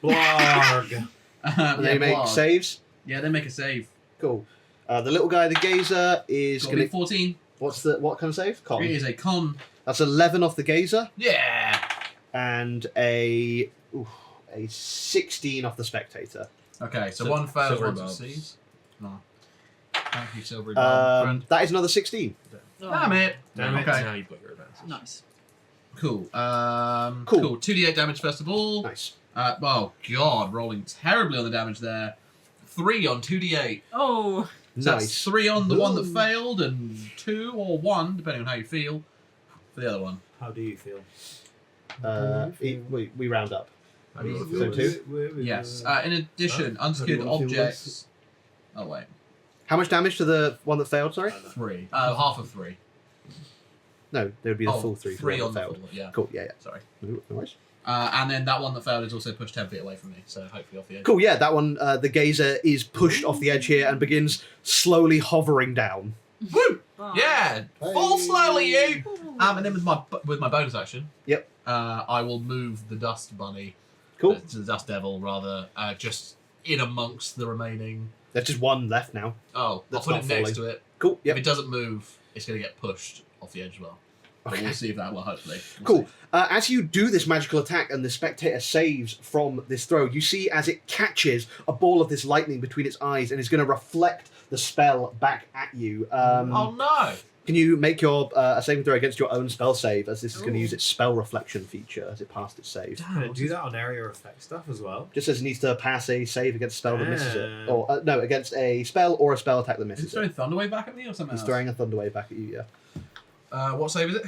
Blarg. And they make saves. Yeah, they make a save. Cool. The little guy, the gazer, is Got to be going to... 14. What kind of save? Con. It is a con. That's 11 off the gazer. Yeah. And a 16 off the spectator. Okay, so So- one fails, silvery one bulbs. succeeds. No. Thank you, silvery bulb. That is another 16. Damn it. Damn it. Okay. Now you've got your advantage. Nice. Cool. Cool. Cool. 2d8 damage first of all. Nice. Oh god, rolling terribly on the damage there. 3 on 2d8. Oh. So Nice. that's 3 on the one that Ooh. failed, and 2 or 1, depending on how you feel, for the other one. How do you feel? We round up. How do you So feel? 2. Yes. In addition, unsecured How do you wanna feel objects. Oh wait, How much damage to the one that failed, sorry? 3. Half of 3. No, there would be the Oh, full 3 for 3 the on one the that failed. full. Yeah. Cool, yeah. Sorry. No worries. And then that one that failed is also pushed 10 feet away from me, so hopefully off the edge. Cool, yeah, that one, the gazer is pushed off the edge here and begins slowly hovering down. Woo! Bye. Yeah! Fall Hey. slowly, you! And then with my bonus action, Yep. I will move the dust bunny, Cool. to the dust devil, rather, just in amongst the remaining. There's just one left now. Oh, I'll That's put not it next falling. to it. Cool, If yep. it doesn't move, it's going to get pushed off the edge as well. But Okay. we'll see if that will, hopefully. We'll Cool. see. As you do this magical attack and the spectator saves from this throw, you see as it catches a ball of this lightning between its eyes and is going to reflect the spell back at you. Oh no! Can you make your a saving throw against your own spell save, as this is going to Ooh. use its spell reflection feature as it passed its save? Damn, do that on area effect stuff as well. Just says it needs to pass a save against a spell that misses it. Damn. Or, no, against a spell or a spell attack that Is it misses throwing it. Thunderwave back at me or something He's else? throwing a Thunderwave back at you, yeah. What save is it?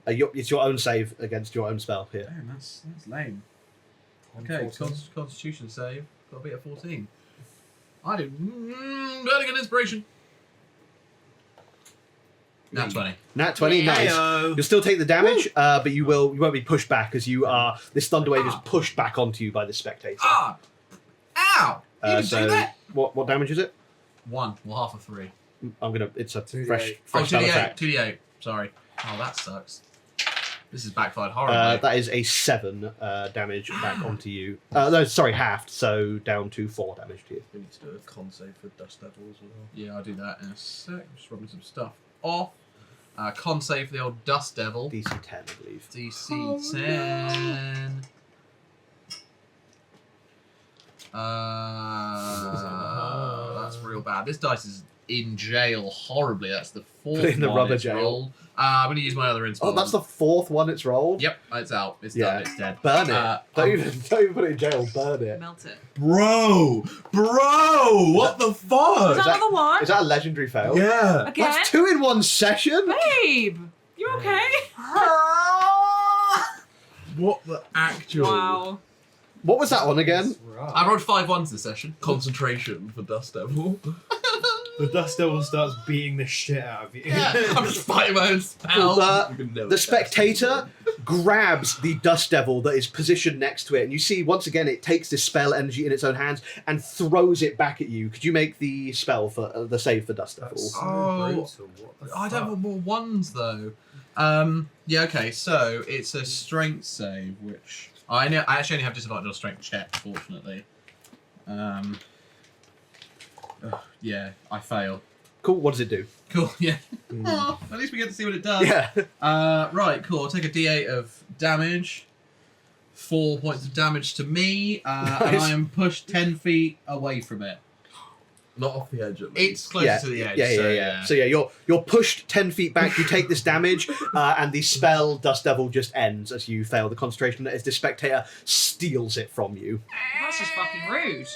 It's your own save against your own spell here. Damn, that's lame. Okay, Constitution save. Got to be at 14. I do. Burning an inspiration. Nat 20. Nat 20, nice. Heyo. You'll still take the damage, but you won't be pushed back as you are. This Thunderwave is pushed back onto you by the spectator. Ah! Ow! You didn't So do that! what damage is it? 1. Well, half of 3. I'm gonna. It's a 2d8. fresh Oh, spell 2d8. attack. 2d8. Sorry. Oh, that sucks. This has backfired horribly. That is a 7 damage back onto you. No, sorry, halved, so down to 4 damage to you. We need to do a con save for Dust Devil as well. Yeah, I'll do that in a sec. I'm just rubbing some stuff off. Con save for the old Dust Devil. DC 10, I believe. DC 10. That's real bad. This dice is in jail horribly. That's the 4th Put it in the one rubber it's jail. rolled. I'm going to use my other inspo. Oh, that's the 4th one it's rolled? Yep, it's out. It's Yeah. done. It's dead. Burn it. Don't even put it in jail, burn it. Melt it. Bro! What the fuck? Is that another one? Is that a legendary fail? Yeah. Again? That's 2 in 1 session? Babe! You okay? What the actual? Wow. What was that one again? I rolled 5 ones this session. Concentration for Dust Devil. The Dust Devil starts beating the shit out of you. Yeah, I'm just fighting my own spell. The spectator grabs the Dust Devil that is positioned next to it, and you see once again it takes this spell energy in its own hands and throws it back at you. Could you make the spell for the save for Dust Devil? Oh, I don't want more ones though. Yeah, okay, so it's a strength save, which I actually only have disadvantage on strength check, fortunately. Yeah, I fail. Cool. What does it do? Cool, yeah. Oh, at least we get to see what it does. Yeah. Right, cool. I'll take a d8 of damage. 4 points of damage to me, and I am pushed 10 feet away from it. Not off the edge at least. It's closer to the edge. Yeah. So yeah, you're pushed 10 feet back. You take this damage, and the spell Dust Devil just ends as you fail the concentration. As the spectator steals it from you. That's just fucking rude.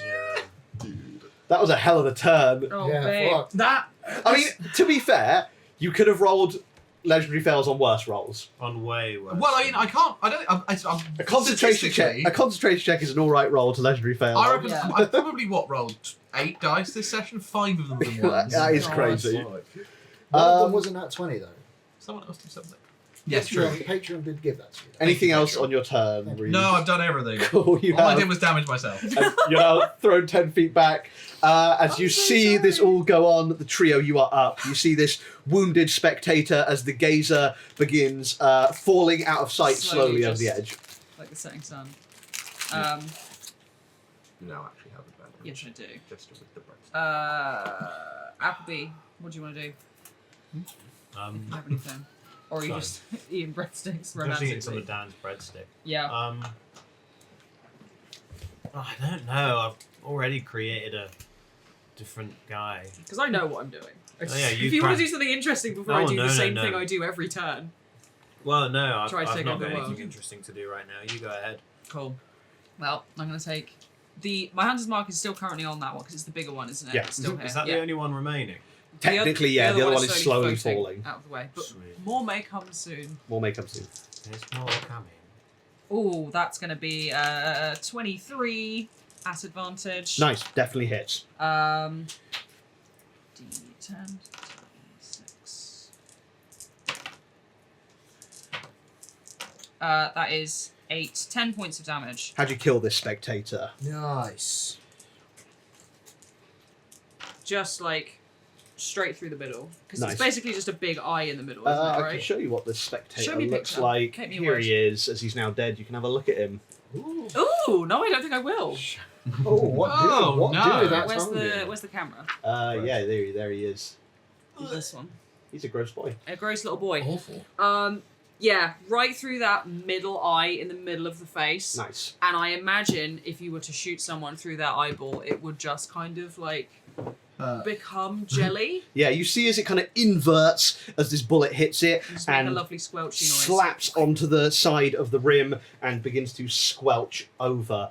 That was a hell of a turn. Oh, Yeah, babe. fuck. That. I mean, to be fair, you could have rolled legendary fails on worse rolls. On way worse. Well, I mean, I can't. I don't. I'm A concentration check. A concentration check is an all right roll to legendary fail. I reckon Yeah. I probably rolled 8 dice this session. 5 of them were ones. That is God. crazy. One of them wasn't at 20 though. Someone else do something. Yes, true. Patreon did give that to you. Anything else on your turn? Thank you. Reed? No, I've done everything. Cool. You All I have. did was damage myself. And you're now thrown 10 feet back. As you see this all go on, the trio, you are up. You see this wounded spectator as the gazer begins falling out of sight slowly over the edge. Like the setting sun. You now actually have advantage. Yes, I do. Just with the breast. Appleby, what do you want to do? Do you have anything? Or are you Sorry. just eating breadsticks Just eating some romantically? of Dan's breadstick. Yeah. I don't know. I've already created a different guy. Because I know what I'm doing. Oh, yeah, you if you want crack- to do something interesting before I No, do no, the no, same no. thing I do every turn. Well, no, I've Try to not take got over the anything world. interesting to do right now. You go ahead. Cool. Well, I'm going to take my Hunter's Mark is still currently on that one because it's the bigger one, isn't it? Yeah. It's still here. Is that yeah. the only one remaining? Technically, yeah. The other one is slowly floating falling. out of the way. But Sweet. more may come soon. More may come soon. There's more coming. Oh, that's going to be 23 at advantage. Nice. Definitely hits. D10, 6. That is 10 points of damage. How'd you kill this spectator? Nice. Just like straight through the middle. Because Nice. it's basically just a big eye in the middle, isn't it, I can right? show you what this spectator Show me a looks picture. like. Take me Here away. he is, as he's now dead. You can have a look at him. Ooh, no, I don't think I will. Oh, what Oh, do? What no. do that Where's told the you? Where's the camera? Yeah, there he is. This one. He's a gross boy. A gross little boy. Awful. Yeah, right through that middle eye in the middle of the face. Nice. And I imagine if you were to shoot someone through that eyeball, it would just kind of like become jelly. Yeah, you see as it kind of inverts as this bullet hits it Just make a and lovely squelchy noise. slaps onto the side of the rim and begins to squelch over.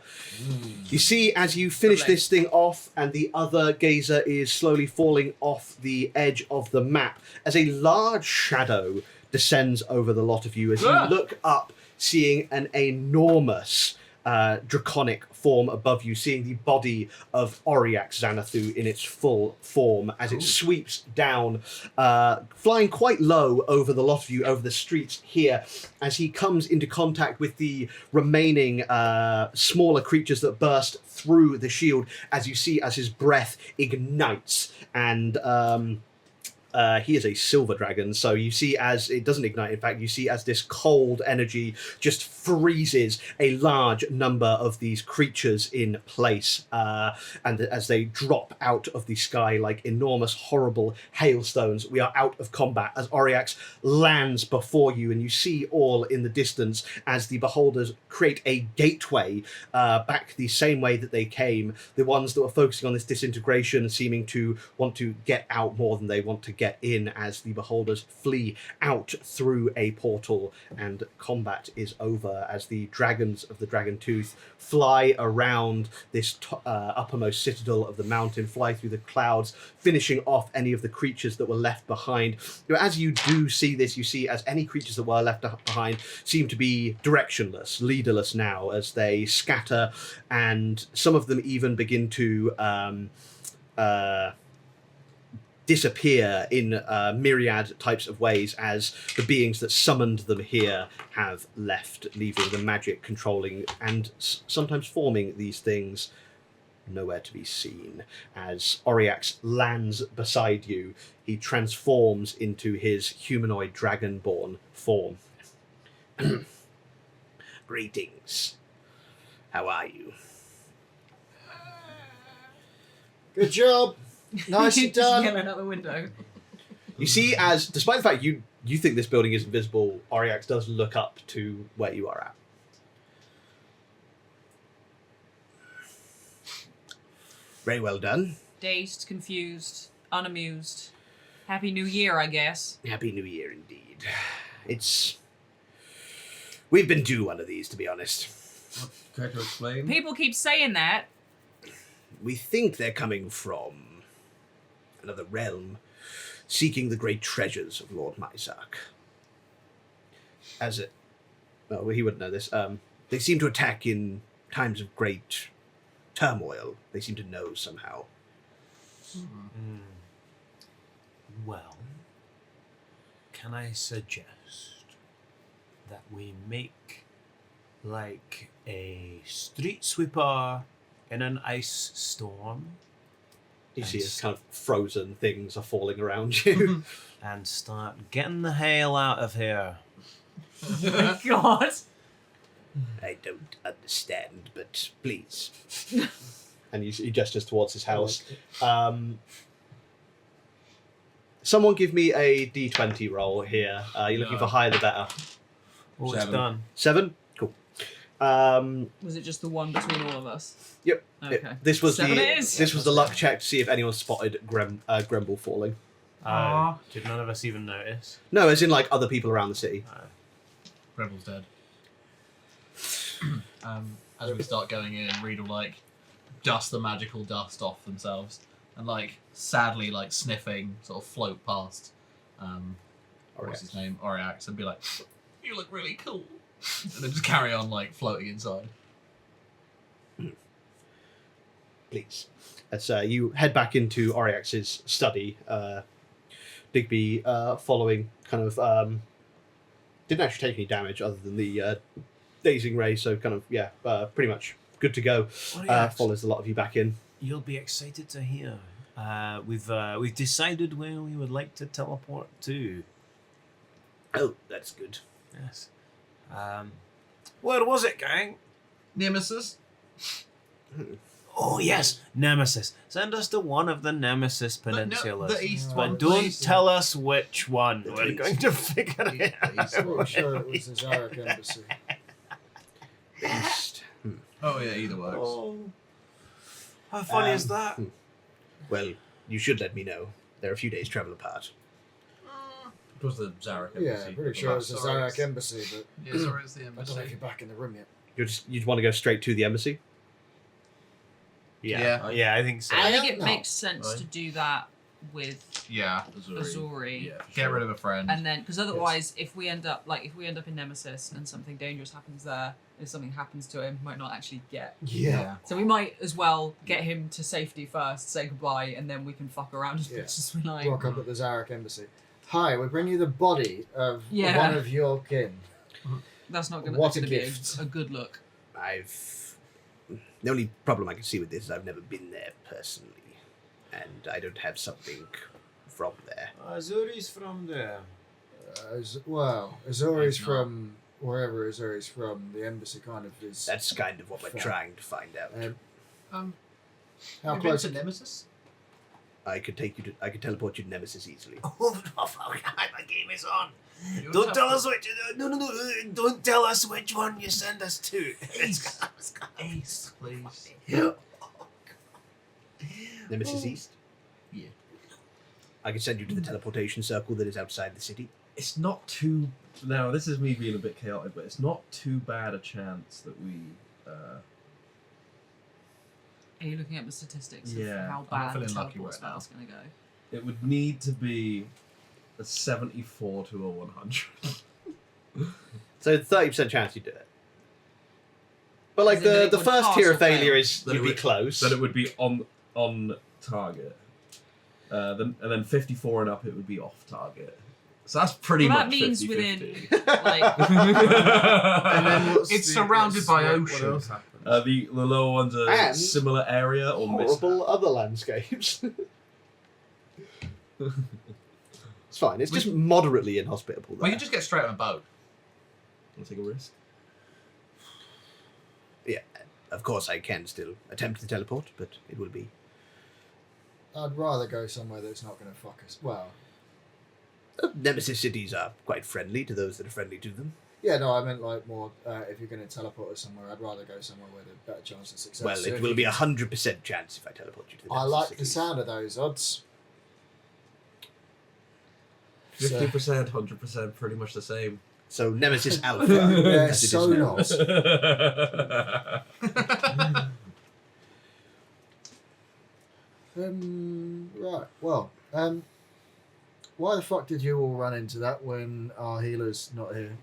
You see as you finish Lovely. this thing off and the other gazer is slowly falling off the edge of the map as a large shadow descends over the lot of you as you Ah! look up, seeing an enormous draconic form above you, seeing the body of Auriax Xanathu in its full form as it sweeps down, flying quite low over the lot of you, over the streets here, as he comes into contact with the remaining smaller creatures that burst through the shield, as you see as his breath ignites and he is a silver dragon, so you see as it doesn't ignite. In fact, you see as this cold energy just freezes a large number of these creatures in place, and as they drop out of the sky like enormous, horrible hailstones. We are out of combat as Oriax lands before you, and you see all in the distance as the beholders create a gateway back the same way that they came. The ones that were focusing on this disintegration seeming to want to get out more than they want to get in, as the beholders flee out through a portal, and combat is over as the dragons of the Dragon Tooth fly around this uppermost citadel of the mountain, fly through the clouds, finishing off any of the creatures that were left behind. As you do see this, you see as any creatures that were left behind seem to be directionless, leaderless now, as they scatter, and some of them even begin to disappear in myriad types of ways, as the beings that summoned them here have left, leaving the magic controlling and sometimes forming these things nowhere to be seen. As Oriax lands beside you, he transforms into his humanoid dragonborn form. Greetings. How are you? Good job. Nicely Just done. yelling out the window. You see, as despite the fact you think this building is invisible, Oriax does look up to where you are at. Very well done. Dazed, confused, unamused. Happy New Year, I guess. Happy New Year indeed. We've been due one of these, to be honest. Care to explain? People keep saying that. We think they're coming from another realm, seeking the great treasures of Lord Myzark. Well, he wouldn't know this. They seem to attack in times of great turmoil. They seem to know somehow. Well, can I suggest that we make like a street sweeper in an ice storm? You see as kind of frozen things are falling around you. And start getting the hell out of here. Oh my God. I don't understand, but please. And he gestures towards his house. Someone give me a d20 roll here. You're looking for higher the better. Oh, it's 7. done. 7? Cool. Was it just the one between all of us? Yep. Okay. This was 7 it is. This was the luck check to see if anyone spotted Gremble falling. Did none of us even notice? No, as in like other people around the city. Rebel's dead. As we start going in, Reed will like dust the magical dust off themselves and like sadly like sniffing sort of float past what's his name? Oriax, and be like, "You look really cool." And then just carry on like floating inside. Please. As you head back into Oriax's study, Digby following kind of didn't actually take any damage other than the dazing ray, so kind of pretty much good to go. Follows a lot of you back in. You'll be excited to hear. We've decided where we would like to teleport to. Oh, that's good. Yes. Where was it, gang? Nemesis. Oh yes, Nemesis. Send us to one of the Nemesis But no, peninsulas. the east But one. don't please. tell us which one. The We're east. going to figure it The east. out. Pretty sure it was the Zarek Embassy. East. Oh yeah, either works. Oh, how funny is that? Well, you should let me know. They're a few days' travel apart. It was the Zarek Yeah, embassy. pretty sure it was the Sorry, Zarek it's- Embassy, but Yeah, sorry, it's the I don't know if embassy. you're back in the room yet. You'd want to go straight to the embassy? Yeah. Yeah, I think so. I I think don't it know. makes sense Right. to do that with Yeah. Azuri. Yeah, for Get sure. rid of a friend. And then, because otherwise, if we end up in Nemesis and something dangerous happens there, if something happens to him, he might not actually get. Yeah. So we might as well get him to safety first, say goodbye, and then we can fuck around as Yeah. much as we like. Rock up at the Zarek Embassy. Hi, we bring you the body of Yeah. one of your kin. That's not going What to a be gift. a good look. The only problem I can see with this is I've never been there personally, and I don't have something from there. Azuri's from there. Azori's He's not. from wherever Azori's from. The embassy kind of is. That's kind of what we're Fair. trying to find out. How Have you been close? to Nemesis? I could teleport you to Nemesis easily. Oh, my game is on. You're Don't tough. tell us which. No. Don't tell us which one you send us to. Ace. Ace, please. Nemesis East. Yeah. I can send you to the teleportation circle that is outside the city. It's not too. Now, this is me being a bit chaotic, but it's not too bad a chance that we. Are you looking at the statistics Yeah. of how I'm not bad the feeling lucky teleport right now. spell's going to go? It would need to be a 74 to a 100. So 30% chance you do it. But like As in that it the would first pass tier or of failure fail? is That you'd it be would- close. That it would be on target. And then 54 and up, it would be off target. So that's pretty Well, much that means 50-50. within, like, And then what's It's the- surrounded by what ocean. else happens? The lower ones are And similar area or horrible other landscapes. It's fine. It's just moderately inhospitable. We There. can just get straight on a boat. Want to take a risk? Yeah, of course I can still attempt to teleport, but it will be. I'd rather go somewhere that's not going to fuck us. Well, Nemesis cities are quite friendly to those that are friendly to them. yeah, no, I meant like more. If you're going to teleport us somewhere, I'd rather go somewhere with a better chance of success. Well, So it if will you be can- 100% chance if I teleport you to the I Nemesis like the cities. sound of those odds. 50%, 100%, pretty much the same. So Nemesis Alpha. They're as it is so now. not. Right. Well, why the fuck did you all run into that when our healer's not here?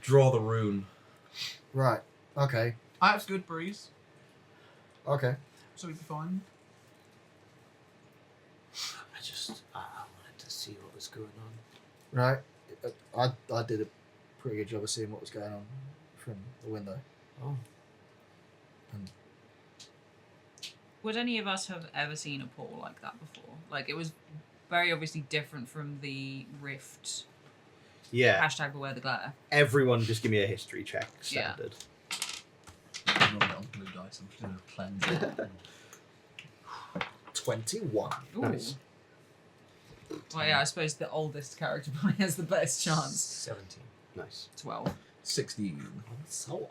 Draw the rune. Right. Okay. I have good breeze, Okay. so we'd be fine. I wanted to see what was going on. Right. I did a pretty good job of seeing what was going on from the window. Oh. Would any of us have ever seen a portal like that before? Like, it was very obviously different from the Rift. Yeah, Hashtag beware the glare. everyone just give me a history check. Yeah. Standard. I'm not on blue dice. I'm just doing a cleanse. 21. Ooh. Nice. Well, yeah, I suppose the oldest character probably has the best chance. 17. Nice. 12. 16. So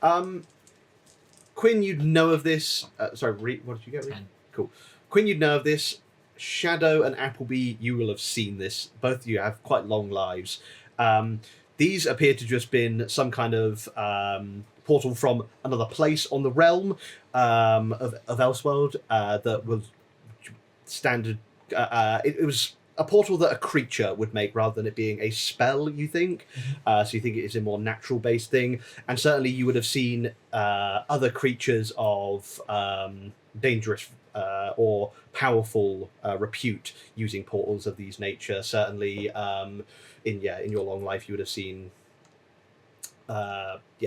old. Quinn, you'd know of this. Sorry, what did you get? Reed? 10. Cool. Quinn, you'd know of this. Shadow and Appleby, you will have seen this. Both of you have quite long lives. These appear to just been some kind of portal from another place on the realm of Ellseworld that was standard. It was a portal that a creature would make rather than it being a spell, you think. So you think it is a more natural-based thing. And certainly you would have seen other creatures of dangerous or powerful repute using portals of these nature. Certainly in your long life you would have seen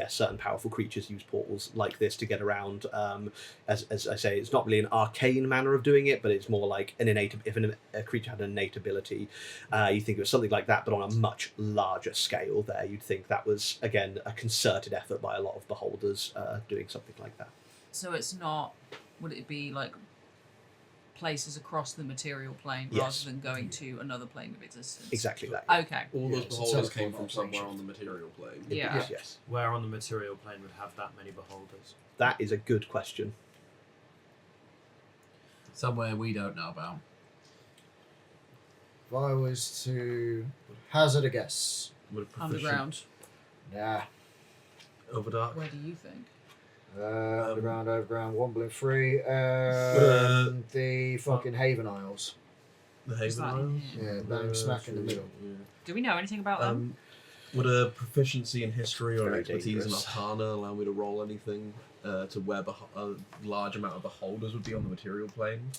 certain powerful creatures use portals like this to get around. As I say, it's not really an arcane manner of doing it, but it's more like an innate. If a creature had an innate ability, you think it was something like that, but on a much larger scale. There, you'd think that was again a concerted effort by a lot of beholders doing something like that. So it's not. Would it be like places across the material plane Yes. rather than going to another plane of existence? Exactly that. Okay. All Yeah, those it's a beholders came teleport from operation. somewhere on the material plane. Yeah. Yes. Where on the material plane would have that many beholders? That is a good question. Somewhere we don't know about. If I was to hazard a guess. Would a proficient Underground. Yeah. Overdark. Where do you think? Underground, overground, wobbling free. The fucking Haven Isles. The Is Haven that in Isles? here? Yeah, bang smack in the middle. Do we know anything about them? Would a proficiency in history or Very expertise in dangerous. Arcana allow me to roll anything to where a large amount of beholders would be on the material plane?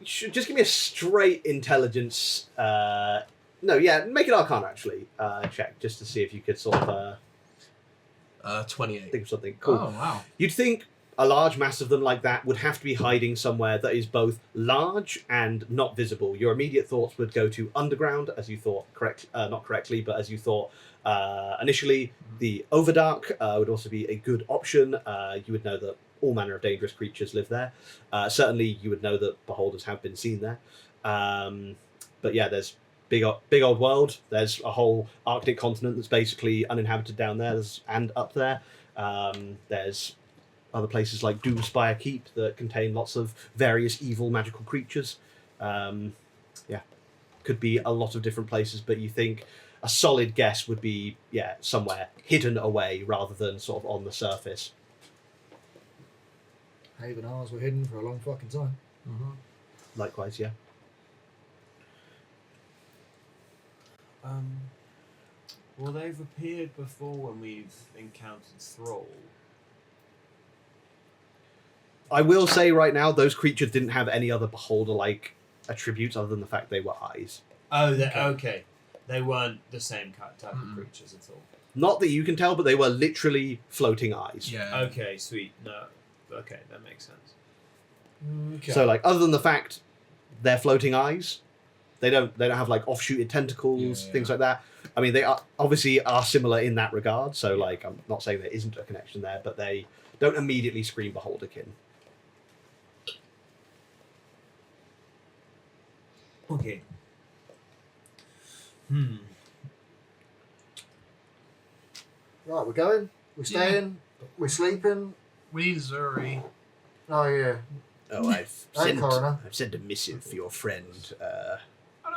Should just give me a straight intelligence. Make an Arcana actually check just to see if you could sort of 28. think of something cool. Oh wow. You'd think a large mass of them like that would have to be hiding somewhere that is both large and not visible. Your immediate thoughts would go to underground, as you thought not correctly, but as you thought initially. The Overdark would also be a good option. You would know that all manner of dangerous creatures live there. Certainly, you would know that beholders have been seen there. But yeah, there's big old world. There's a whole Arctic continent that's basically uninhabited down there and up there. There's other places like Doomspire Keep that contain lots of various evil magical creatures. Could be a lot of different places, but you think a solid guess would be somewhere hidden away rather than sort of on the surface. Haven Isles were hidden for a long fucking time. Likewise, yeah. Well, they've appeared before when we've encountered Thrall. I will say right now, those creatures didn't have any other beholder-like attributes other than the fact they were eyes. Oh, okay. They weren't the same type of creatures at all. Not that you can tell, but they were literally floating eyes. Yeah. Okay, sweet. No. Okay, that makes sense. Okay. So, like, other than the fact they're floating eyes, they don't have like offshooted tentacles, things like that. I mean, they obviously are similar in that regard. So, like, I'm not saying there isn't a connection there, but they don't immediately scream beholderkin. Okay. Right, we're going. We're staying. We're sleeping. We need Zuri. Oh yeah. Oh, I've Hey, Coroner. sent a missive for your friend. Oh,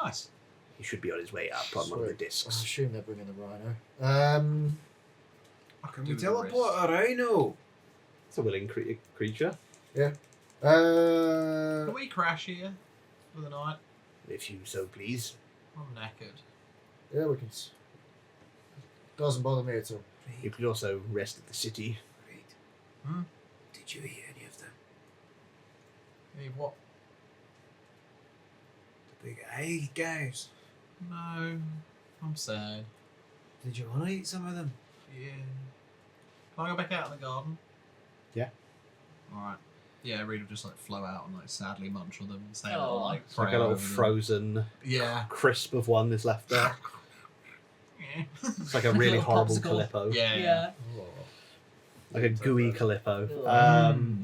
nice. He should be on his way up on one of the Sweet. I discs. assume they're bringing the rhino. I Can do we with the teleport wrist. a rhino? It's a willing creature. Can we crash here for the night? If you so please. I'm knackered. Yeah, we can. Doesn't bother me at all. You could also rest at the city. Did you eat any of them? Hey, what? The big ale guys. No. I'm sad. Did you want to eat some of them? Yeah. Can I go back out in the garden? Yeah. Alright. Yeah, Reed will just like flow out and like sadly munch on them and say Aw. little, like It's like a prayer little over them. frozen Yeah. crisp of one is left there. Yeah. It's like a really Little horrible popsicle. Calippo. Yeah. Like a gooey Calippo.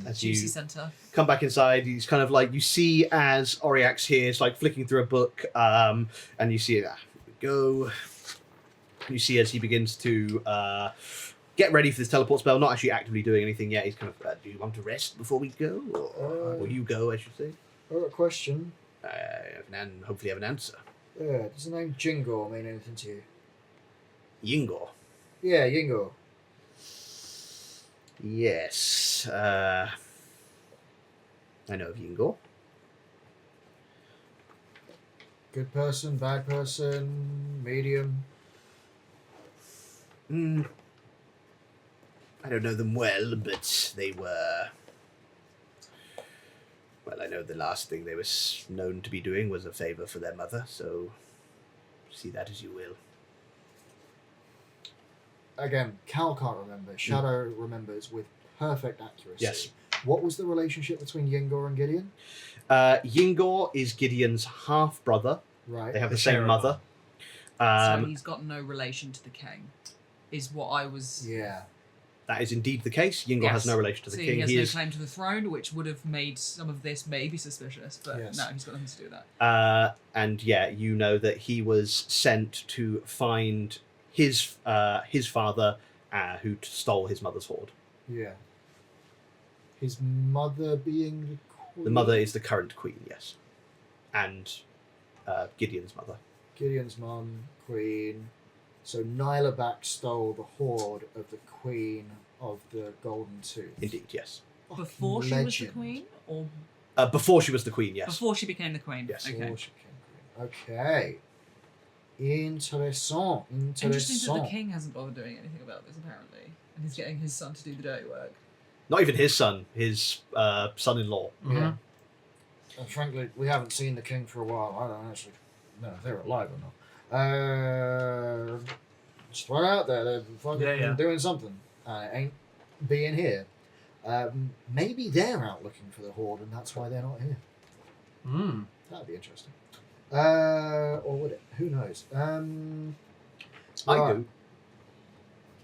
As Juicy you centre. come back inside, he's kind of like, you see as Oriax here is like flicking through a book, and you see, here we go. You see as he begins to get ready for this teleport spell, not actually actively doing anything yet. He's kind of, do you want to rest before we go? Or you go, I should say. I've got a question. Hopefully have an answer. Yeah, does the name Jingor mean anything to you? Yingor. Yeah, Yingor. Yes. I know of Yingor. Good person, bad person, medium. I don't know them well, but they were... Well, I know the last thing they were known to be doing was a favour for their mother, so see that as you will. Again, Cal can't remember. Shadow remembers with perfect accuracy. Yes. What was the relationship between Yingor and Gideon? Yingor is Gideon's half-brother. Right. They have the share same a mother. So he's got no relation to the king, is what I was. Yeah. That is indeed the case. Yingor has no relation to the So king. he has no claim to the throne, which would have made some of this maybe suspicious, but Yes. no, he's got nothing to do with that. And yeah, you know that he was sent to find his father, who stole his mother's hoard. Yeah. His mother being the queen? The mother is the current queen, yes, and Gideon's mother. Gideon's mum, queen. So Nyla Back stole the hoard of the queen of the Golden Tooth. Indeed, yes. Before she was the legend. queen, or Before she was the queen, yes. before she became the queen? Yes. Okay. Before she became queen. Okay. Interessant. Interesting that the king hasn't bothered doing anything about this apparently, and he's getting his son to do the dirty work. Not even his son, his son-in-law. Yeah. And frankly, we haven't seen the king for a while. I don't actually know if they're alive or not. Just throw it out there. They're fucking doing something. And it ain't being here. Maybe they're out looking for the horde, and that's why they're not here. Hmm. That'd be interesting. Or would it? Who knows? I right. do.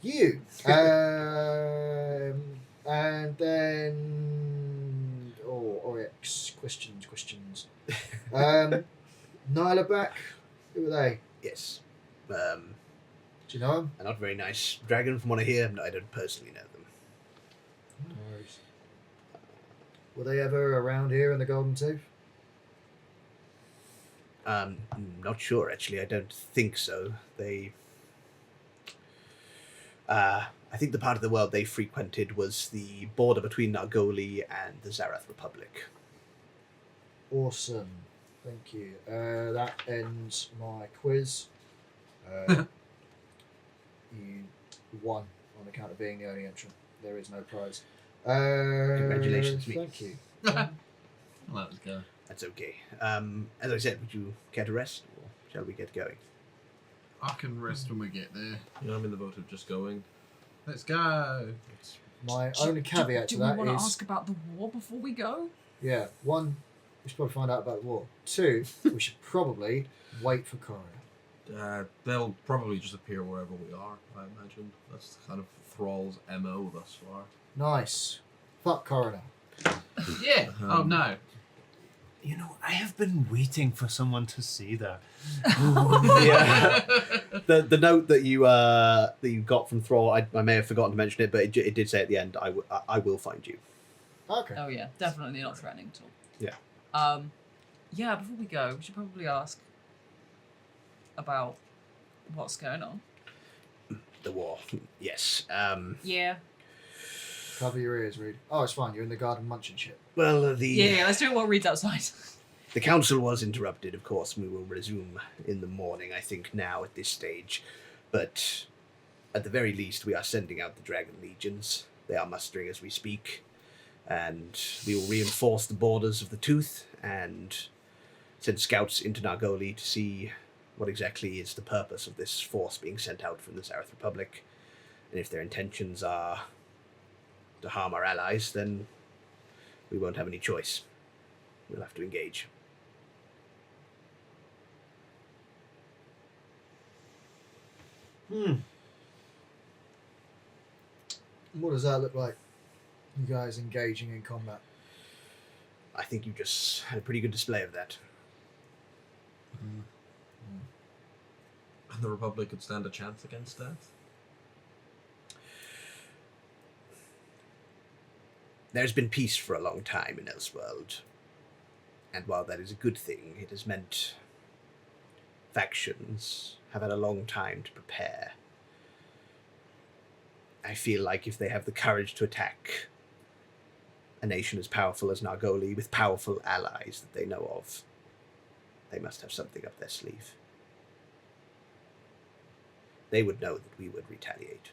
You. And then. Oryx. Questions. Nyla back. Who are they? Yes. Do you know them? A not very nice dragon from what I hear. No, I don't personally know them. Were they ever around here in the Golden Tooth? Not sure actually. I don't think so. They. I think the part of the world they frequented was the border between Nargoli and the Zarath Republic. Awesome. Thank you. That ends my quiz. You won on account of being the only entrant. There is no prize. Congratulations, me. Thank you. Well, let's go. That's okay. As I said, would you care to rest, or shall we get going? I can rest when we get there. Yeah, I'm in the boat of just going. Let's go. My only caveat to Do we that want to is, ask about the war before we go? yeah, one, we should probably find out about the war. Two, we should probably wait for Coroner. They'll probably just appear wherever we are, I imagine. That's kind of Thrall's MO thus far. Nice. Fuck Coroner. Yeah. Oh no. You know, I have been waiting for someone to see that. Yeah. The note that you got from Thrall, I may have forgotten to mention it, but it did say at the end, I will find you. Okay. Oh yeah, definitely not threatening at all. Yeah. Yeah, before we go, we should probably ask about what's going on. The war, yes. Yeah. Cover your ears, Reed. Oh, it's fine. You're in the garden munching shit. Well, Yeah, let's do what reads outside. The council was interrupted, of course. We will resume in the morning, I think, now at this stage. But at the very least, we are sending out the Dragon Legions. They are mustering as we speak. And we will reinforce the borders of the Tooth and send scouts into Nargoli to see what exactly is the purpose of this force being sent out from the Zarath Republic. And if their intentions are to harm our allies, then we won't have any choice. We'll have to engage. What does that look like? You guys engaging in combat? I think you just had a pretty good display of that. And the Republic could stand a chance against death? There's been peace for a long time in Ellseworld. And while that is a good thing, it has meant factions have had a long time to prepare. I feel like if they have the courage to attack a nation as powerful as Nargoli with powerful allies that they know of, they must have something up their sleeve. They would know that we would retaliate.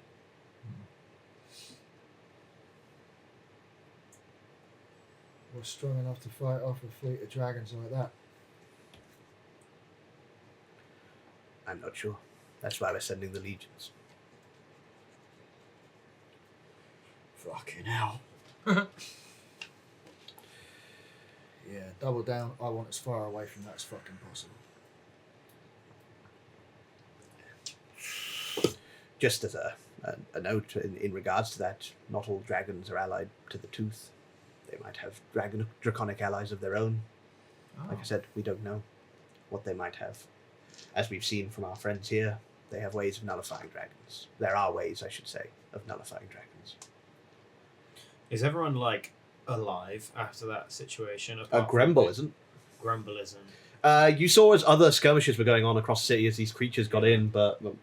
We're strong enough to fight off a fleet of dragons like that. I'm not sure. That's why we're sending the legions. Fucking hell. Yeah, double down. I want as far away from that as fucking possible. Just as a note in regards to that, not all dragons are allied to the Tooth. They might have draconic allies of their own. Like I said, we don't know what they might have. As we've seen from our friends here, they have ways of nullifying dragons. There are ways, I should say, of nullifying dragons. Is everyone, like, alive after that situation? Gremble isn't. Gremble isn't. You saw as other skirmishes were going on across the city as these creatures got in, but well,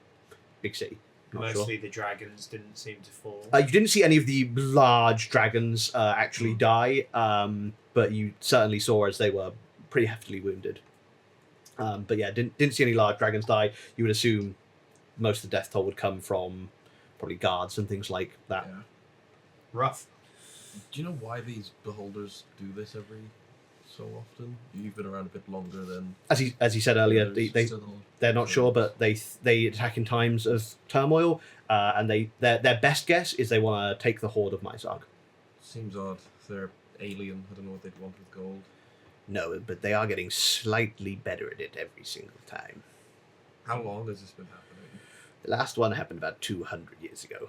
big city. Not Mostly sure. the dragons didn't seem to fall. You didn't see any of the large dragons actually die, but you certainly saw as they were pretty heavily wounded. But yeah, didn't see any large dragons die. You would assume most of the death toll would come from probably guards and things like that. Yeah. Rough. Do you know why these beholders do this every so often? You've been around a bit longer than... As he said earlier, they're not sure, but they attack in times of turmoil, and their best guess is they want to take the horde of Mizarg. Seems odd. They're alien. I don't know what they'd want with gold. No, but they are getting slightly better at it every single time. How long has this been happening? The last one happened about 200 years ago.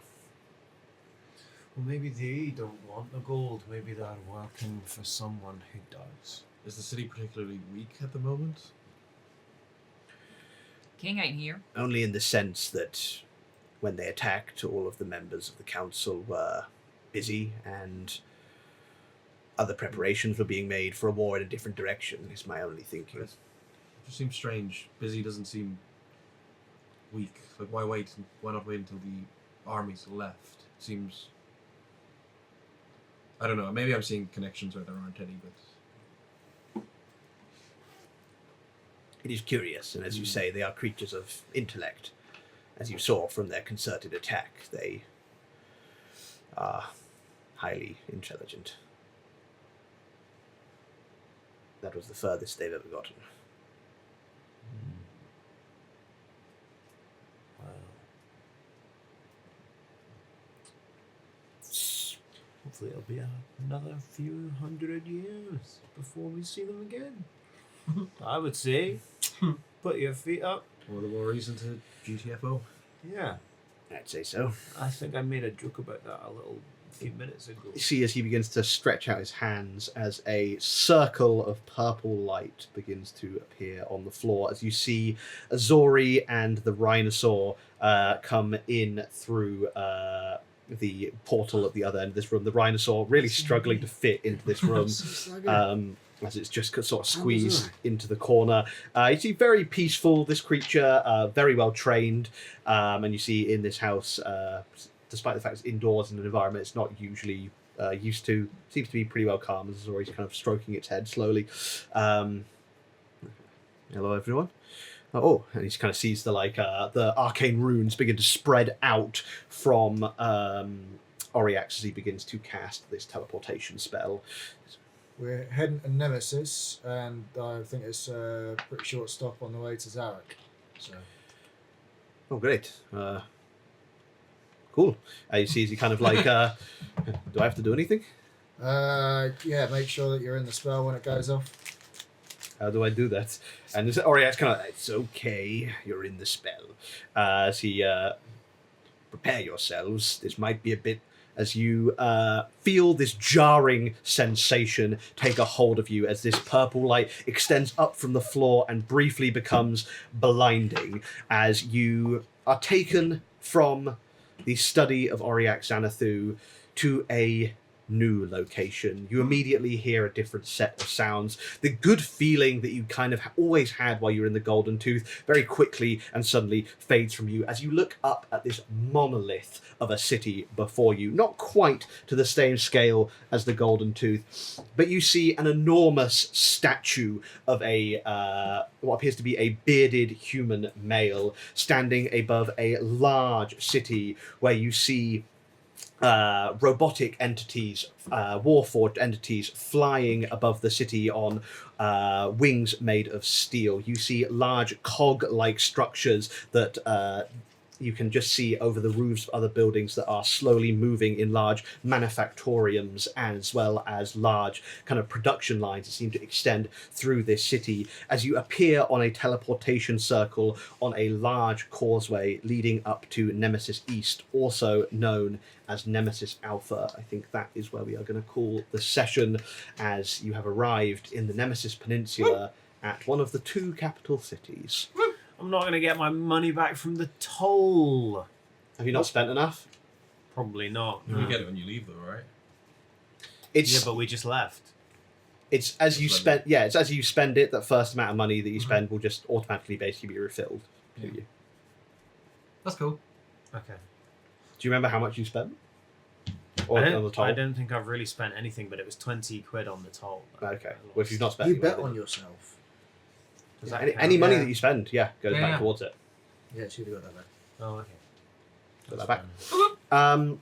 Well, maybe they don't want the gold. Maybe they're working for someone who does. Is the city particularly weak at the moment? King ain't here. Only in the sense that when they attacked, all of the members of the council were busy and other preparations were being made for a war in a different direction, is my only thinking. It just seems strange. Busy doesn't seem weak. Like, why wait? Why not wait until the armies left? Seems... I don't know. Maybe I'm seeing connections where there aren't any, but... It is curious, and as you say, they are creatures of intellect. As you saw from their concerted attack, they are highly intelligent. That was the furthest they've ever gotten. Wow. Hopefully it'll be another few hundred years before we see them again. I would say, put your feet up. All the more reason to GTFO. Yeah, I'd say so. I think I made a joke about that a few minutes ago. You see as he begins to stretch out his hands as a circle of purple light begins to appear on the floor, as you see Azori and the Rhinosaur come in through the portal at the other end of this room. The Rhinosaur really struggling to fit into this room. As it's just sort of squeezed into the corner. You see very peaceful, this creature, very well trained, and you see in this house, despite the fact it's indoors in an environment it's not usually used to, seems to be pretty well calm, as Zori's kind of stroking its head slowly. Hello everyone. Oh, and he kind of sees the arcane runes begin to spread out from Oriax as he begins to cast this teleportation spell. We're heading to Nemesis, and I think it's a pretty short stop on the way to Zarek. So. Oh, great. Cool. You see as he kind of like, do I have to do anything? Yeah, make sure that you're in the spell when it goes off. How do I do that? And Oriax kind of, it's okay, you're in the spell. As he, prepare yourselves. This might be a bit, as you feel this jarring sensation take a hold of you as this purple light extends up from the floor and briefly becomes blinding as you are taken from the study of Oriax Xanathu to a new location. You immediately hear a different set of sounds. The good feeling that you kind of always had while you were in the Golden Tooth very quickly and suddenly fades from you as you look up at this monolith of a city before you. Not quite to the same scale as the Golden Tooth, but you see an enormous statue of a what appears to be a bearded human male standing above a large city where you see robotic entities, warforged entities flying above the city on wings made of steel. You see large cog-like structures that you can just see over the roofs of other buildings that are slowly moving in large manufactoriums, as well as large kind of production lines that seem to extend through this city as you appear on a teleportation circle on a large causeway leading up to Nemesis East, also known as Nemesis Alpha. I think that is where we are going to call the session, as you have arrived in the Nemesis Peninsula at one of the two capital cities. I'm not going to get my money back from the toll. Have you not spent enough? Probably not. You get it when you leave, though, right? It's Yeah, but we just left. it's as you spend. Yeah, it's as you spend it. That first amount of money that you spend will just automatically basically be refilled to you. That's cool. Okay. Do you remember how much you spent? Or on the toll? I don't think I've really spent anything, but it was 20 quid on the toll. Okay. Well, if you've not spent, You any bet money, on yourself. Does that any, count? any money Yeah. that you spend, goes Yeah. back towards it. Yeah, she'd have got that back. Oh, okay. Got That's that back. fine.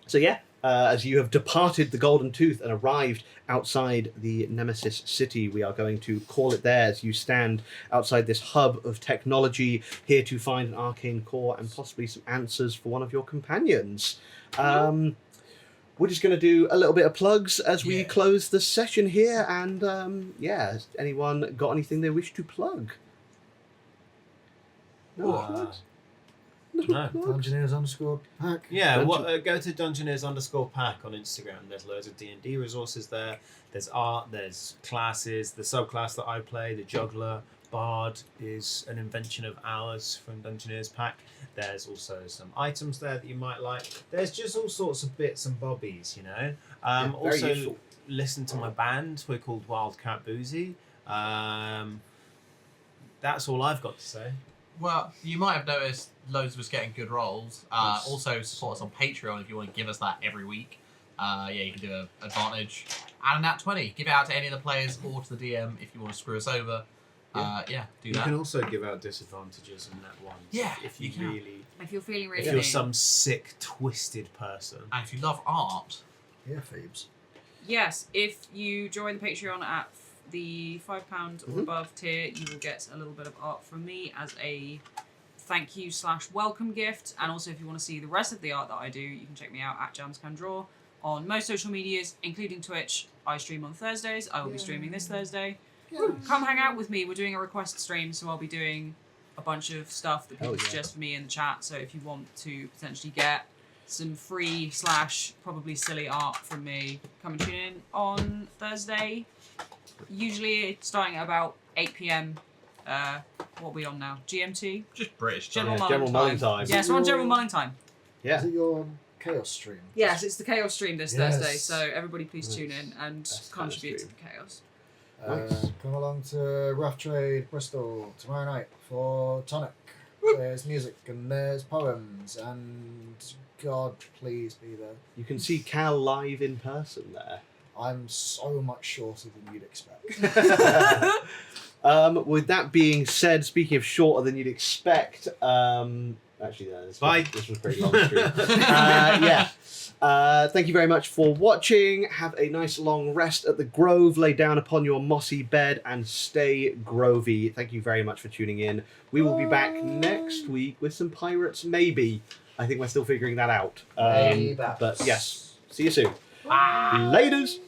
So yeah, as you have departed the Golden Tooth and arrived outside the Nemesis City, we are going to call it there as you stand outside this hub of technology, here to find an arcane core and possibly some answers for one of your companions. we're just going to do a little bit of plugs as we Yeah. close the session here. And yeah, has anyone got anything they wish to plug? No plugs? No No. plugs? Dungeoneers_pack. Yeah, Dungeon- go to Dungeoneers_pack on Instagram. There's loads of D&D resources there. There's art, there's classes. The subclass that I play, the Juggler Bard, is an invention of ours from Dungeoneers Pack. There's also some items there that you might like. There's just all sorts of bits and bobbies, you know. Yeah, very Also, useful. listen to my band. We're called Wildcat Boozy. That's all I've got to say. Well, you might have noticed loads of us getting good rolls. Yes. Also, support us on Patreon if you want to give us that every week. Yeah, you can do an advantage and a nat 20. Give it out to any of the players or to the DM if you want to screw us over. Yeah, do You that. can also give out disadvantages in that one. Yeah, if you you can. really, If you're feeling really if you're some sick, twisted person. And if you love art, Yeah, Phoebes. Yes, if you join the Patreon at the £5 or Mhm. above tier, you will get a little bit of art from me as a thank you / welcome gift. And also, if you want to see the rest of the art that I do, you can check me out at Jams Can Draw on most social medias, including Twitch. I stream on Thursdays. I will be streaming this Thursday. Come hang out with me. We're doing a request stream, so I'll be doing a bunch of stuff that people Oh, yeah. suggest for me in the chat. So if you want to potentially get some free / probably silly art from me, come and tune in on Thursday. Usually starting at about 8 p.m. What are we on now? GMT? just British. General Yeah, Mulling General time. Mulling time. Yes, we're on General Mulling time. Yeah. Is it your Chaos stream? Yes, it's the Chaos stream this Yes. Thursday, so everybody please tune in and Best contribute to kind the chaos. Nice. Come along to Rough Trade Bristol tomorrow night for Tonic. There's music and there's poems and God, please be there. You can see Cal live in person there. I'm so much shorter than you'd expect. With that being said, speaking of shorter than you'd expect, actually, no, Bye. This was a pretty long stream. Yeah. Thank you very much for watching. Have a nice long rest at the Grove. Lay down upon your mossy bed and stay grovey. Thank you very much for tuning in. We will be back next week with some pirates, maybe. I think we're still figuring that out. Maybe. But yes, see you soon. Laters.